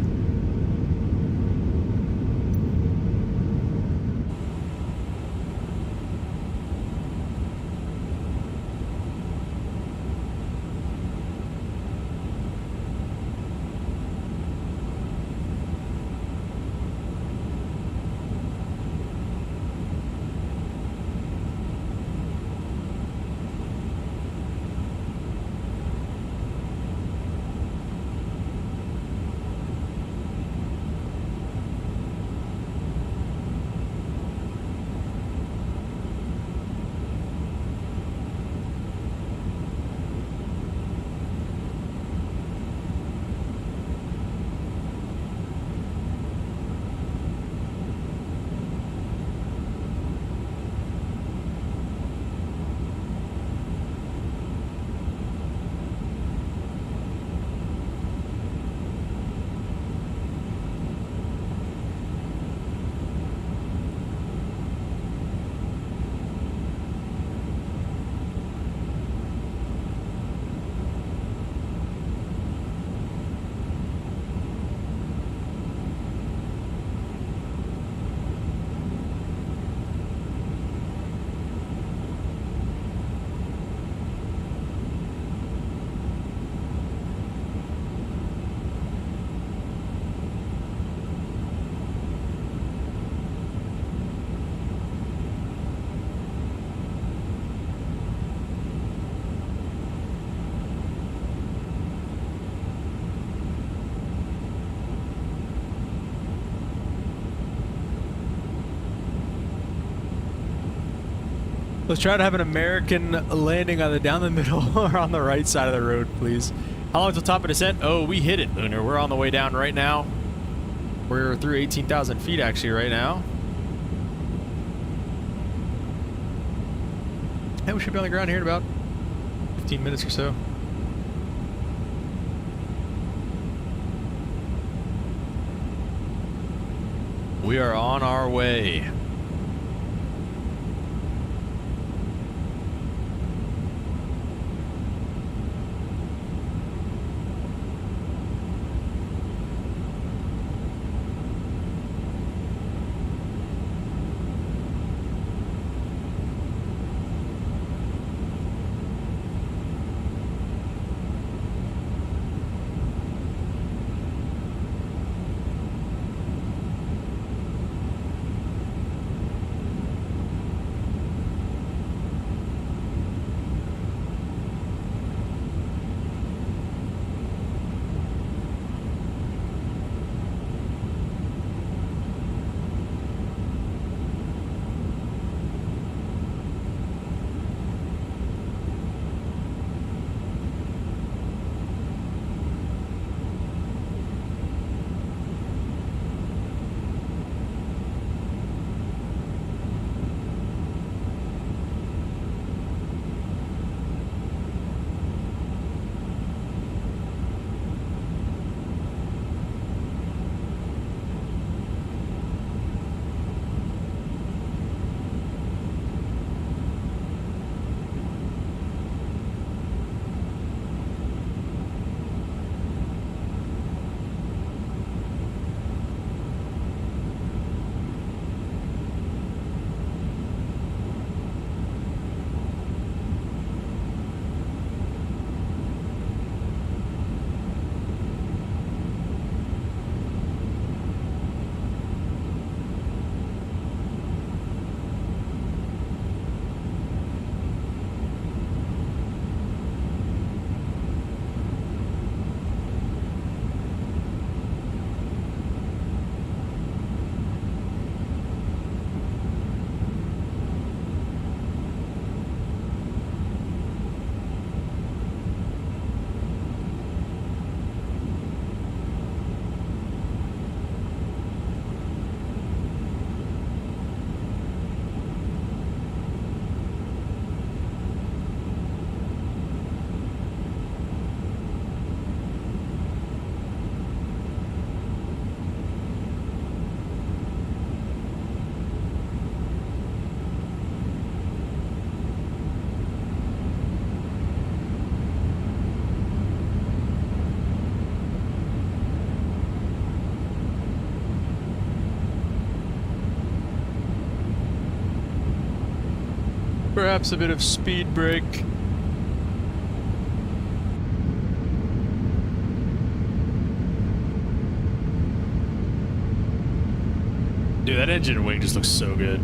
Let's try to have an American landing on the down the middle or on the right side of the road, please. How long till top of descent? Oh, we hit it, Lunar. We're on the way down right now. We're through 18,000 feet actually right now. Hey, we should be on the ground here in about 15 minutes or so. We are on our way. Perhaps a bit of speed brake. Dude, that engine and wing just looks so good.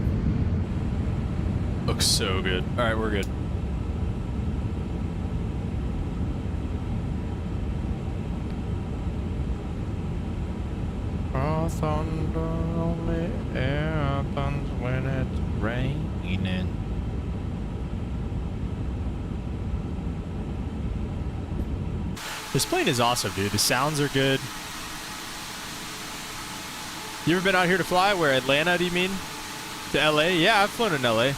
Looks so good. Alright, we're good. Oh, thunder only happens when it's raining. This plane is awesome, dude. The sounds are good. You ever been out here to fly? Where, Atlanta, do you mean? To LA? Yeah, I've flown in LA.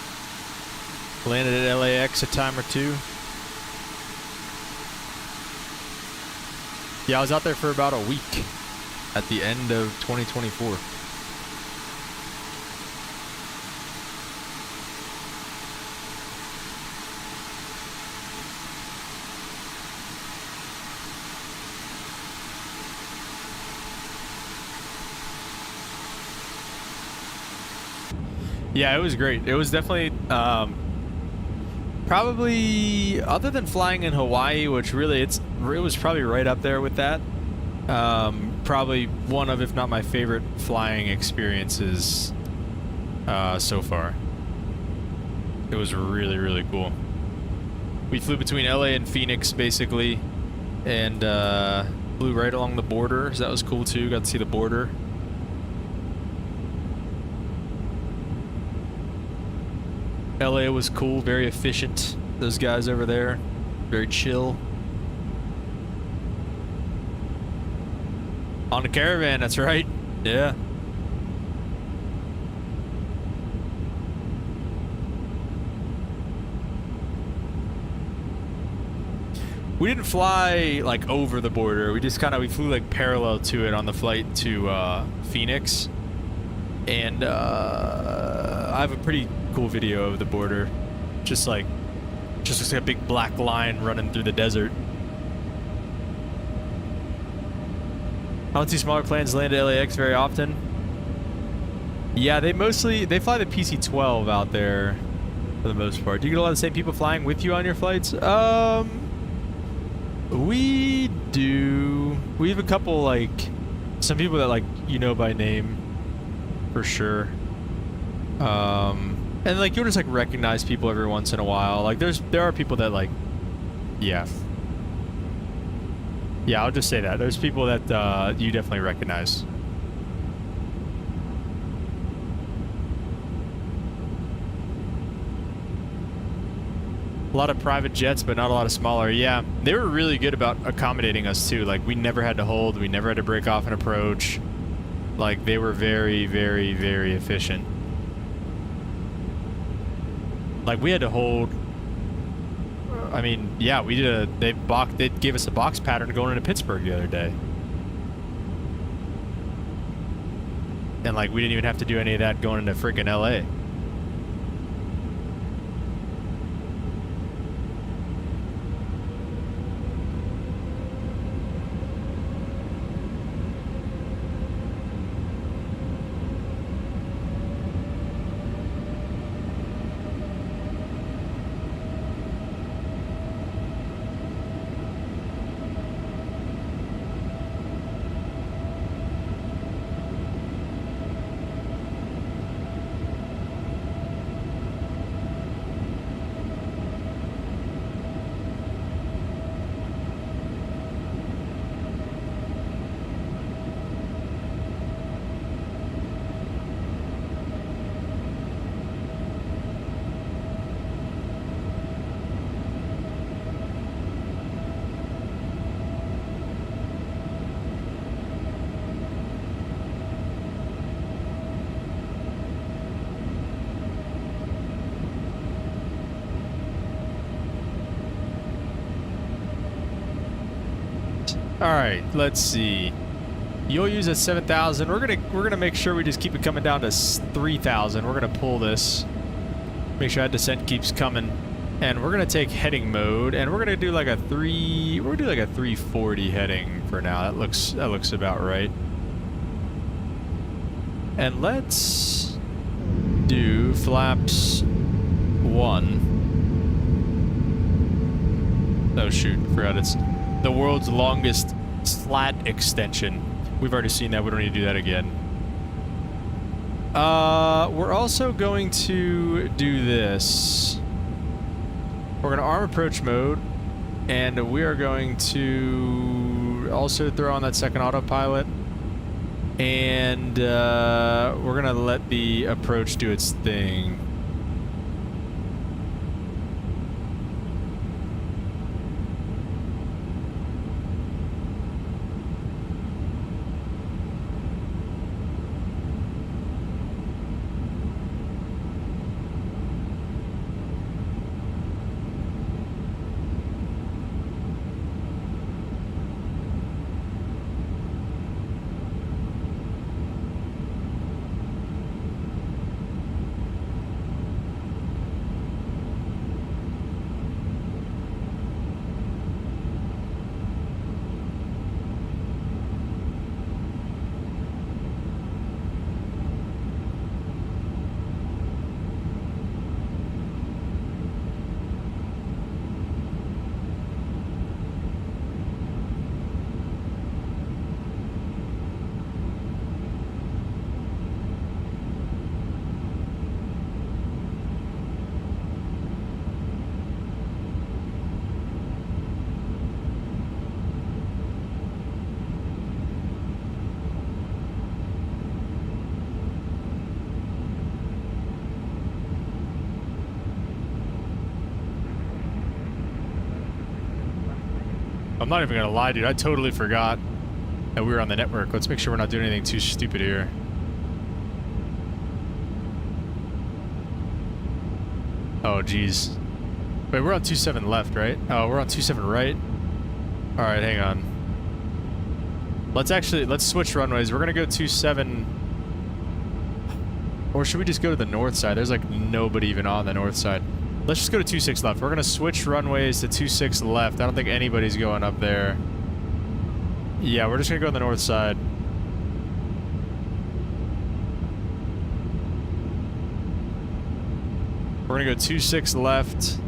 Landed at LAX a time or two. Yeah, I was out there for about a week at the end of 2024. Yeah, it was great. It was definitely probably, other than flying in Hawaii, which really it was probably right up there with that. Probably one of, if not my favorite flying experiences so far. It was really, really cool. We flew between LA and Phoenix basically, and flew right along the border, so that was cool too. Got to see the border. LA was cool, very efficient. Those guys over there, very chill. On the Caravan, that's right. Yeah. We didn't fly like over the border. We just we flew like parallel to it on the flight to Phoenix. And I have a pretty cool video of the border. Just looks like a big black line running through the desert. I don't see smaller planes land at LAX very often. Yeah, they fly the PC-12 out there for the most part. Do you get a lot of the same people flying with you on your flights? We do. We have a couple, like, some people that, like, you know by name, for sure. And, like, you'll just, like, recognize people every once in a while. Like, there are people that, like, yeah. Yeah, I'll just say that. There's people that you definitely recognize. A lot of private jets, but not a lot of smaller. Yeah, they were really good about accommodating us, too. Like, we never had to hold. We never had to break off an approach. Like, they were very, very, very efficient. Like, we had to hold... I mean, yeah, we did they gave us a box pattern going into Pittsburgh the other day. And like, we didn't even have to do any of that going into freaking LA. All right, let's see. You'll use a 7,000. We're gonna make sure we just keep it coming down to 3,000. We're gonna pull this. Make sure that descent keeps coming, and we're gonna take heading mode, and we're gonna do like a 340 heading for now. That looks about right. And let's do flaps 1. Oh shoot, forgot it's the world's longest slat extension. We've already seen that. We don't need to do that again. We're also going to do this. We're going to arm approach mode, and we are going to also throw on that second autopilot, and we're going to let the approach do its thing. I'm not even gonna lie, dude. I totally forgot. And we were on the network. Let's make sure we're not doing anything too stupid here. Oh, geez. Wait, we're on 27 left, right? Oh, we're on 27 right? Alright, hang on. Let's switch runways. We're gonna go 27... Or should we just go to the north side? There's like nobody even on the north side. Let's just go to 26 left. We're gonna switch runways to 26 left. I don't think anybody's going up there. Yeah, we're just gonna go on the north side. We're gonna go 26 left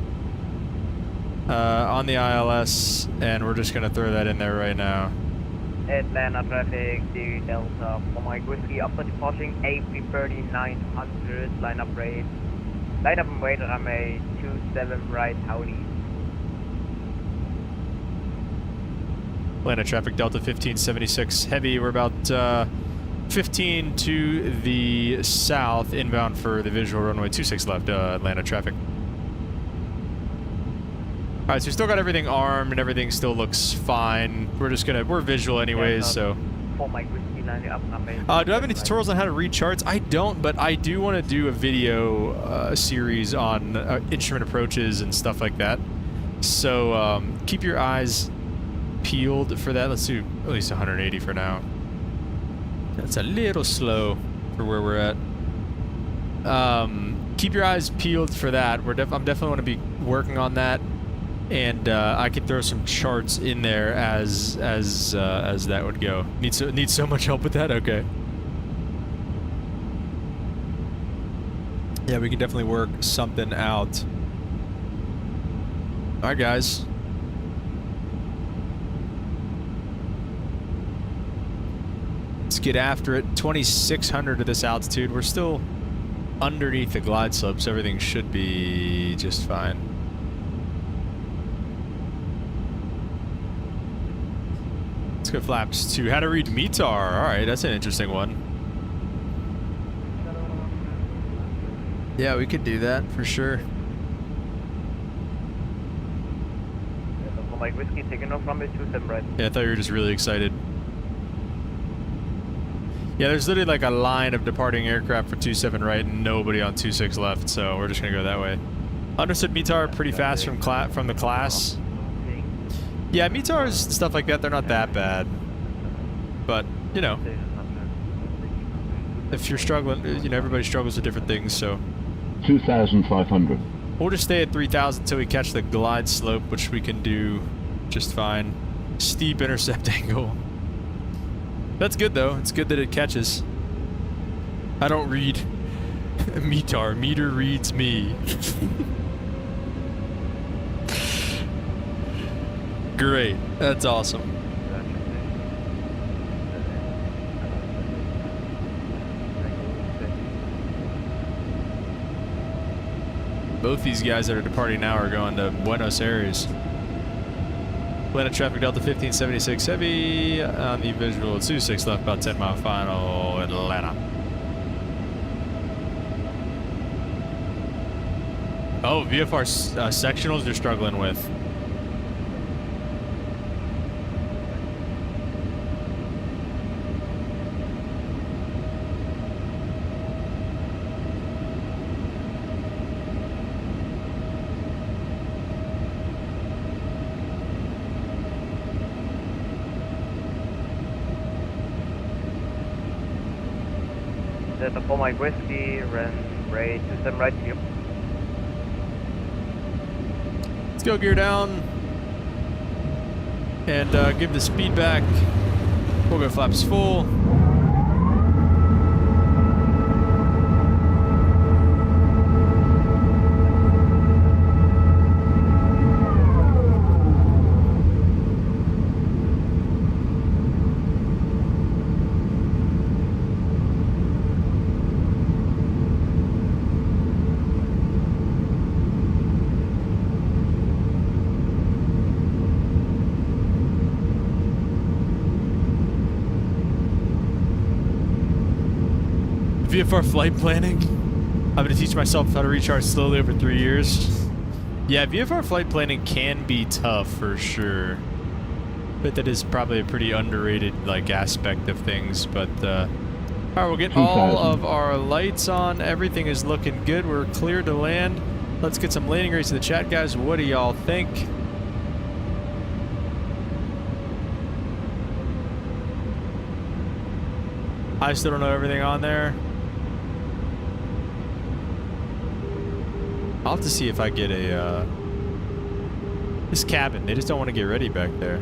on the ILS, and we're just gonna throw that in there right now. Atlanta traffic, the Delta, for my whiskey, upper departing A359, line up rate. Line up and wait on runway 27 right, howdy. Atlanta traffic, Delta 1576 heavy. We're about 15 to the south, inbound for the visual runway 26 left, Atlanta traffic. Alright, so we still got everything armed and everything still looks fine. We're visual anyways, so. For my whiskey, line up runway. Do I have any tutorials on how to read charts? I don't, but I do want to do a video series on instrument approaches and stuff like that. So keep your eyes peeled for that. Let's do at least 180 for now. That's a little slow for where we're at. Keep your eyes peeled for that. I'm definitely want to be working on that, and I could throw some charts in there as that would go. Need so much help with that. Okay. Yeah, we can definitely work something out. All right, guys. Let's get after it. 2,600 at this altitude. We're still underneath the glide slope, so everything should be just fine. Let's go flaps 2. How to read METAR. Alright, that's an interesting one. Yeah, we could do that for sure. For my whiskey, taking off runway 27 right. Yeah, I thought you were just really excited. Yeah, there's literally like a line of departing aircraft for 27 right and nobody on 26 left, so we're just gonna go that way. Understood METAR pretty fast from the class. Yeah, METARs, stuff like that, they're not that bad. But, you know, if you're struggling, you know, everybody struggles with different things, so. 2,500. We'll just stay at 3,000 until we catch the glide slope, which we can do just fine. Steep intercept angle. That's good though. It's good that it catches. I don't read METAR. Meter reads me. Great. That's awesome. Both these guys that are departing now are going to Buenos Aires. Atlanta traffic, Delta 1576 heavy on the visual 26 left, about 10 mile final, Atlanta. Oh, VFR sectionals they're struggling with. Delta for my whiskey, run rate 27 right to you. Let's go gear down and give the speed back. We'll go flaps full. VFR flight planning. I'm going to teach myself how to recharge slowly over 3 years. Yeah, VFR flight planning can be tough for sure. But that is probably a pretty underrated like aspect of things. But all right, we'll get all of our lights on. Everything is looking good. We're clear to land. Let's get some landing rates in the chat, guys. What do y'all think? I still don't know everything on there. I'll have to see if I get a this cabin. They just don't want to get ready back there.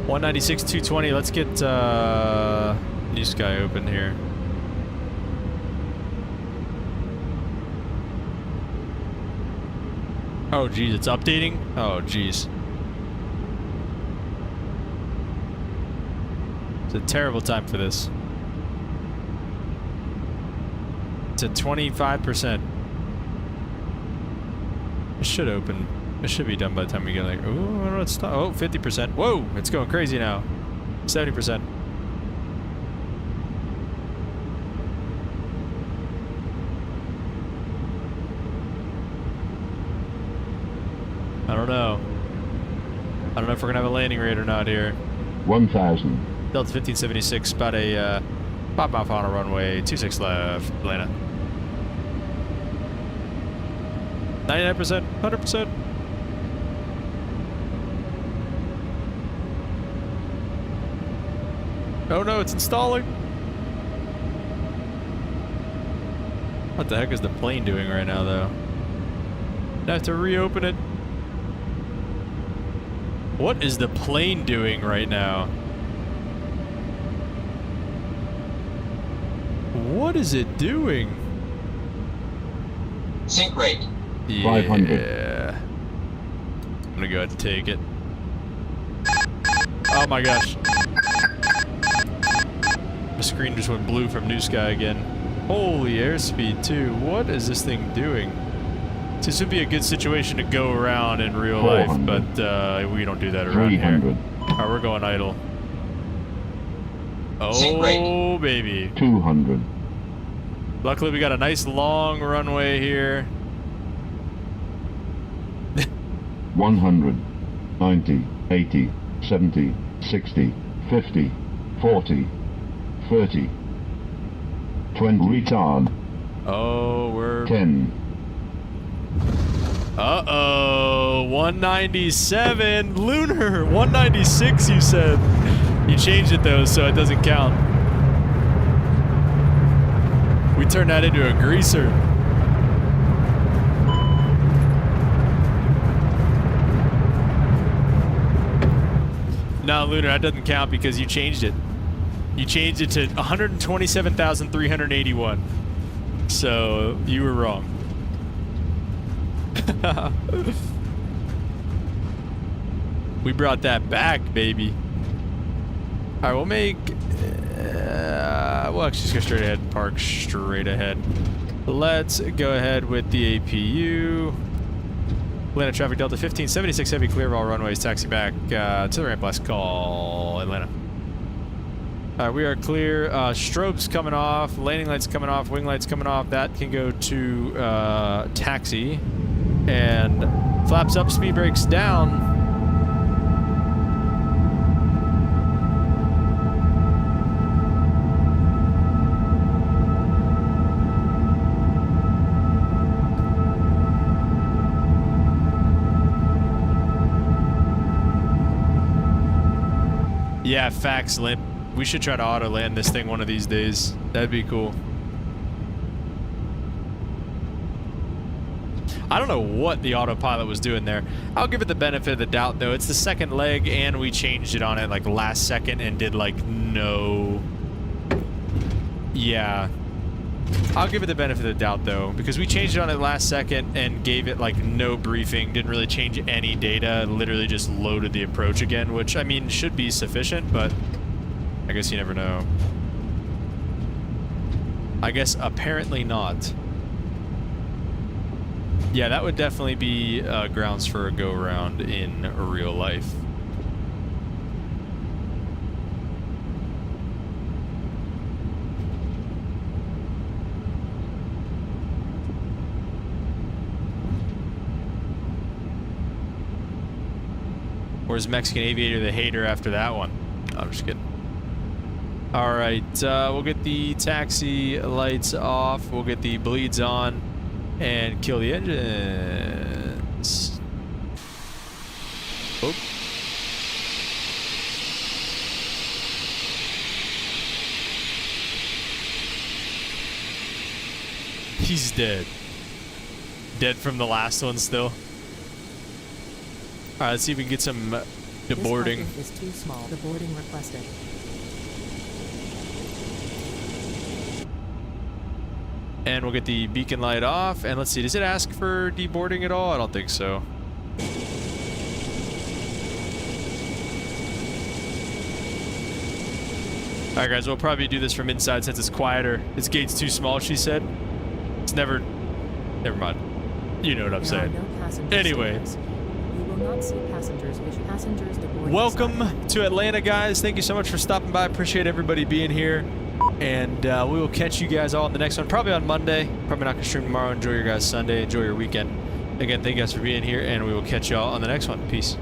$196, $220. Let's get New Sky open here. Oh geez, it's updating? Oh geez. It's a terrible time for this. It's at 25%. It should open. It should be done by the time we get like, oh, I don't know, it's not. Oh, 50%. Whoa, it's going crazy now. 70%. I don't know. I don't know if we're gonna have a landing rate or not here. 1,000. Delta 1576, about a 5 mile final runway, 26 left, Atlanta. 99%, 100%. Oh no, it's installing. What the heck is the plane doing right now, though? I have to reopen it. What is the plane doing right now? What is it doing? Sync rate. Yeah. 500. I'm gonna go ahead and take it. Oh my gosh. The screen just went blue from New Sky again. Holy airspeed too. What is this thing doing? This would be a good situation to go around in real life, but we don't do that around here. 300. Alright, we're going idle. Oh, baby. 200. Luckily, we got a nice long runway here. 100. 90. 80. 70. 60. 50. 40. 30. 20. Retard. Oh, we're... 10. Uh-oh. 197. Lunar. 196, you said. You changed it, though, so it doesn't count. We turned that into a greaser. No, Lunar, that doesn't count because you changed it. You changed it to 127,381. So, you were wrong. We brought that back, baby. Alright, we'll make... we'll actually just go straight ahead and park straight ahead. Let's go ahead with the APU. Atlanta traffic Delta 1576 heavy, clear of all runways, taxi back to the ramp, last call, Atlanta. Alright, we are clear. Strobes coming off, landing lights coming off, wing lights coming off. That can go to taxi. And flaps up, speed brakes down. Yeah, facts, Limp. We should try to auto land this thing one of these days. That'd be cool. I don't know what the autopilot was doing there. I'll give it the benefit of the doubt, though. It's the second leg, and we changed it on it like last second and did like no... Yeah. I'll give it the benefit of the doubt, though, because we changed it on it last second and gave it like no briefing, didn't really change any data, literally just loaded the approach again, which, I mean, should be sufficient, but I guess you never know. I guess apparently not. Yeah, that would definitely be grounds for a go-around in real life. was Mexican Aviator the hater after that one. No, I'm just kidding. All right, we'll get the taxi lights off. We'll get the bleeds on and kill the engines. Oh. He's dead. Dead from the last one still. All right, let's see if we can get some deboarding. This is too small. Deboarding requested. And we'll get the beacon light off. And let's see, does it ask for deboarding at all? I don't think so. All right, guys, we'll probably do this from inside since it's quieter. This gate's too small, she said. It's never mind. You know what I'm saying. No passenger anyway. statements. You will not see passengers. Passengers deboarding. Welcome to Atlanta, guys. Thank you so much for stopping by. Appreciate everybody being here. And we will catch you guys all in the next one, probably on Monday. Probably not going to stream tomorrow. Enjoy your guys' Sunday. Enjoy your weekend. Again, thank you guys for being here, and we will catch you all on the next one. Peace.